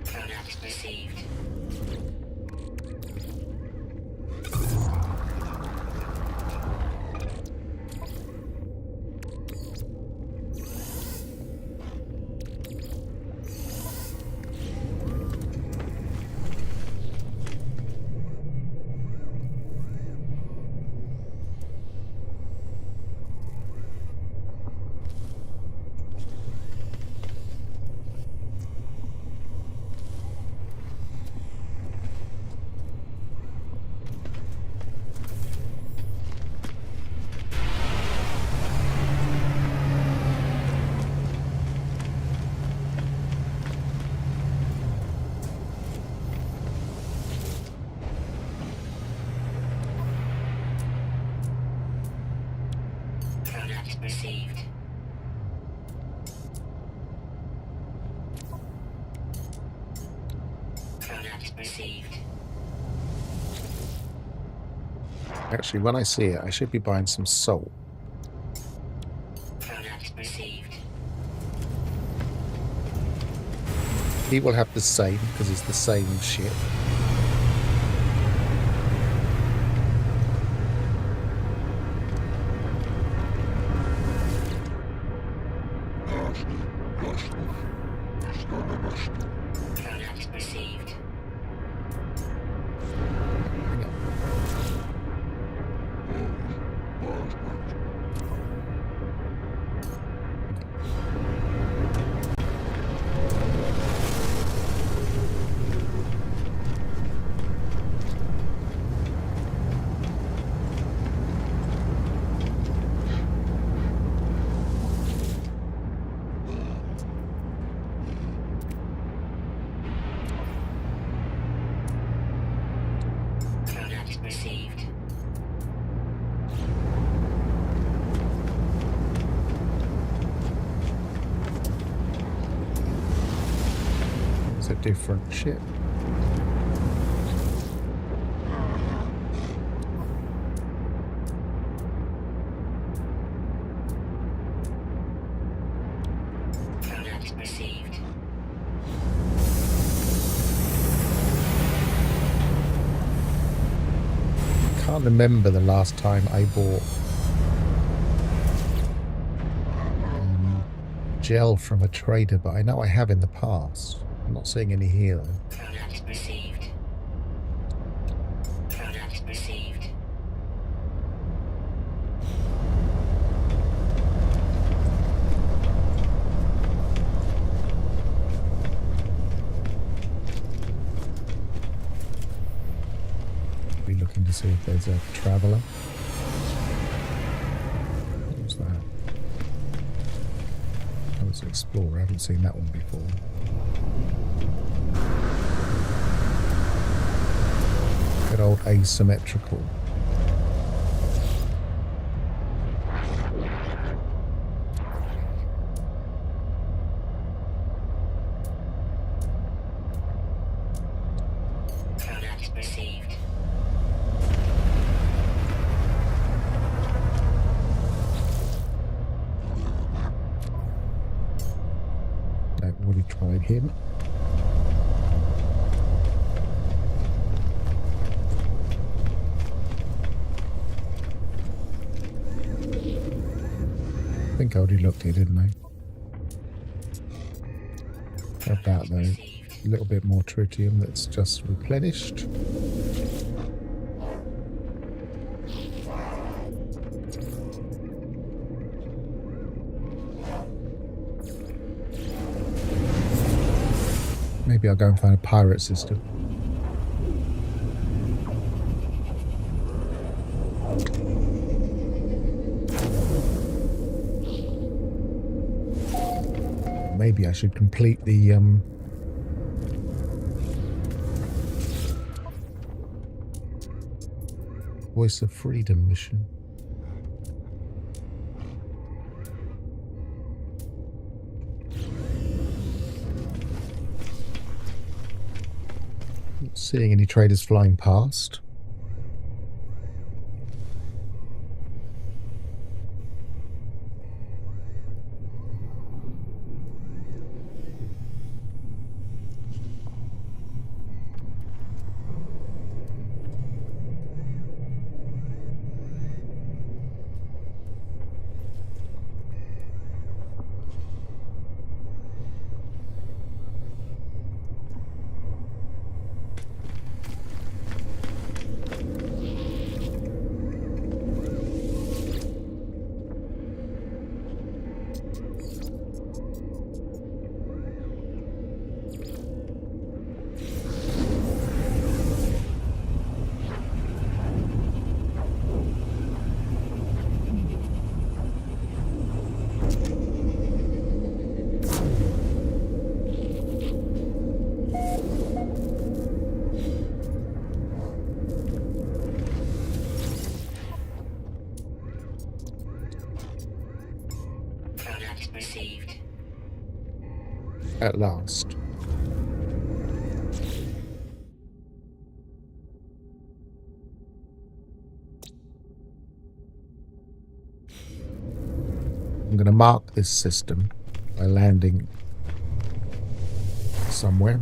Product received. Product received. Product received. Actually, when I see it, I should be buying some salt. Product received. He will have the same because it's the same ship. Product received. Hang on. Product received. It's a different ship. received. Can't remember the last time I bought gel from a trader, but I know I have in the past. I'm not seeing any here though. Product received. Product received. Be looking to see if there's a traveller. What's that? Oh, it's an explorer. I haven't seen that one before. Good old asymmetrical. Product received. I've already tried him. I think I already looked here, didn't I? How about though? A little bit more tritium that's just replenished. Maybe I'll go and find a pirate system. Maybe I should complete the Voice of Freedom mission. Not seeing any traders flying past. Product received. At last. I'm going to mark this system by landing somewhere.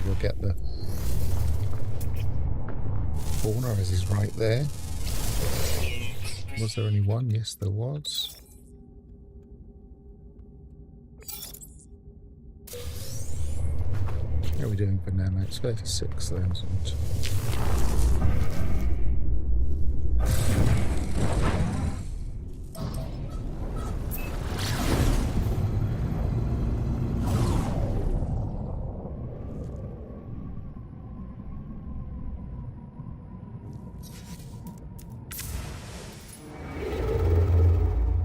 we'll get the corner as is right there. Was there only one? Yes, there was. How are we doing for now? It's 36,000.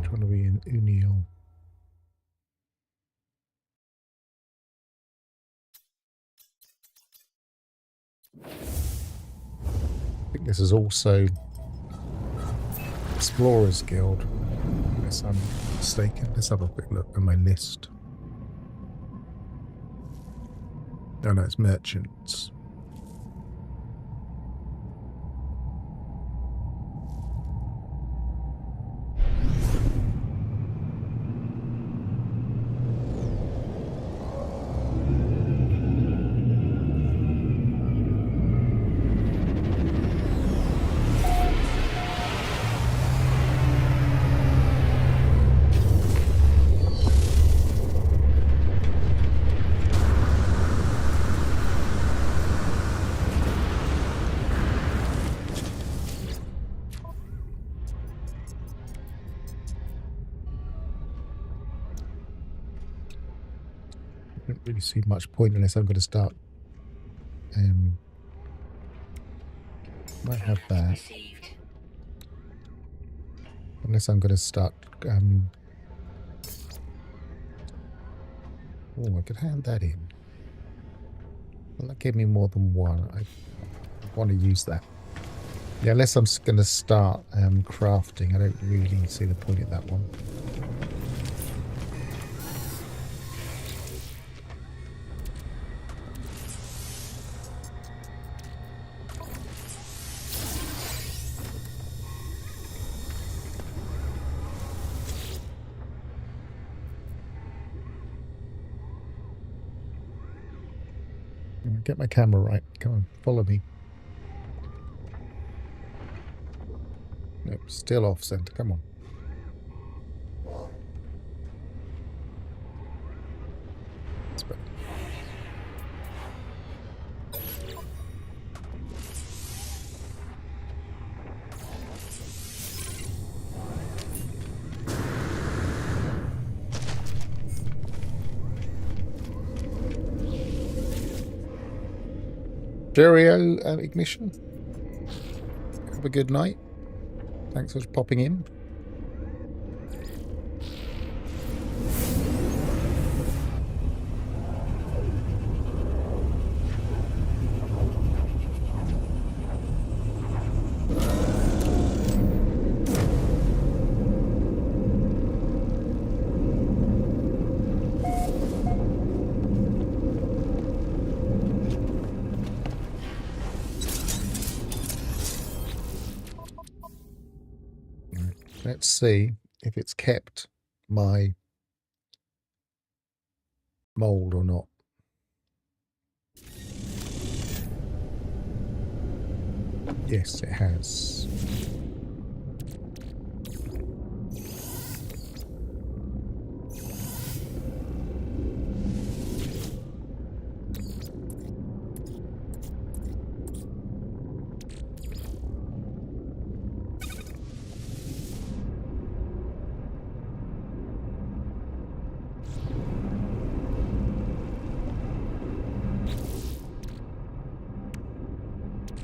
Trying to be in Union. I think this is also Explorers Guild, unless I'm mistaken. Let's have a quick look at my list. Oh no, it's merchants. I don't really see much point unless I'm going to start. Might have that. Unless I'm going to start. Oh, I could hand that in. Well, that gave me more than one. I want to use that. Yeah, unless I'm going to start crafting, I don't really see the point of that one. Get my camera right. Come on, follow me. Nope, still off center. Come on. That's better. Cheerio, Ignition. Have a good night. Thanks for popping in. Let's see if it's kept my mold or not. Yes, it has.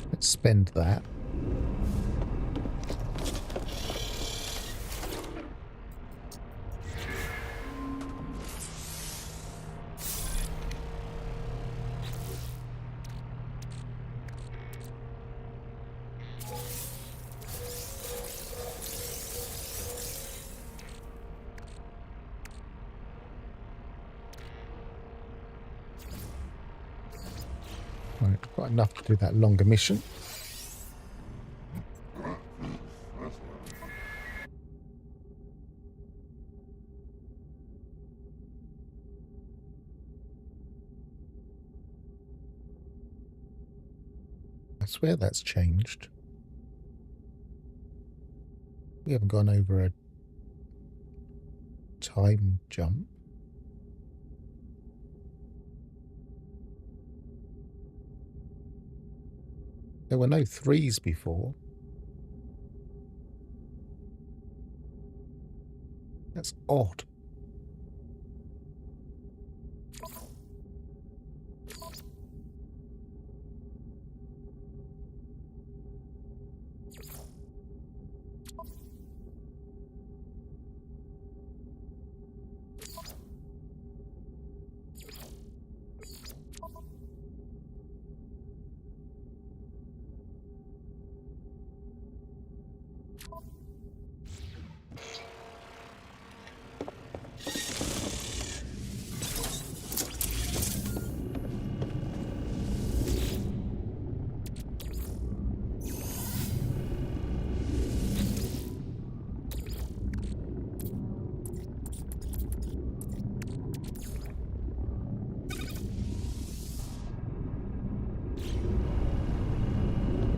Let's spend that. Right, I've got enough to do that longer mission. swear that's changed. We haven't gone over a time jump. There were no 3s before. That's odd.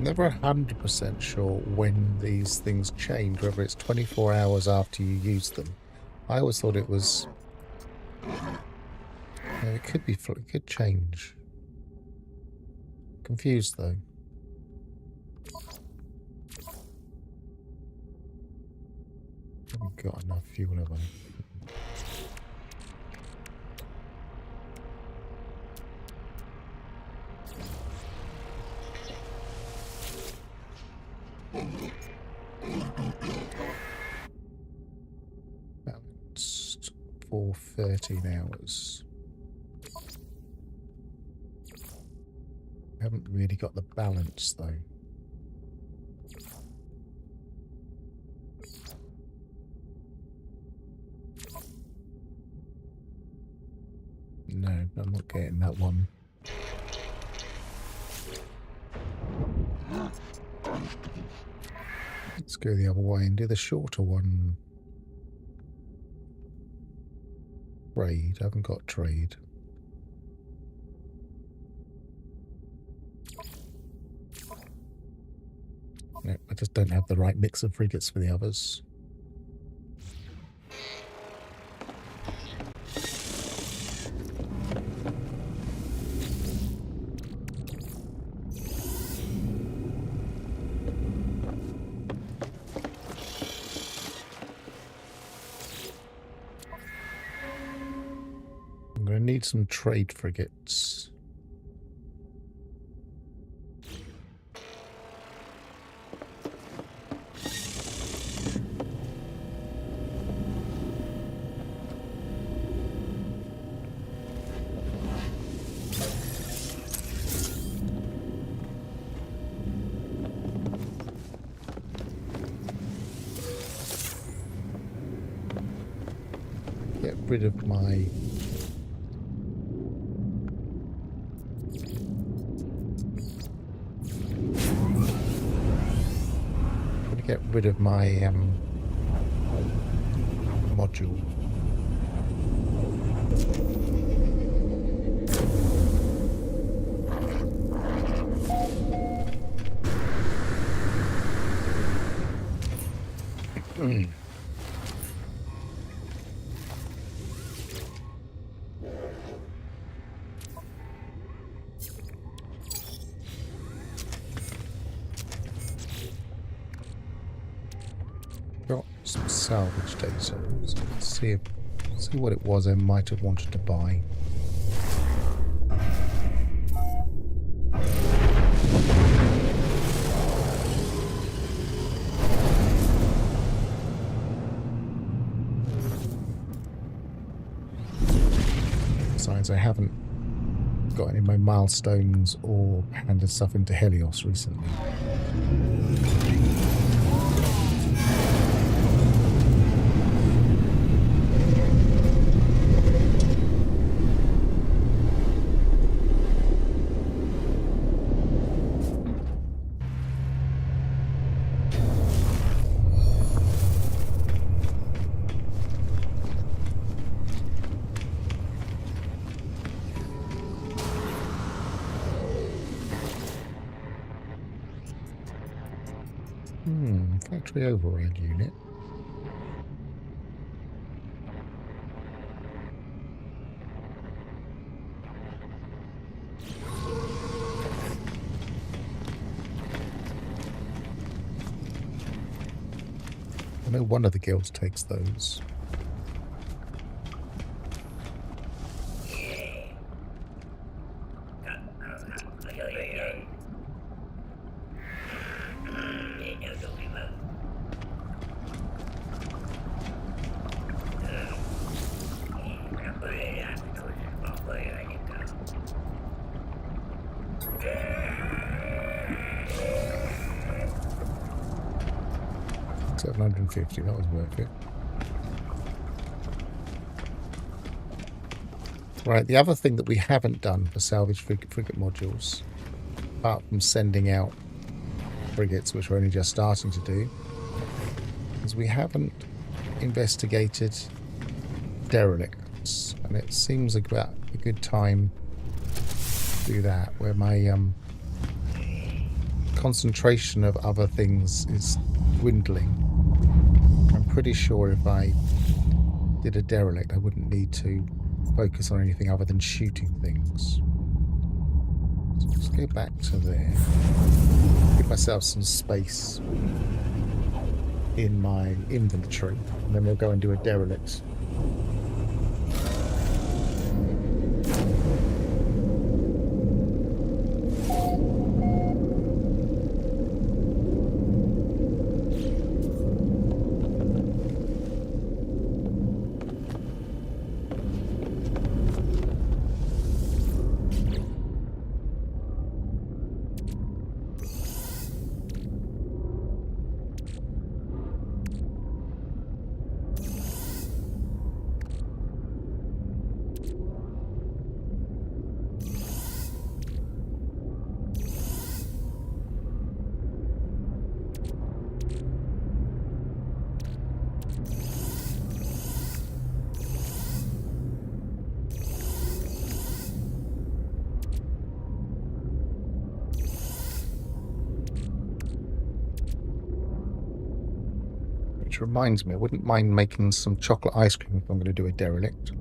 Never 100% sure when these things change, whether it's 24 hours after you use them. I always thought it was... it could be... it could change. Confused though. Haven't got enough fuel, have I? Balanced for 13 hours. Haven't really got the balance though. No, I'm not getting that one. Let's go the other way and do the shorter one. Trade. I haven't got trade. No, I just don't have the right mix of frigates for the others. I'm going to need some trade frigates. Get rid of my get rid of my module. Got some salvage data, so let's see what it was I might have wanted to buy. Besides, I haven't got any of my milestones or handed stuff into Helios recently. Factory override unit. I know one of the guilds takes those. $750, that was worth it. Right, the other thing that we haven't done for salvage frigate modules, apart from sending out frigates, which we're only just starting to do, is we haven't investigated derelicts. And it seems about a good time to do that, where my concentration of other things is dwindling. I'm pretty sure if I did a derelict, I wouldn't need to focus on anything other than shooting things. So let's go back to there. Give myself some space in my inventory, and then we'll go and do a derelict. Which reminds me, I wouldn't mind making some chocolate ice cream if I'm going to do a derelict.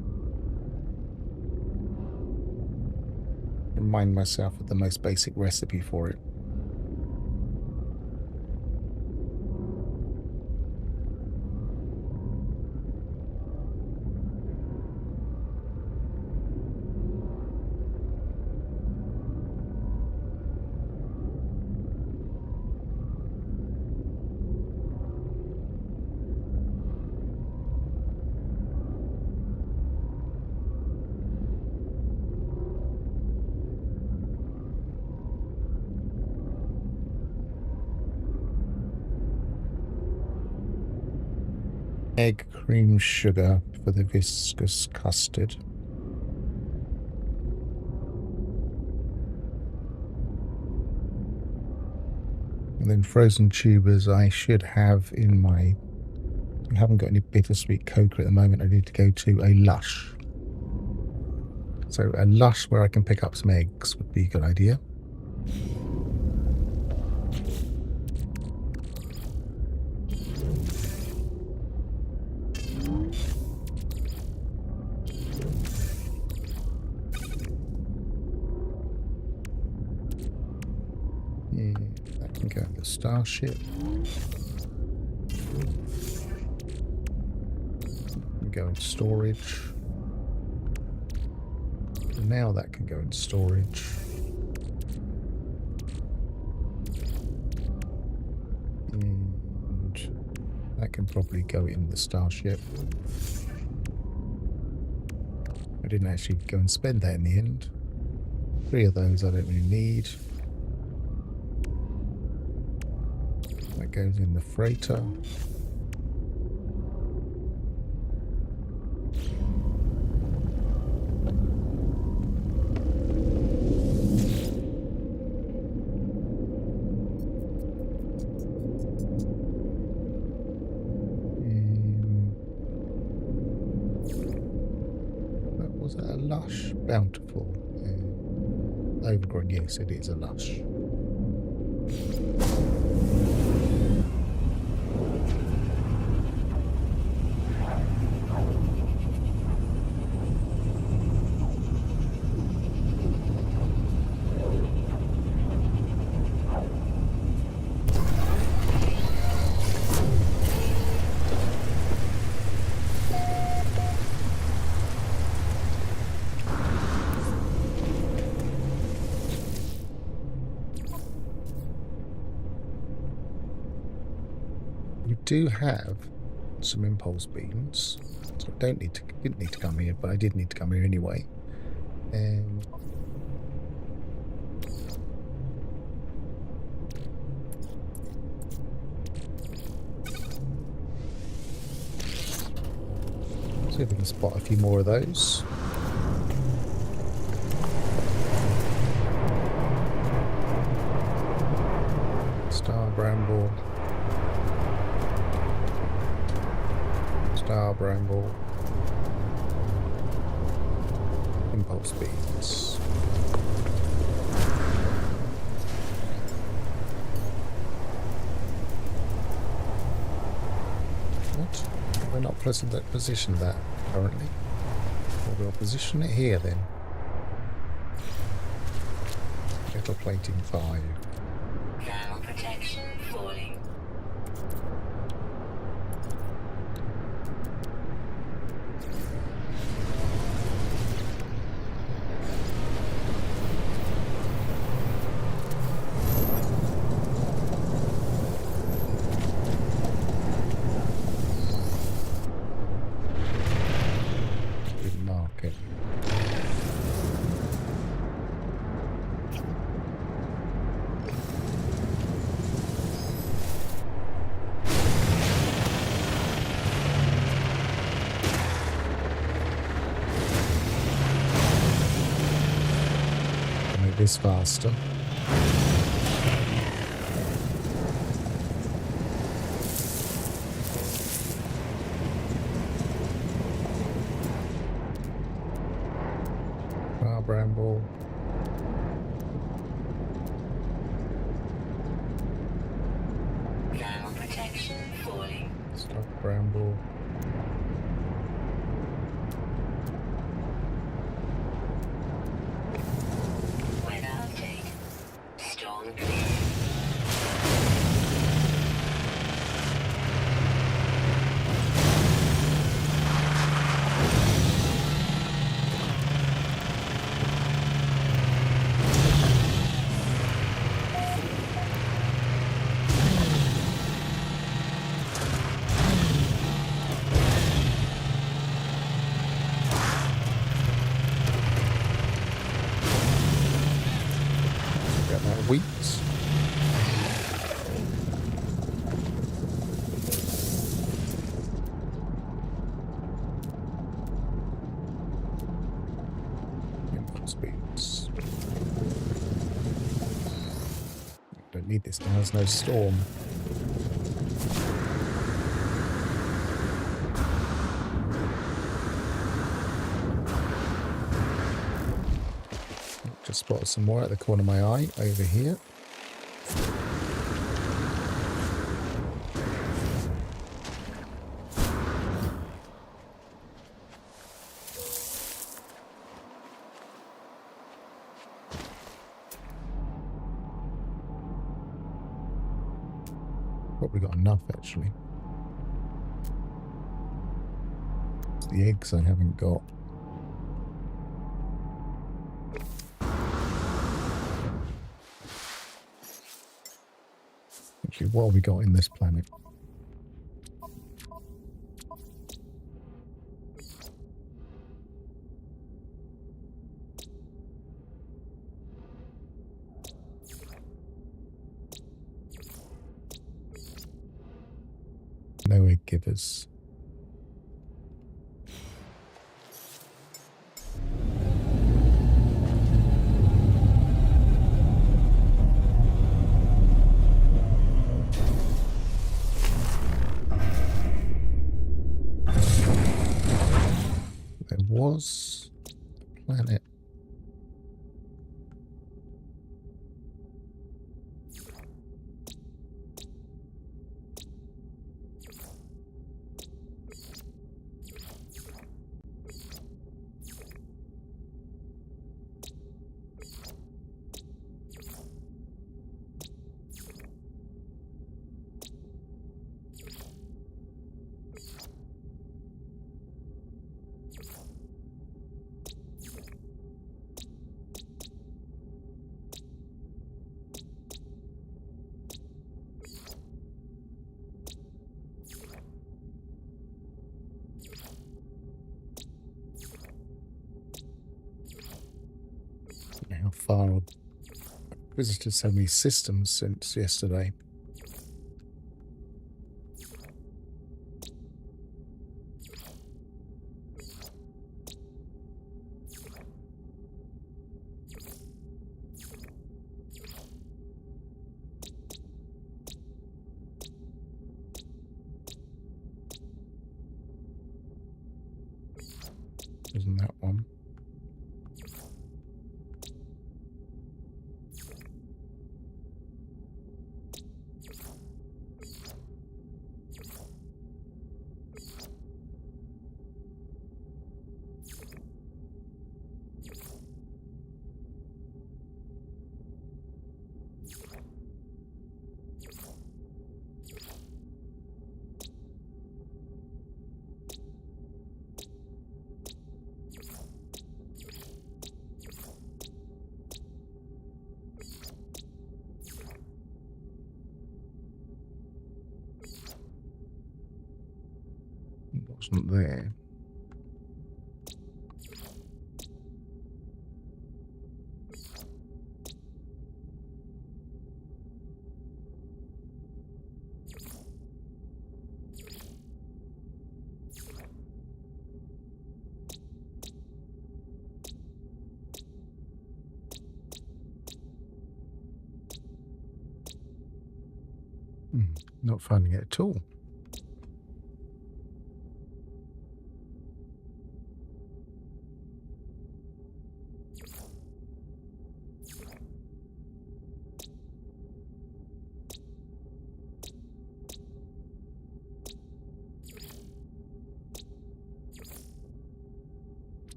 Remind myself of the most basic recipe for it. Egg, cream, sugar for the viscous custard. And then frozen tubers I should have in my... I haven't got any bittersweet cocoa at the moment. I need to go to a Lush. So a Lush where I can pick up some eggs would be a good idea. That can go in the starship. Go in storage. And now that can go in storage. And that can probably go in the starship. I didn't actually go and spend that in the end. 3 of those I don't really need. That goes in the freighter. Was that a Lush? Bountiful. Overgrown, yes, it is a Lush. do have some impulse beams, so I didn't need to come here, but I did need to come here anyway. See if we can spot a few more of those. Star bramble. Star bramble. Impulse beams. What? We're not positioned that currently. Well, we'll position it here then. Metal plating 5. Thermal protection falling. Didn't mark it. Make this faster. Star bramble. Thermal protection falling. Star bramble. Weather update. Storm clear. Got that wheat. Impulse beams. Don't need this now, there's no storm. Just spotted some more at the corner of my eye over here. Probably got enough actually. It's the eggs I haven't got. Actually, what have we got in this planet? No egg givers. There was a planet. far. I've visited so many systems since yesterday. Isn't that one? It wasn't there. Not finding it at all.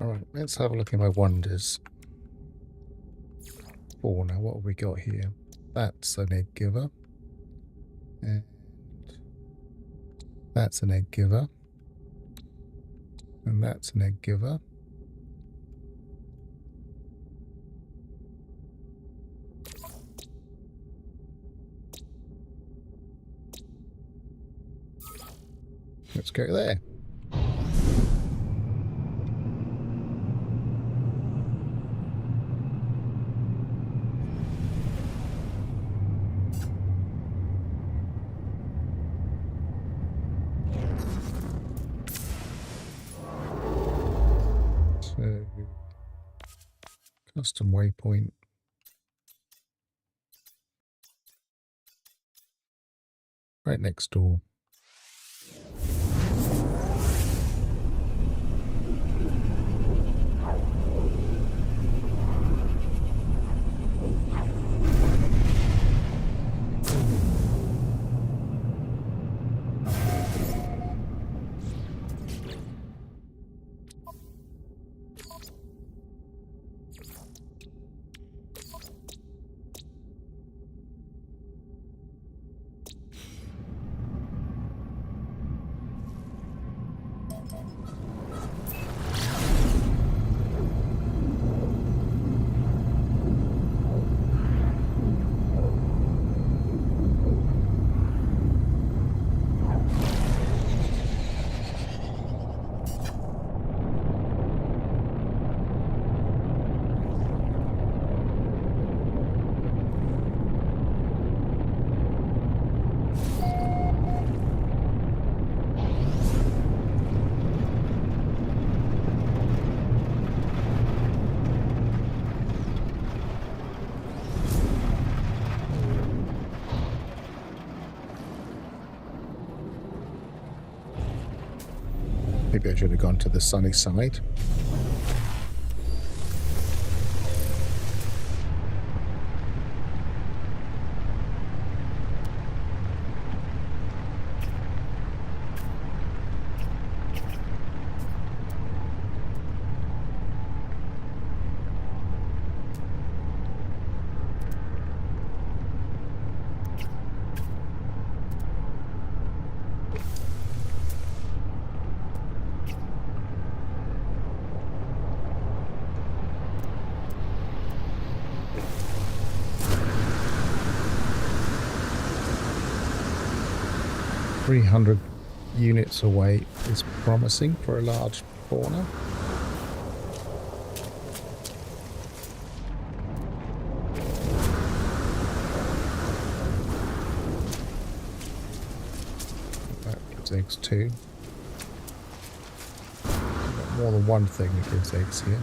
Alright, let's have a look at my wonders. Now what have we got here? That's an egg giver. And that's an egg giver. And that's an egg giver. Let's go there. So, custom waypoint. Right next door. Maybe I should have gone to the sunny side. .300 units away is promising for a large fauna. gives eggs too. Got more than one thing that gives eggs here.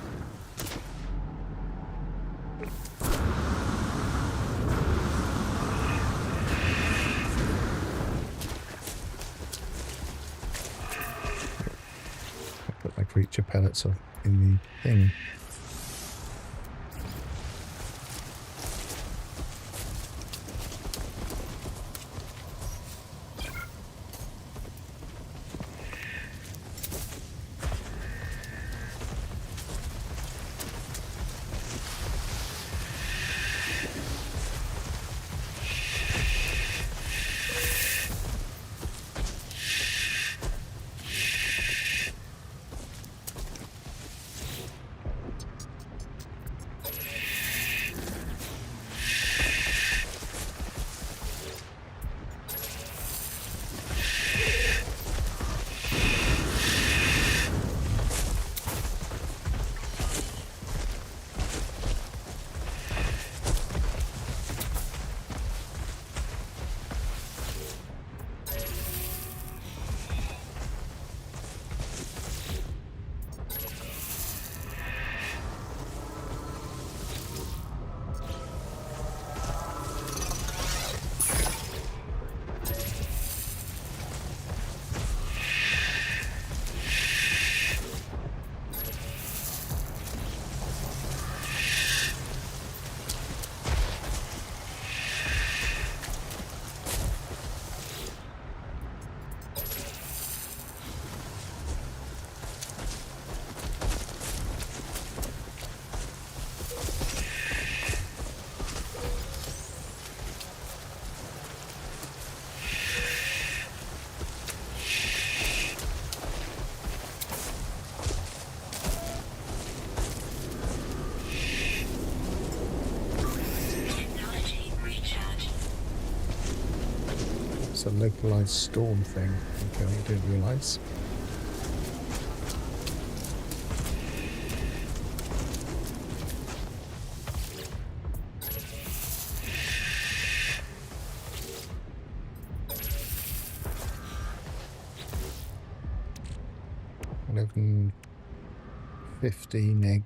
Put my creature pellets in the thing. It's a localized storm thing. Okay, I didn't realise. $11, 15 eggs.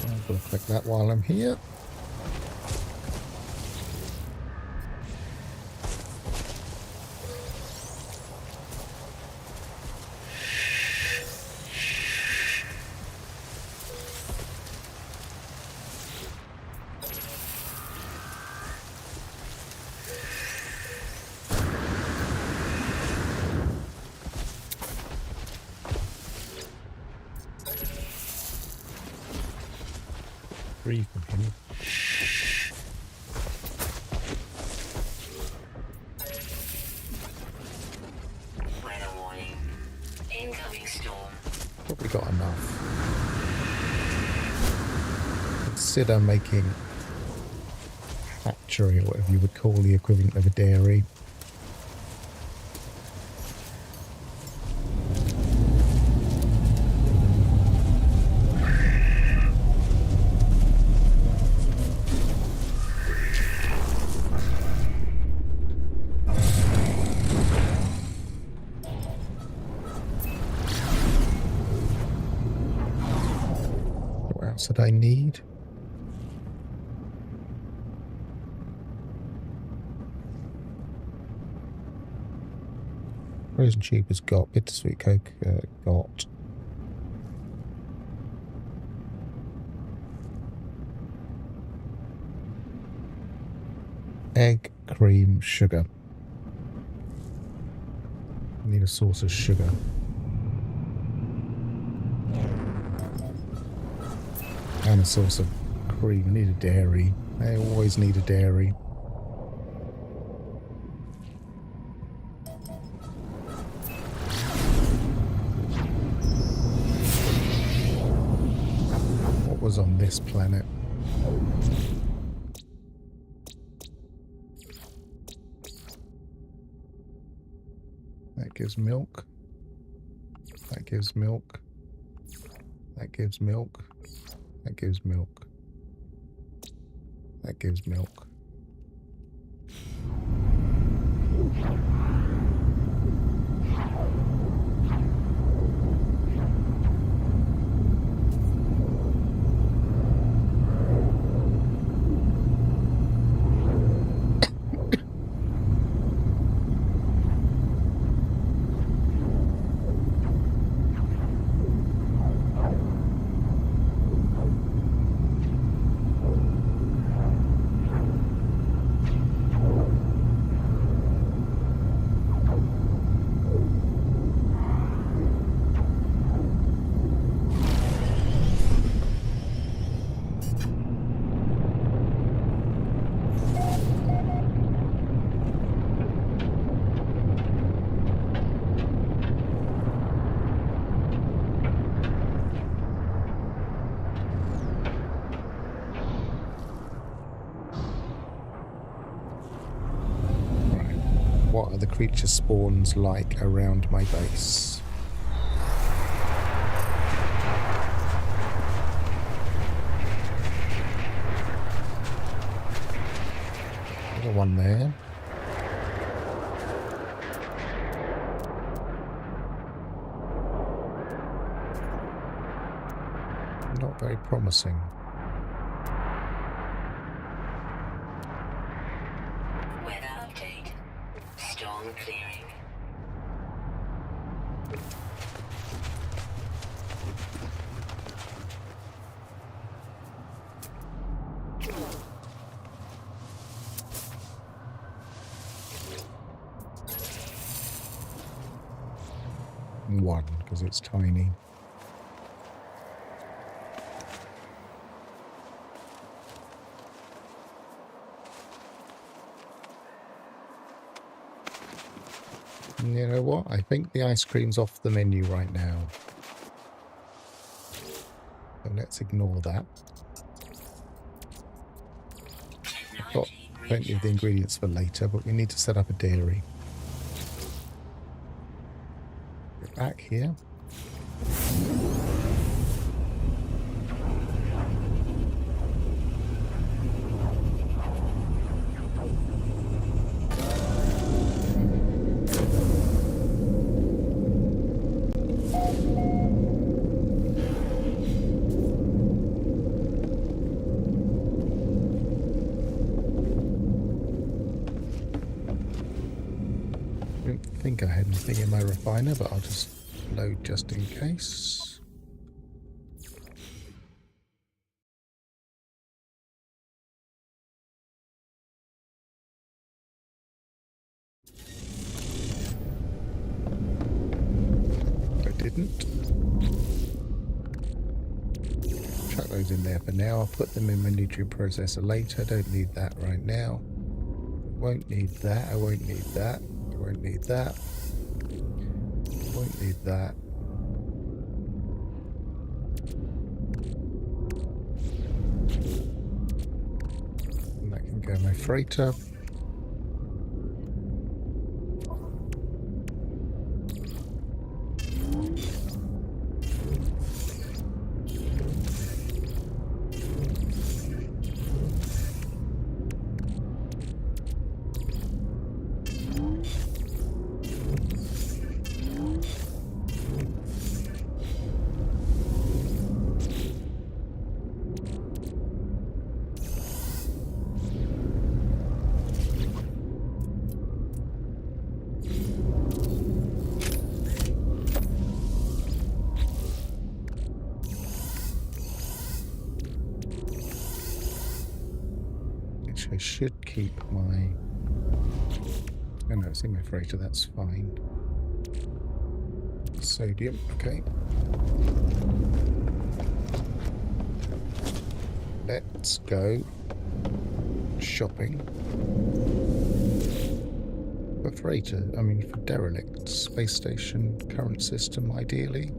I'm going to click that while I'm here. Free from him. Weather warning. Incoming storm. Probably got enough. Consider making a hatchery, or whatever you would call the equivalent of a dairy. What else did I need? Frozen Tube has got, Bittersweet Coke got. Egg, cream, sugar. I need a source of sugar. And a source of cream. I need a dairy. I always need a dairy. was on this planet. That gives milk. That gives milk. That gives milk. That gives milk. That gives milk. What are the creature spawns like around my base? There's one there. Not very promising. Weather update. Storm clearing. One, because it's tiny. You know what? I think the ice cream's off the menu right now. So let's ignore that. I've got plenty of the ingredients for later, but we need to set up a dairy. Get back here. I think I had anything in my refiner, but I'll just load just in case. I didn't. Chuck those in there for now. I'll put them in my nutrient processor later. Don't need that right now. Won't need that. I won't need that. Won't need that. Won't need that. And that can go in my freighter. I should keep my... Oh no, it's in my freighter, that's fine. Sodium, okay. Let's go shopping. For freighter, I mean for derelict. Space station, current system ideally.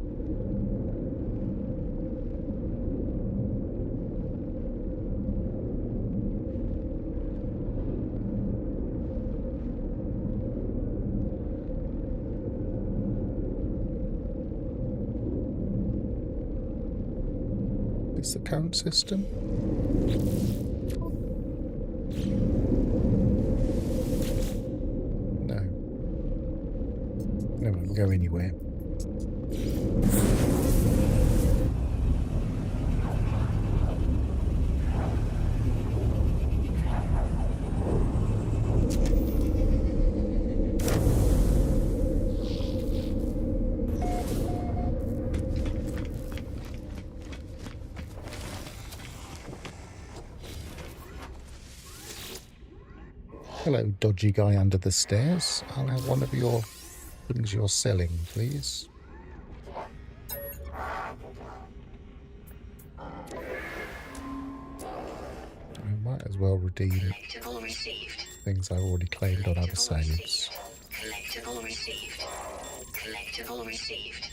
It's the current system. No. No one will go anywhere. Hello, dodgy guy under the stairs. I'll have one of your things you're selling, please. I might as well redeem Collectible received. things I already claimed on other saves. Collectible received. Collectible received.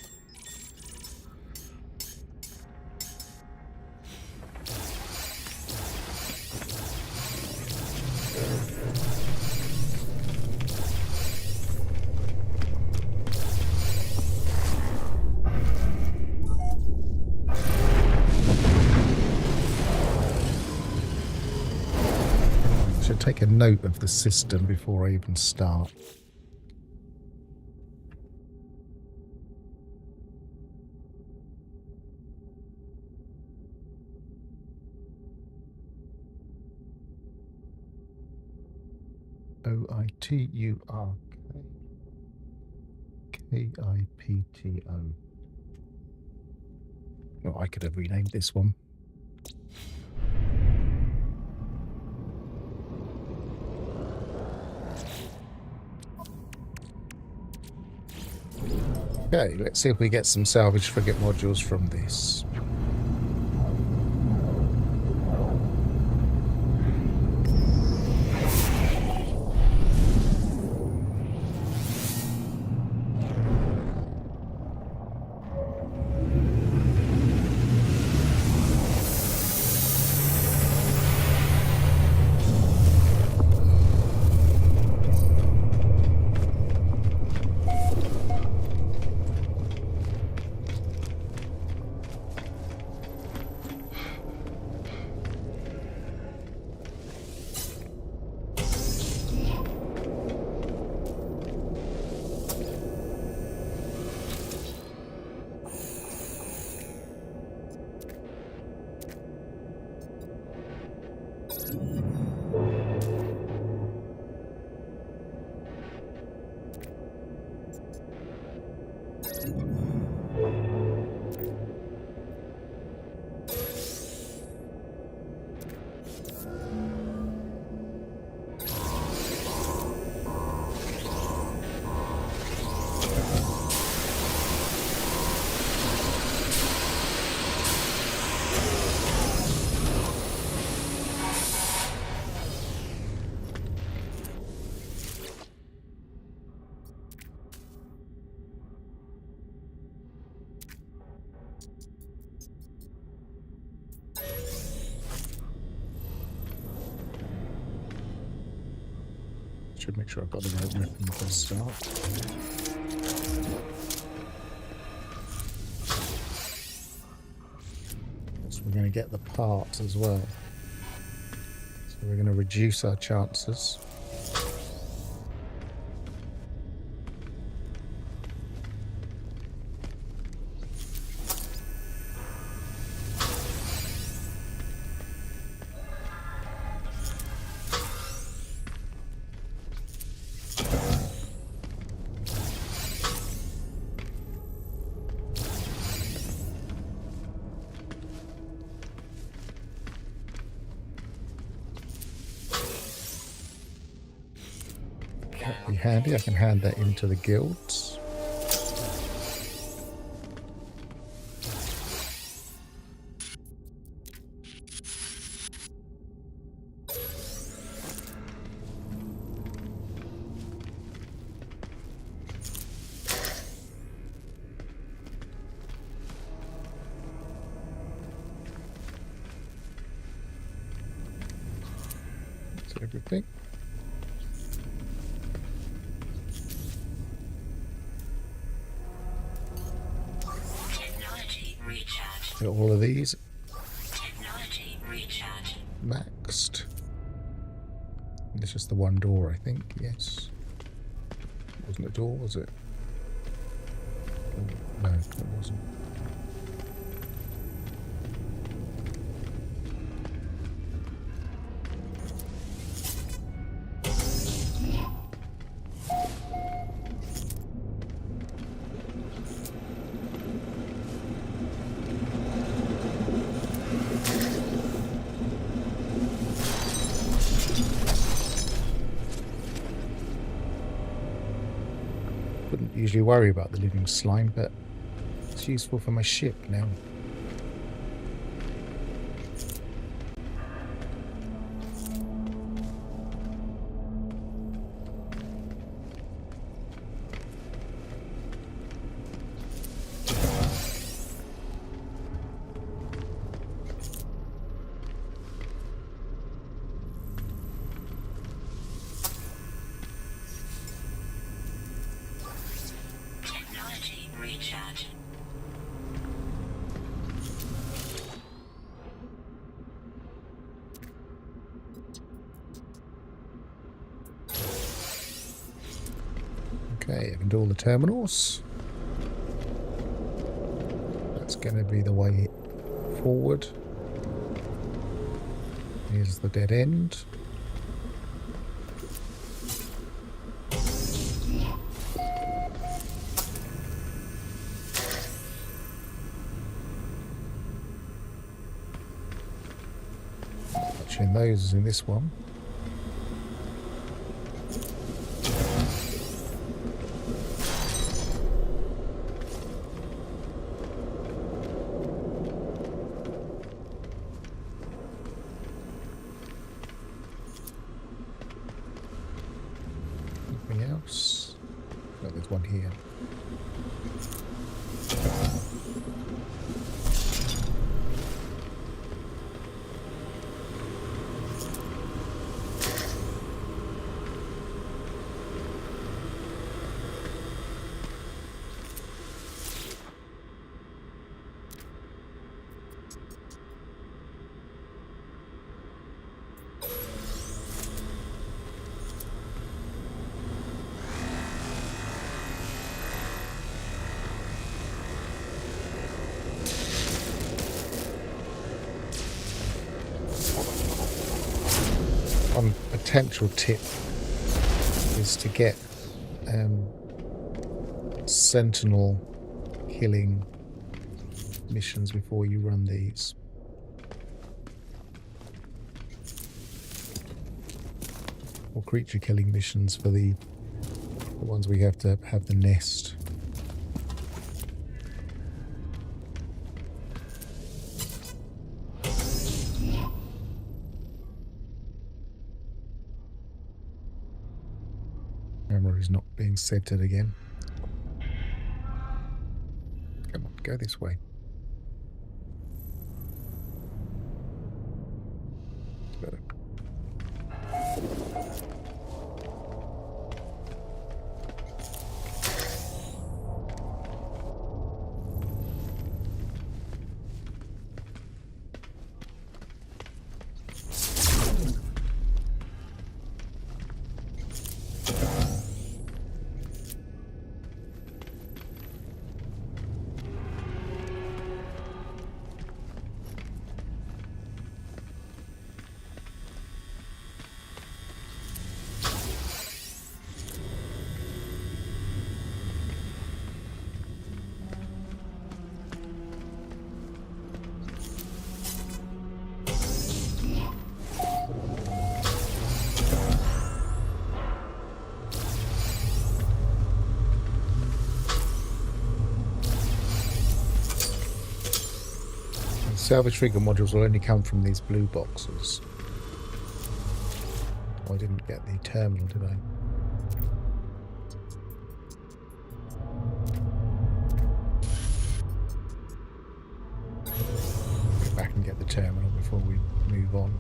Should take a note of the system before I even start. OITURKIPTO. Well, I could have renamed this one. Okay, let's see if we get some salvage frigate modules from this. Should make sure I've got the right weapon for the start. So we're going to get the parts as well. So we're going to reduce our chances. That'd be handy. I can hand that into the guilds. That's everything. Technology recharged. Got all of these just the one door, I think. Yes. Wasn't a door, was it? No, it wasn't. Wouldn't usually worry about the living slime, but it's useful for my ship now. Technology recharge. Okay, I can do all the terminals. That's going to be the way forward. Here's the dead end. Watching those is in this one. Anything else? No, there's one here. One potential tip is to get sentinel killing missions before you run these. Or creature killing missions for the ones we have to have the nest. Camera is not being centered again. Come on, go this way. Better. Salvage trigger modules will only come from these blue boxes. Oh, I didn't get the terminal, did I? Go back and get the terminal before we move on.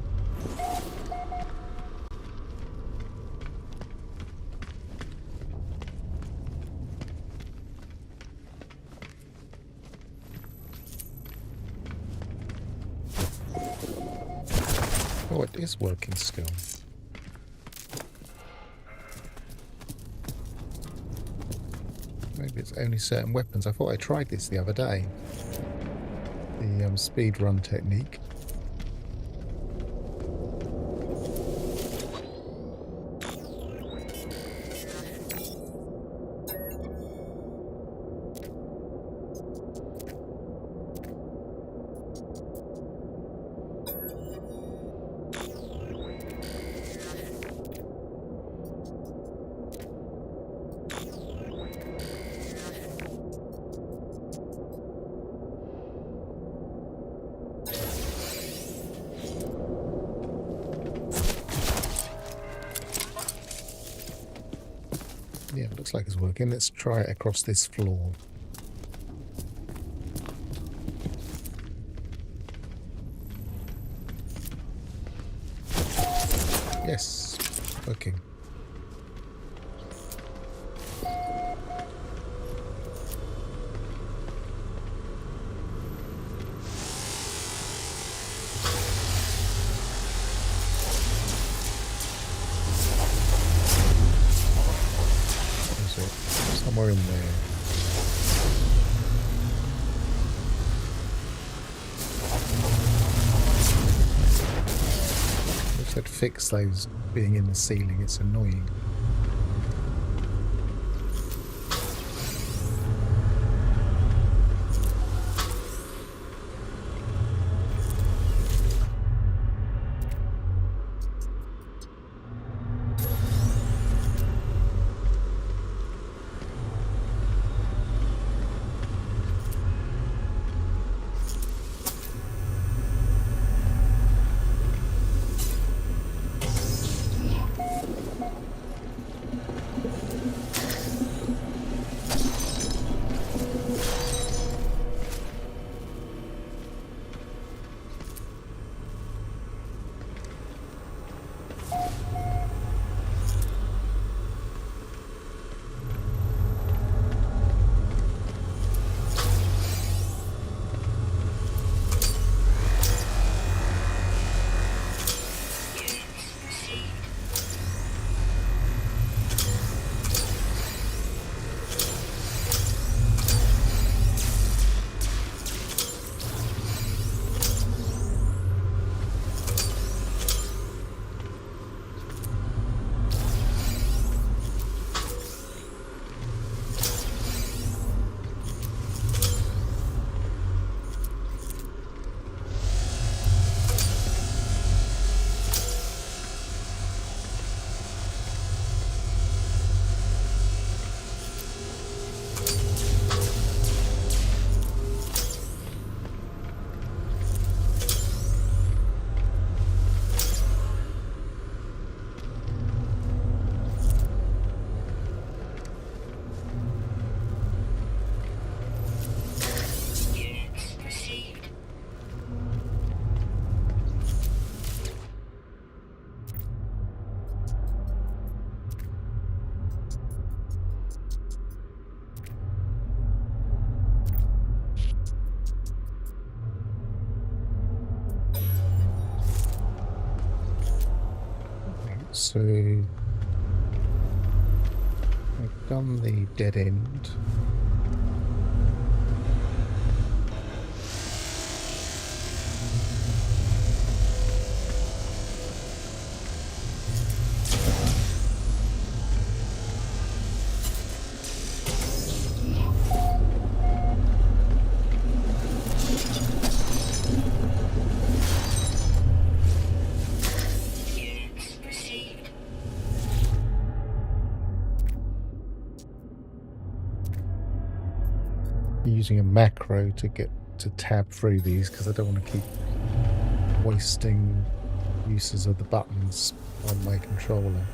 Oh, it is working still. Maybe it's only certain weapons. I thought I tried this the other day. The speed run technique. Yeah, looks like it's working. Let's try it across this floor. Yes, working. Somewhere in there. If they'd fix those being in the ceiling, it's annoying. So I've done the dead end. Using a macro to get to tab through these because I don't want to keep wasting uses of the buttons on my controller.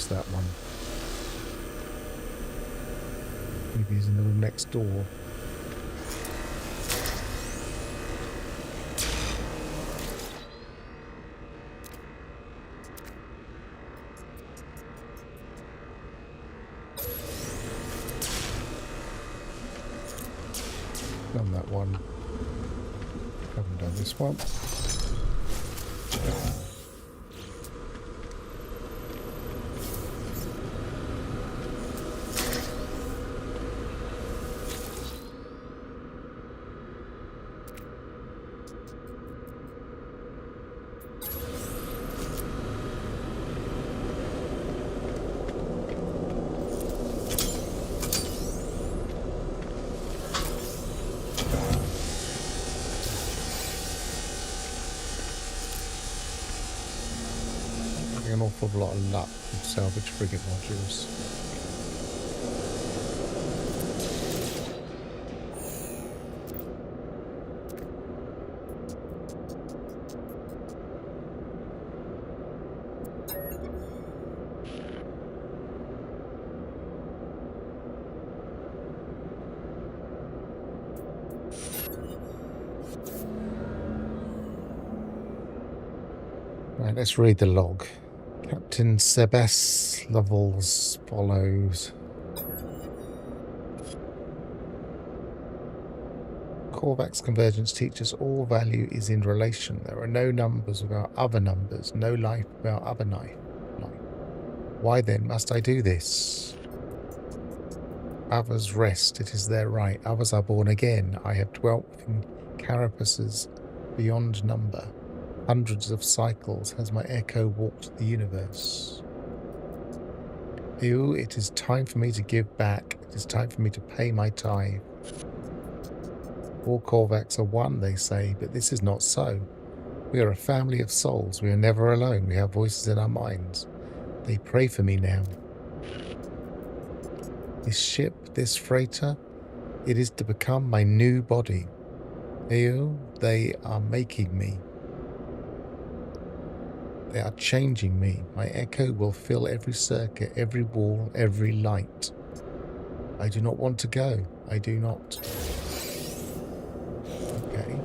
What's that one? Maybe he's in the room next door. Done that one. Haven't done this one. An awful lot of luck with salvage frigate modules. Right, let's read the log. Captain Sebes levels follows. Korvax convergence teaches all value is in relation. There are no numbers without other numbers, no life without other life. Why then must I do this? Others rest, it is their right. Others are born again. I have dwelt within carapaces beyond number. Hundreds of cycles has my echo walked the universe. Ew, it is time for me to give back. It is time for me to pay my tithe. All Korvax are one, they say, but this is not so. We are a family of souls. We are never alone. We have voices in our minds. They pray for me now. This ship, this freighter, it is to become my new body. Ew, they are making me. They are changing me. My echo will fill every circuit, every wall, every light. I do not want to go. I do not. Okay.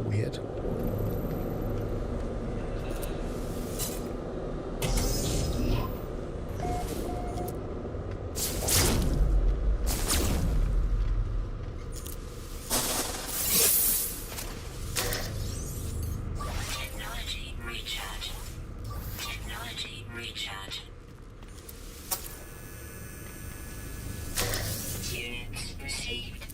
Weird. Technology recharge. Technology recharge. Units received.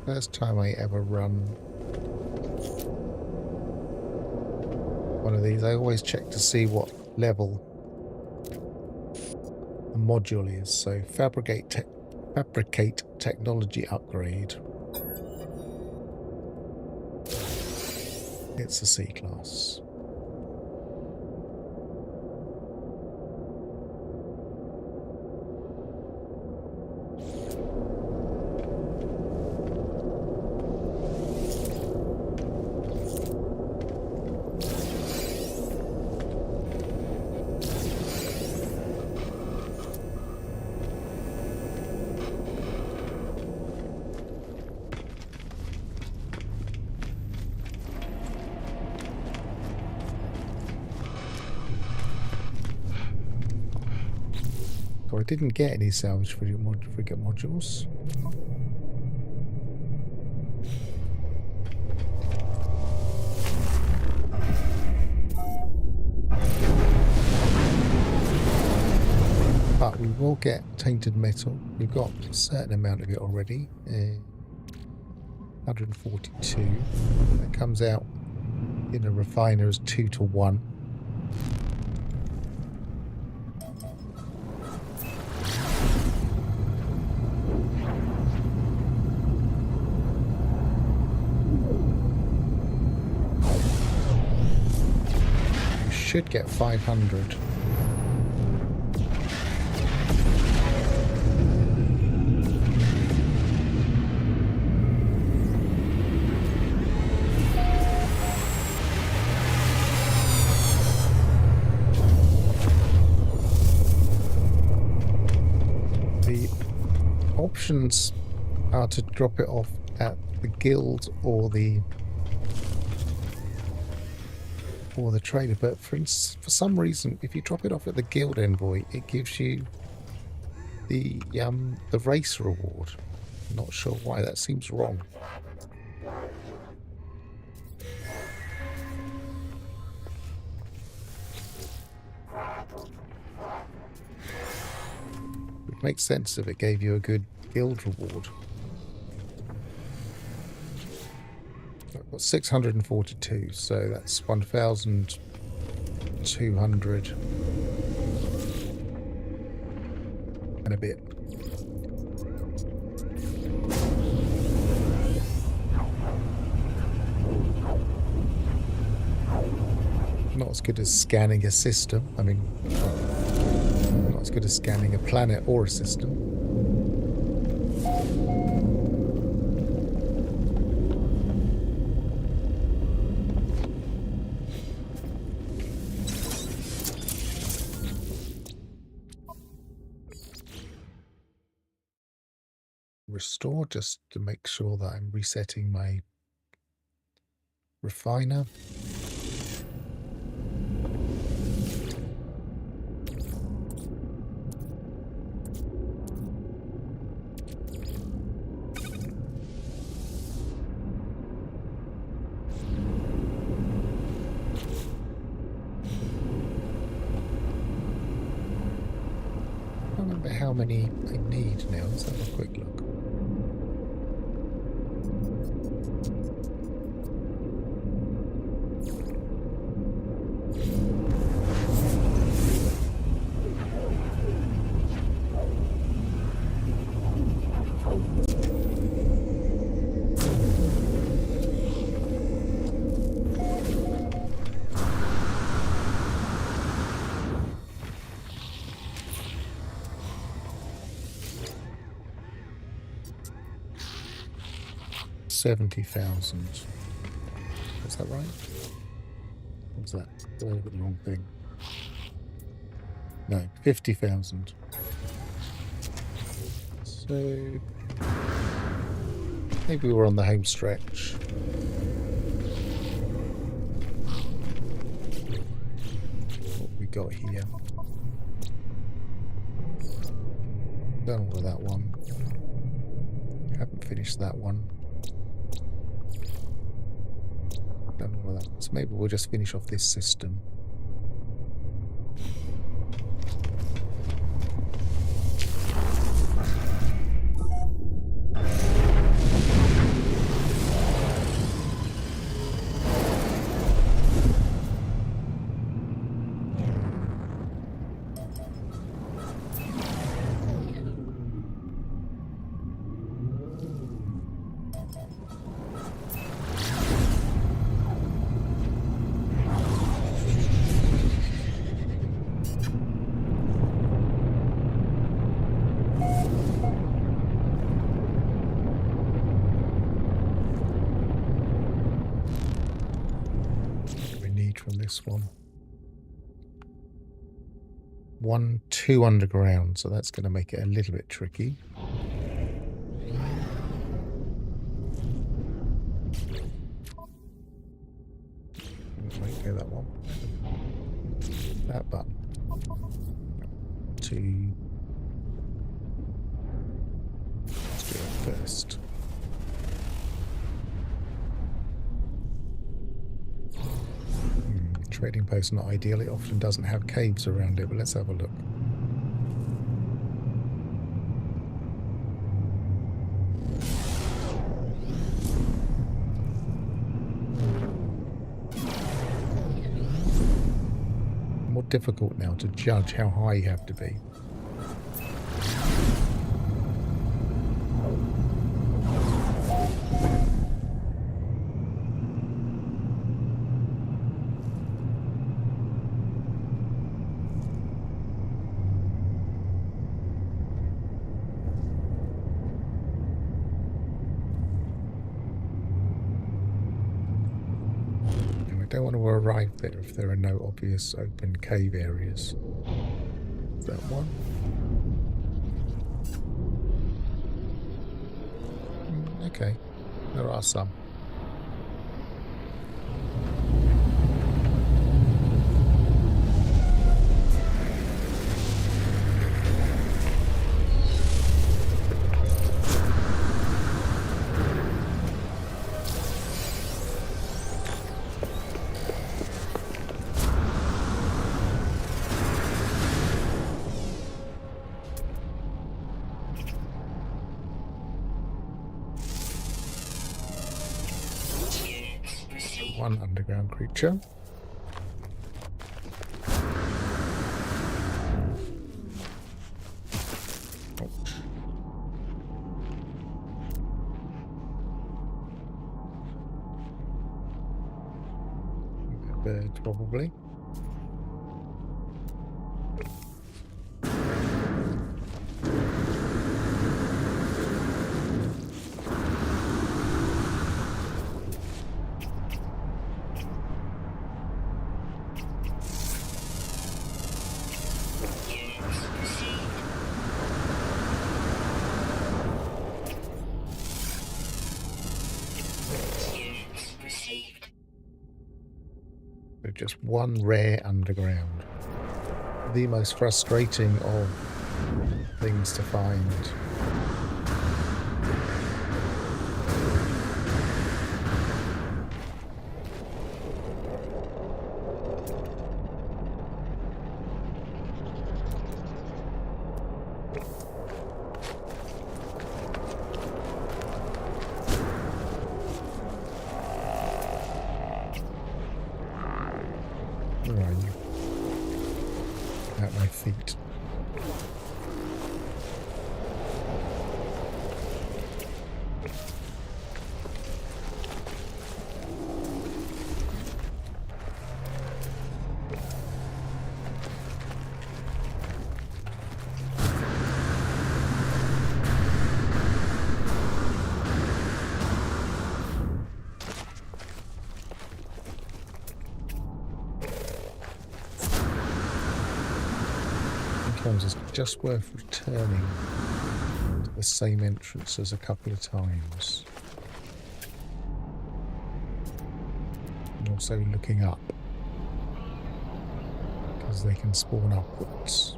First time I ever run one of these. I always check to see what level the module is. So fabricate technology upgrade. It's a C class. So I didn't get any salvage frigate modules. But we will get tainted metal. We've got a certain amount of it already. 142. That comes out in a refiner as 2 to 1. You should get 500. Options are to drop it off at the guild or the trader, but for some reason, if you drop it off at the guild envoy, it gives you the race reward. I'm not sure why. That seems wrong. It makes sense if it gave you a good guild reward. I've got 642, so that's 1,200 and a bit. Not as good as scanning a system. I mean, not as good as scanning a planet or a system. Restore just to make sure that I'm resetting my refiner. I don't remember how many I need now. Let's have a quick look. $70,000. Is that right? What's that? Did I look at the wrong thing? No, 50,000. So maybe we're on the home stretch. What we got here? Done all of that one. Haven't finished that one. Done all of that. So maybe we'll just finish off this system. From this one. 2 underground, so that's going to make it a little bit tricky. Wait, go that one. That button. 2. Let's do it first. Trading post not ideal. It often doesn't have caves around it, but let's have a look. difficult now to judge how high you have to be. I don't want to arrive there if there are no obvious open cave areas. Is that one? Okay, there are some. One underground creature. Oh. A bird, probably. Just one rare underground. The most frustrating of things to find. Where are you? At my feet. It's just worth returning to the same entrance as a couple of times. And also looking up, because they can spawn upwards.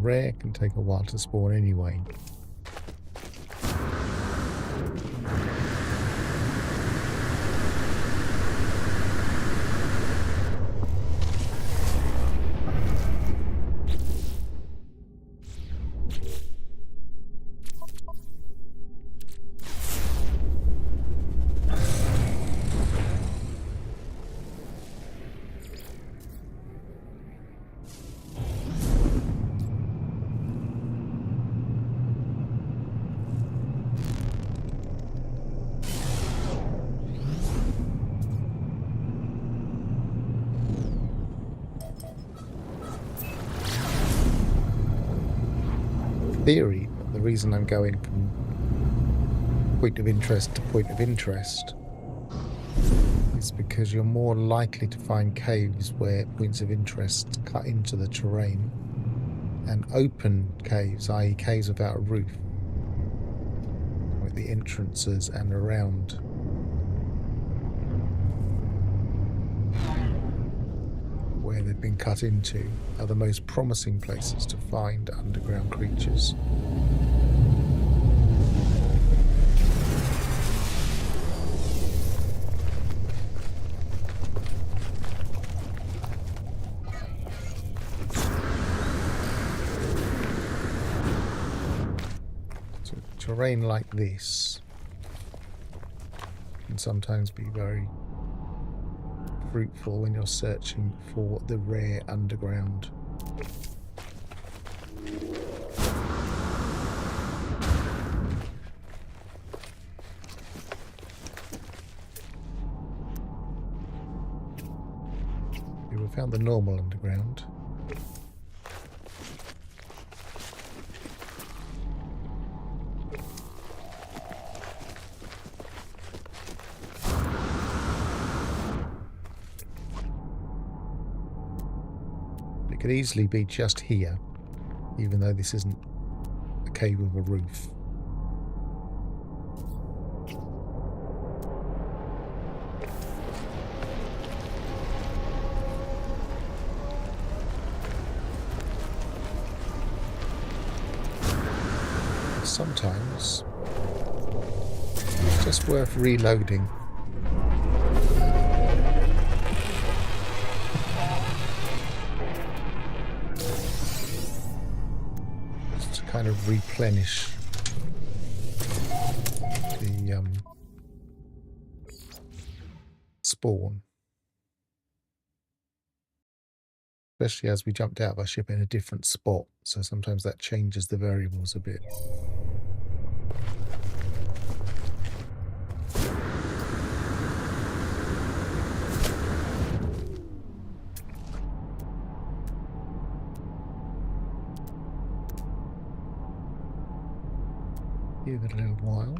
Rare can take a while to spawn anyway. Theory, the reason I'm going from point of interest to point of interest is because you're more likely to find caves where points of interest cut into the terrain, and open caves, i.e. caves without a roof, with the entrances and around, where they've been cut into are the most promising places to find underground creatures. So terrain like this can sometimes be very fruitful when you're searching for the rare underground. We found the normal underground. It could easily be just here, even though this isn't a cave with a roof. Sometimes it's just worth reloading. Just to kind of replenish the spawn. Especially as we jumped out of our ship in a different spot, so sometimes that changes the variables a bit. Give it a little while.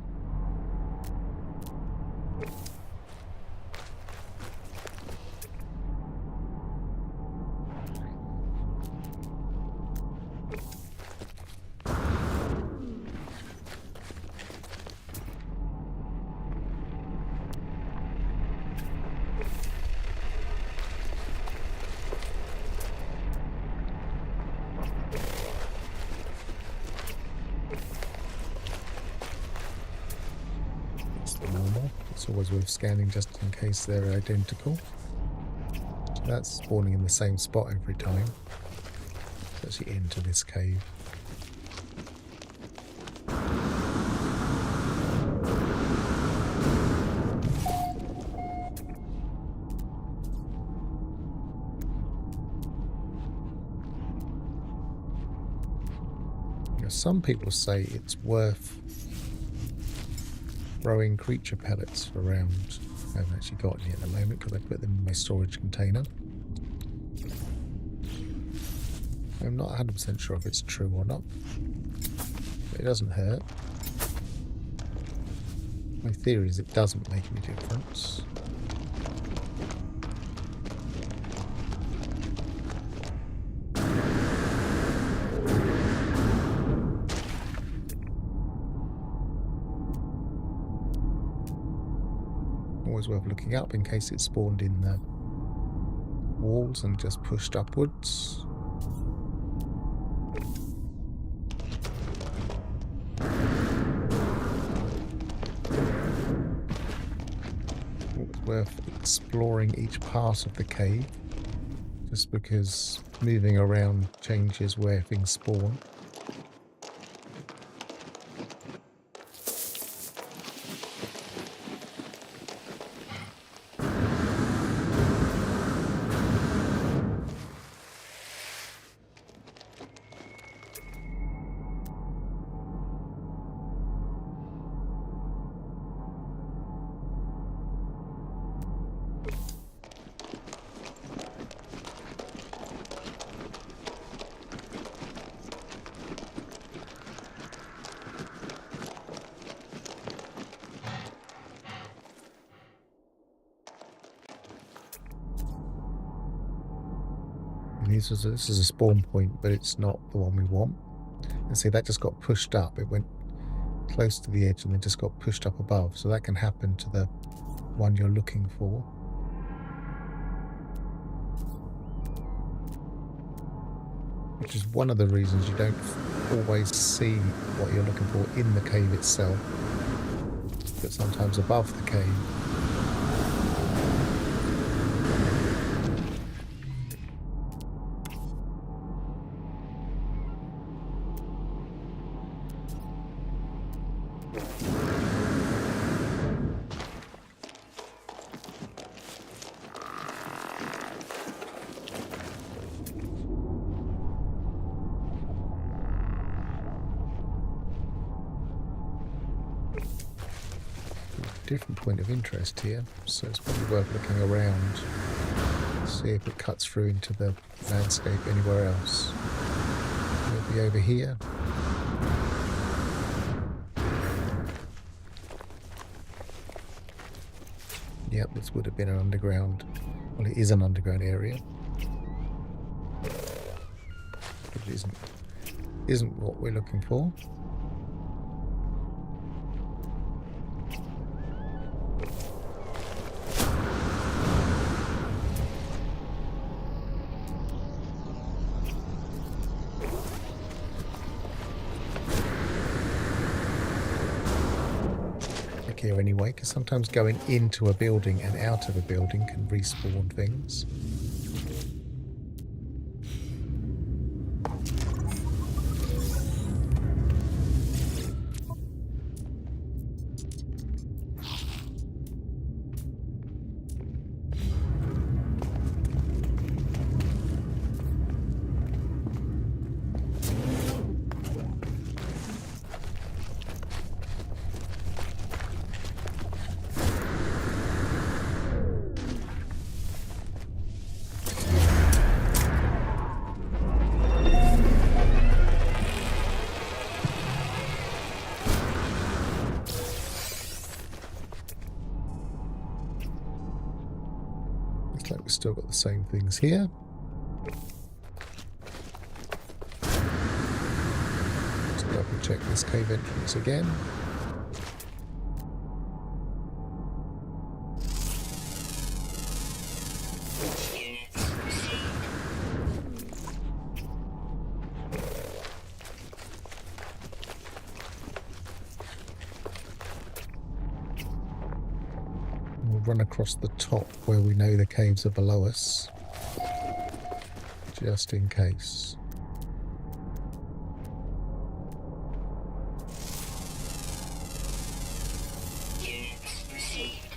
It's always worth scanning just in case they're identical. So that's spawning in the same spot every time. Let's actually enter this cave. Now, some people say it's worth throwing creature pellets around. I haven't actually got any at the moment because I put them in my storage container. I'm not 100% sure if it's true or not, but it doesn't hurt. My theory is it doesn't make any difference. Always worth looking up in case it spawned in the walls and just pushed upwards. Always worth exploring each part of the cave, just because moving around changes where things spawn. This is a spawn point, but it's not the one we want. And see, that just got pushed up. It went close to the edge and then just got pushed up above. So that can happen to the one you're looking for. which is one of the reasons you don't always see what you're looking for in the cave itself, but sometimes above the cave. Different point of interest here, so it's probably worth looking around, see if it cuts through into the landscape anywhere else. Maybe over here. Yep, this would have been an underground. Well, it is an underground area, but it isn't what we're looking for. Here anyway, because sometimes going into a building and out of a building can respawn things. Looks like we've still got the same things here. Let's double check this cave entrance again. Run across the top where we know the caves are below us, just in case. Units received.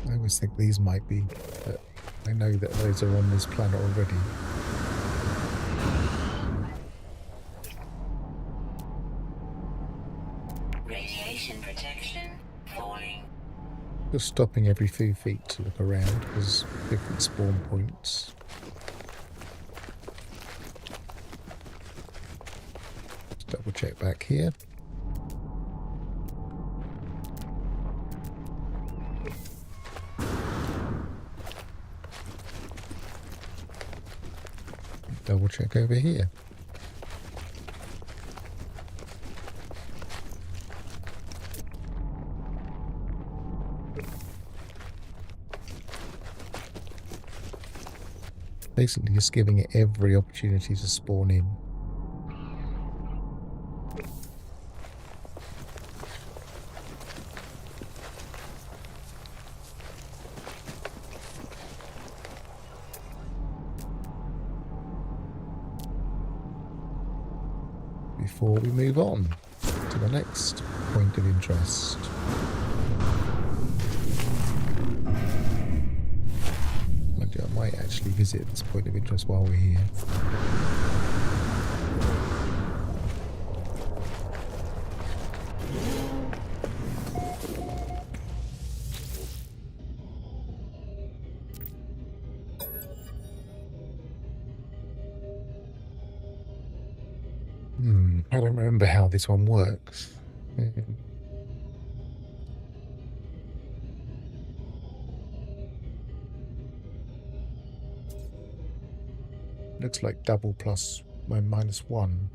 I always think these might be, but I know that those are on this planet already. Radiation protection falling. Just stopping every few feet to look around because different spawn points. Let's double check back here. Double check over here. Basically just giving it every opportunity to spawn in. Before we move on to the next point of interest. I might actually visit this point of interest while we're here. I don't remember how this one works. Looks like double plus minus 1.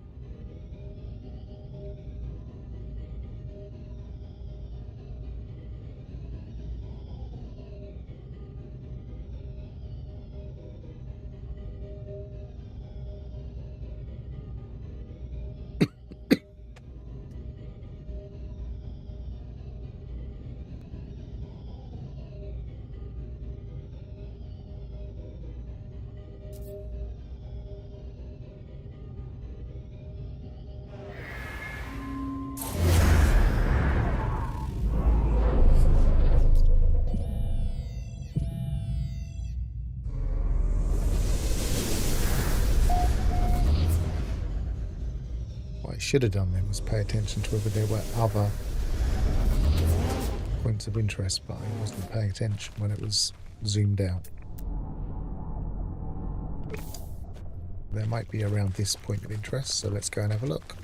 should have done then was pay attention to whether there were other points of interest, but I wasn't paying attention when it was zoomed out. There might be around this point of interest, so let's go and have a look.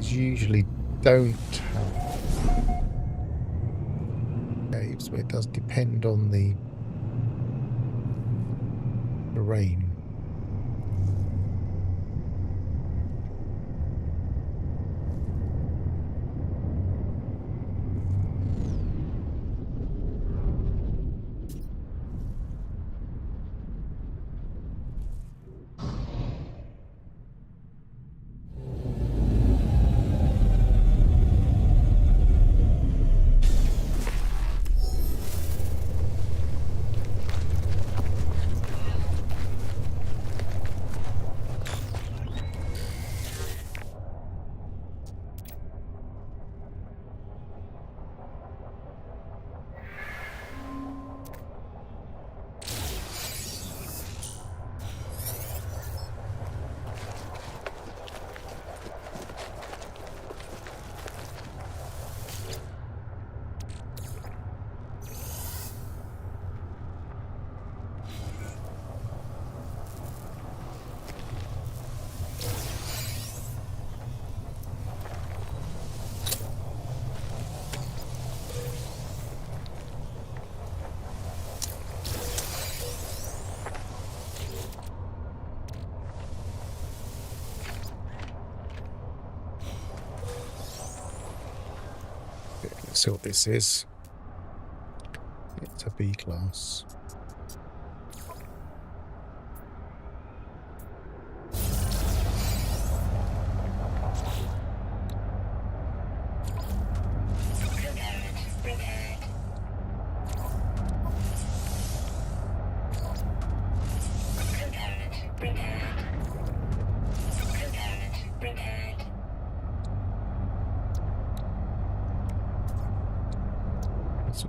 Usually don't have caves, but it does depend on the terrain. Let's see what this is. It's a B class.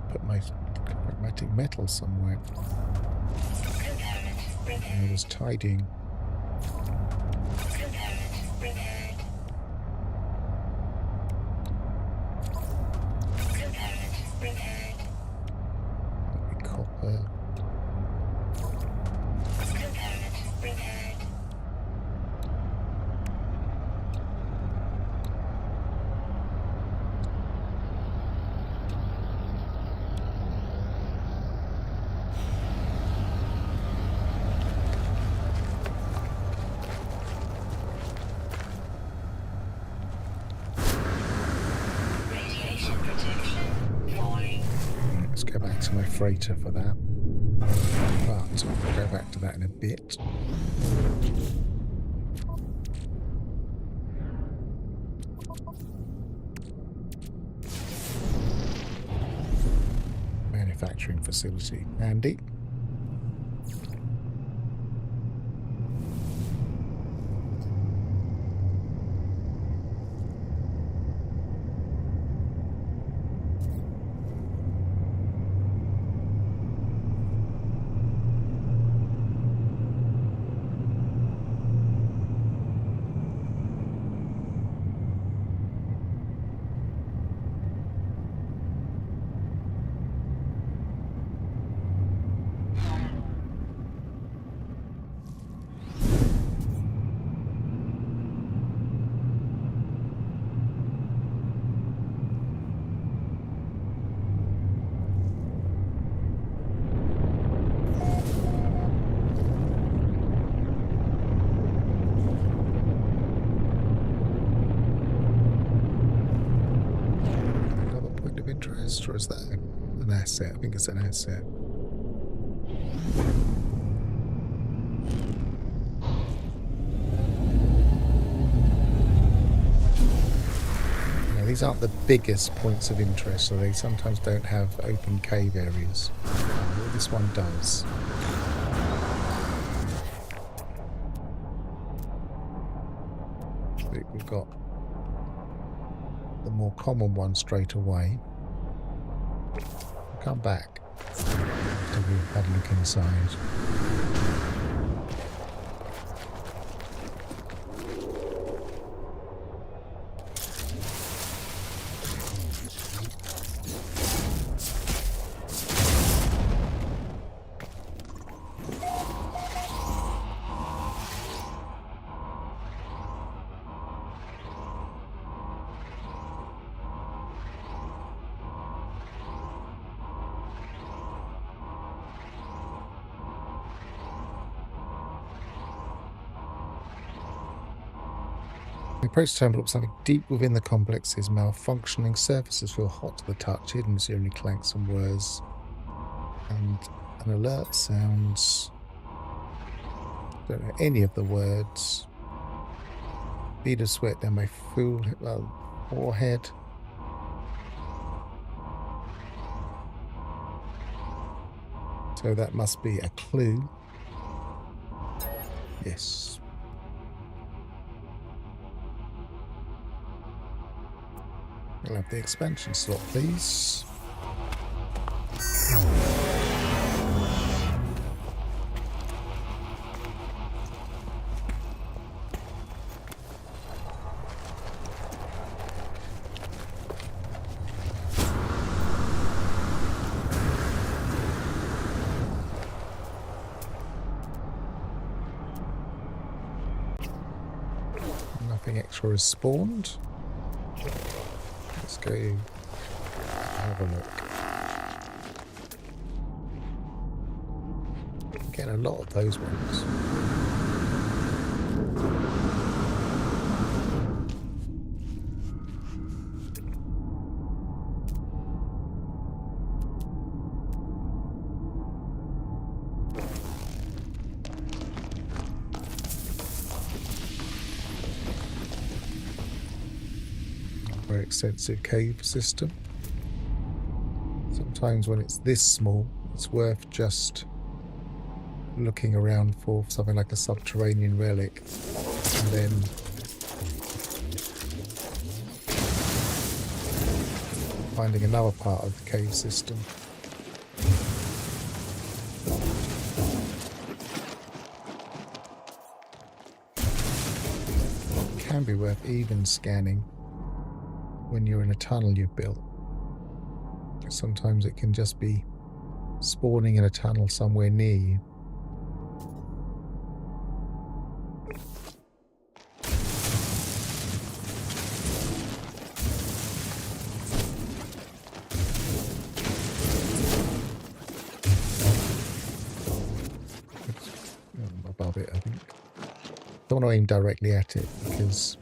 Put my chromatic metal somewhere. I was tidying. Copper. Let's go back to my freighter for that. But I'll go back to that in a bit. Manufacturing facility. Handy. Or is that an asset? I think it's an asset. these aren't the biggest points of interest, so they sometimes don't have open cave areas. Well, this one does. We've got the more common one straight away. We'll come back after we've had a look inside. The approach terminal looks something deep within the complex is malfunctioning. Surfaces feel hot to the touch. Hidden only clanks and whirs. And an alert sounds. Don't know any of the words. Bead of sweat down my forehead. So that must be a clue. Yes. We'll have the expansion slot, please. Nothing extra is spawned. Let's go have a look. Getting a lot of those ones. Very extensive cave system. Sometimes when it's this small, it's worth just looking around for something like a subterranean relic, and then finding another part of the cave system. It can be worth even scanning when you're in a tunnel you've built. Sometimes it can just be spawning in a tunnel somewhere near you. Above it, I think. Don't want to aim directly at it because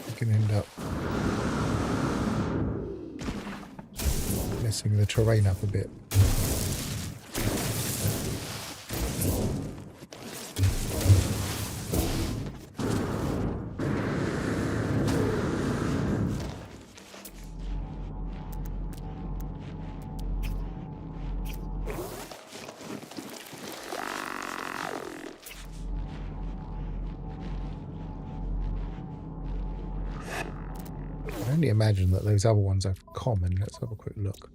you can end up messing the terrain up a bit. I only imagine that those other ones are common. Let's have a quick look.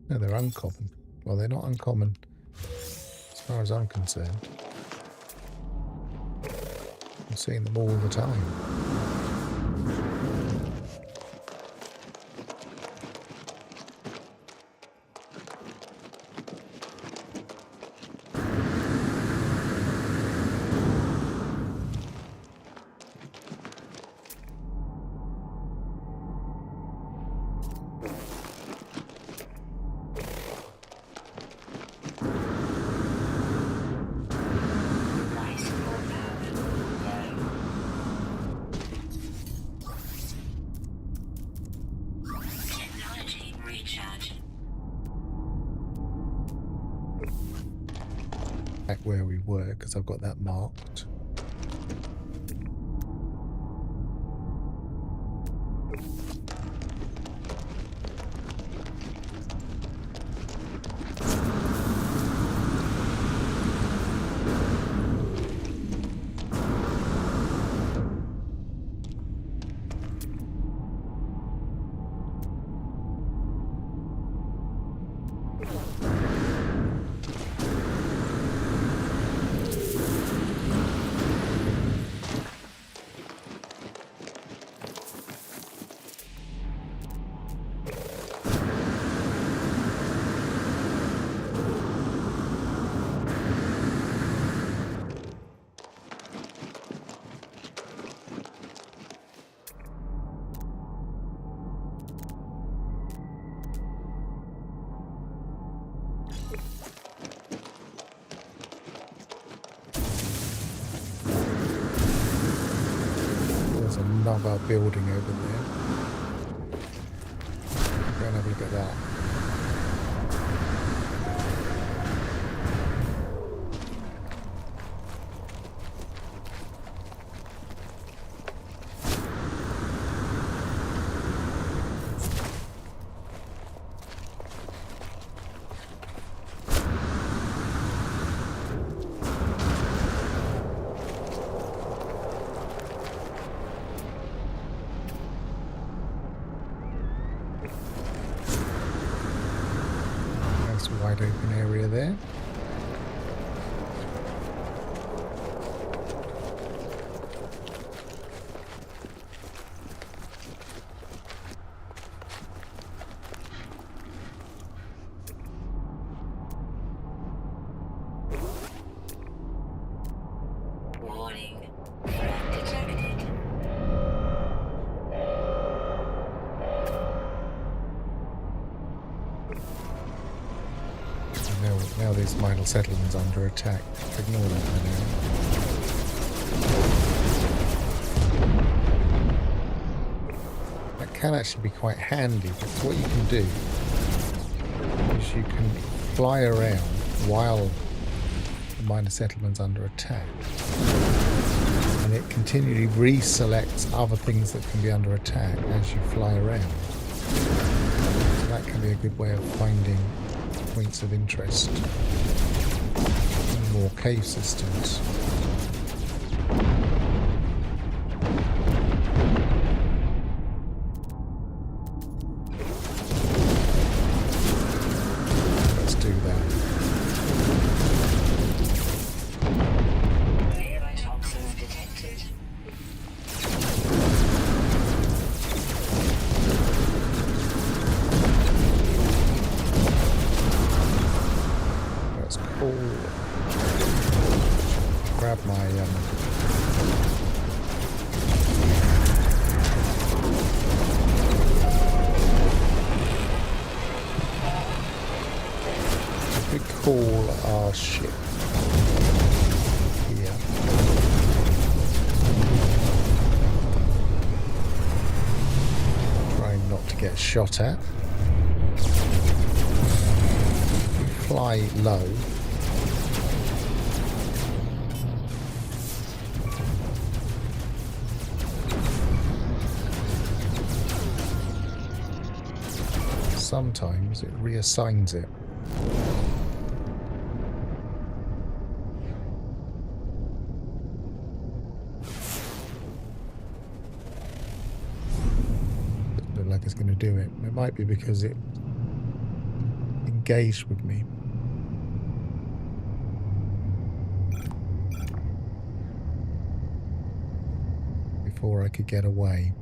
No, they're uncommon. Well, they're not uncommon as far as I'm concerned. I'm seeing them all the time. Technology recharge. Back where we were, because I've got that marked. There's another building over there. Go and have a look at that. Wide open area there. Warning. Threat detected. Now this minor settlement's under attack. Ignore that for now. That can actually be quite handy, because what you can do is you can fly around while the minor settlement's under attack. And it continually reselects other things that can be under attack as you fly around. So that can be a good way of finding points of interest. More cave systems. Let's do that. Neurotoxins detected. That's cool. Grab my recall our ship here. Trying not to get shot at. Fly low. Sometimes it reassigns it. Doesn't look like it's going to do it. It might be because it engaged with me. Before I could get away.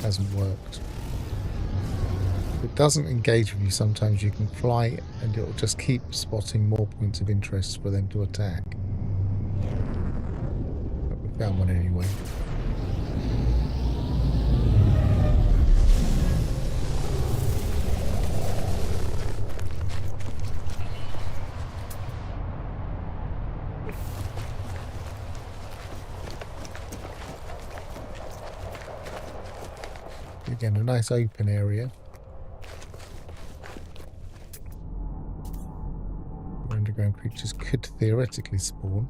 Hasn't worked. If it doesn't engage with you, sometimes you can fly and it'll just keep spotting more points of interest for them to attack. But we found one anyway. Again, a nice open area. Where underground creatures could theoretically spawn.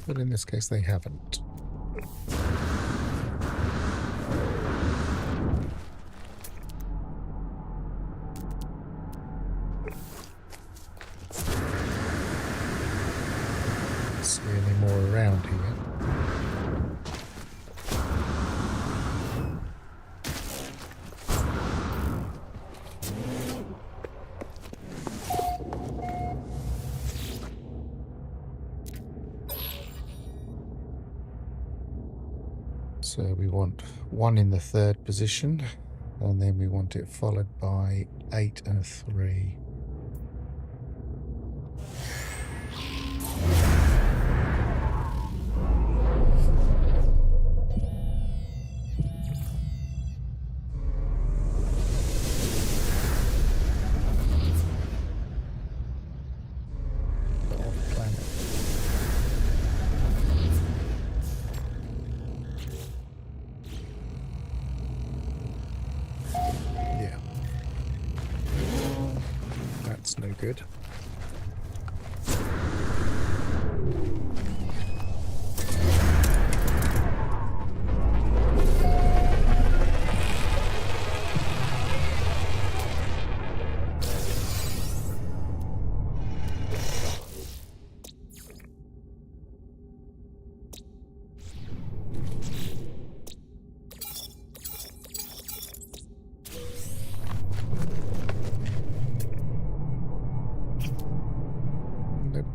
But in this case, they haven't. See any more around here? So we want 1 in the 3rd position, and then we want it followed by 8 and a 3. That's no good. Nope.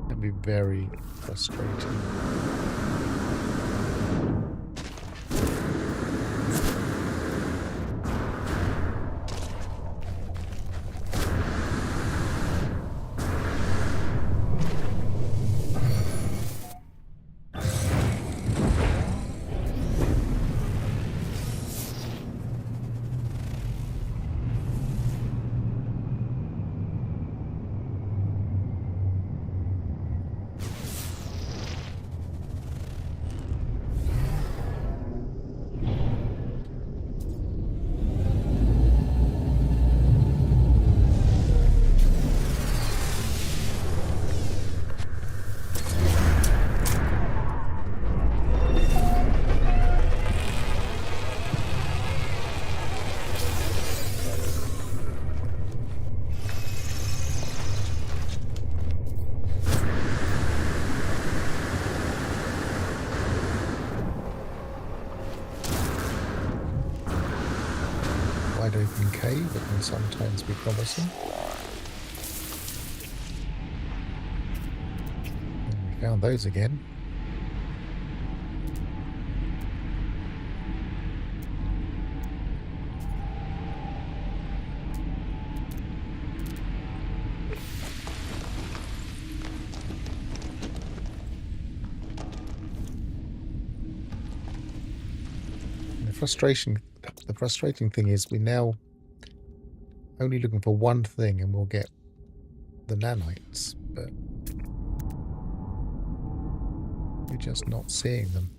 That'd be very frustrating. Wide open cave, it can sometimes be promising. And we found those again. The frustrating thing is we're now only looking for one thing and we'll get the nanites, but we're just not seeing them.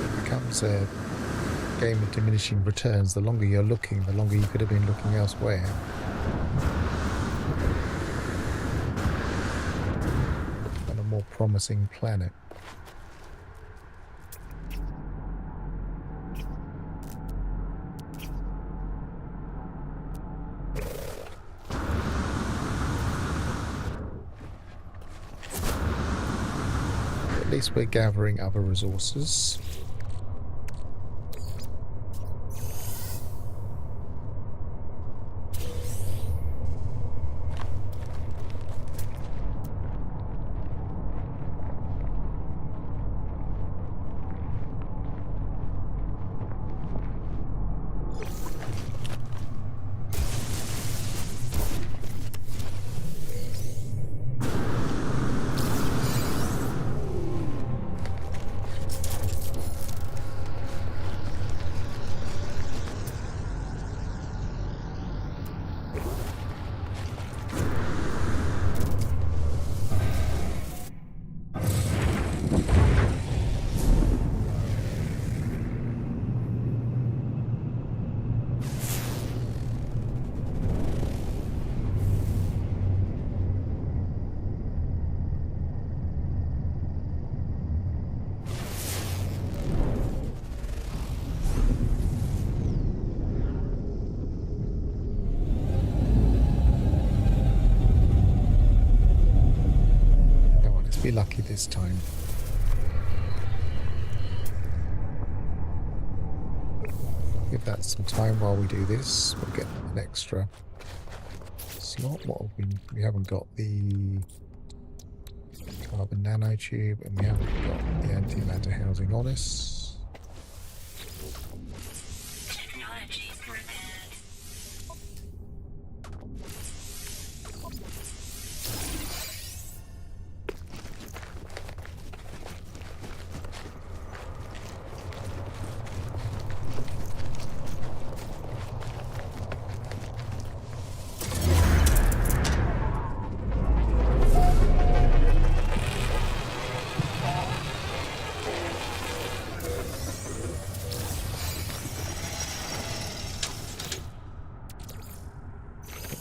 It becomes a game of diminishing returns. The longer you're looking, the longer you could have been looking elsewhere. On a more promising planet. At least we're gathering other resources. lucky this time. Give that some time while we do this. We'll get an extra slot. What have we haven't got the carbon nanotube, and we haven't got the antimatter housing on us. Technology prepared.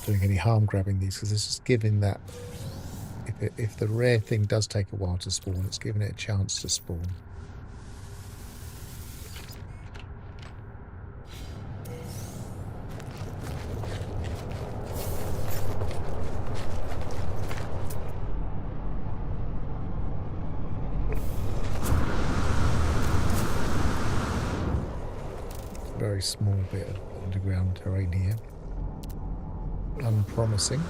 Doing any harm grabbing these, because this is giving that if the rare thing does take a while to spawn, it's giving it a chance to spawn. Very small bit of underground terrain here. Unpromising.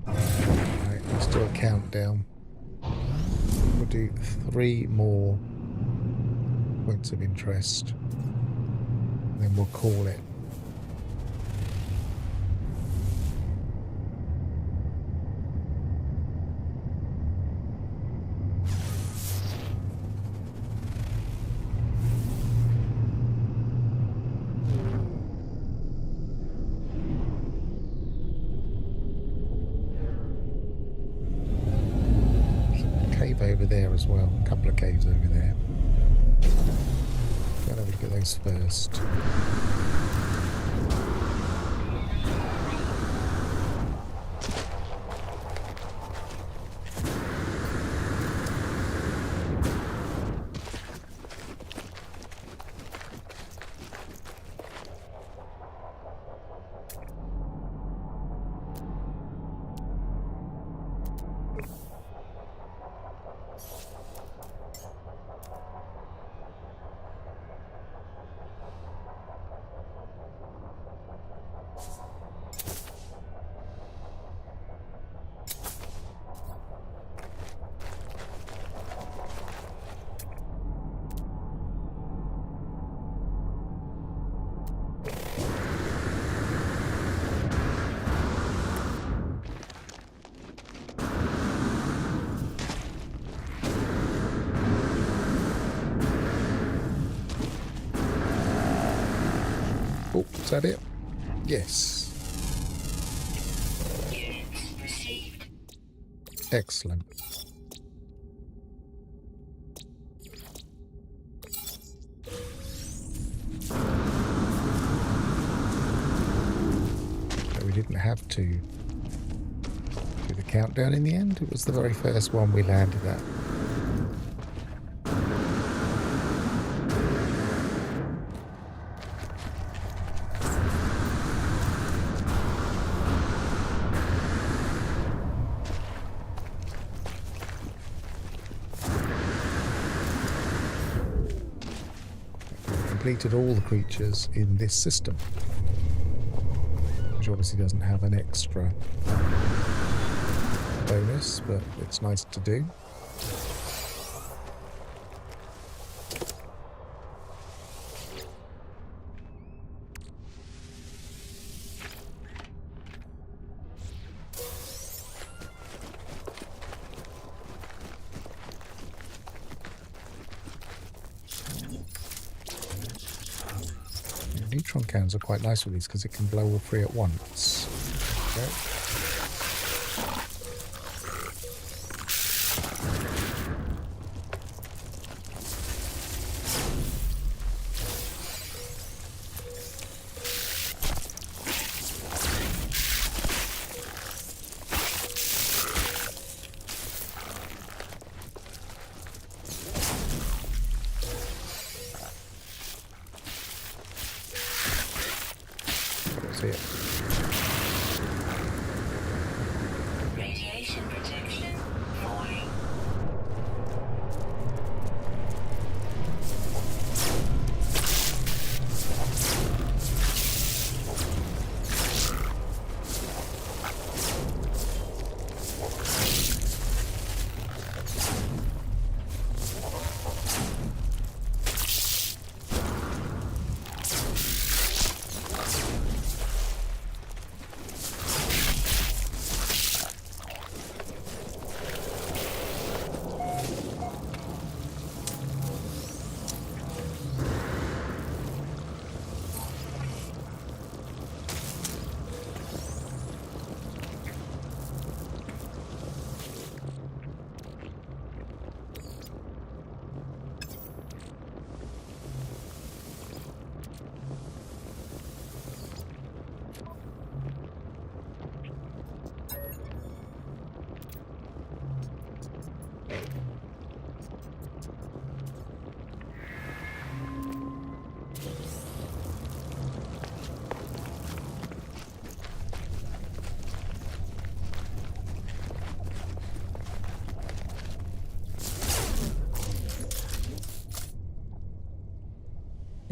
Right, let's do a countdown. We'll do 3 more points of interest, and then we'll call it. Over there as well, a couple of caves over there. Gotta have a look at those first. Oh, is that it? Yes. Units received. Excellent. So we didn't have to do the countdown in the end. It was the very first one we landed at. Completed all the creatures in this system, which obviously doesn't have an extra bonus, but it's nice to do. Neutron cannons are quite nice with these because it can blow all 3 at once. Okay. atmosphere. Radiation protection falling.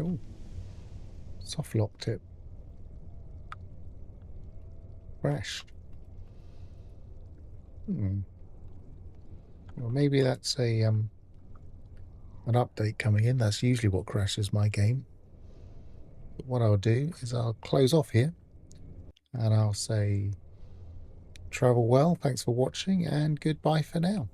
Oh, soft locked it. Crashed. Well, maybe that's a an update coming in. That's usually what crashes my game. But what I'll do is I'll close off here, and I'll say travel well, thanks for watching, and goodbye for now.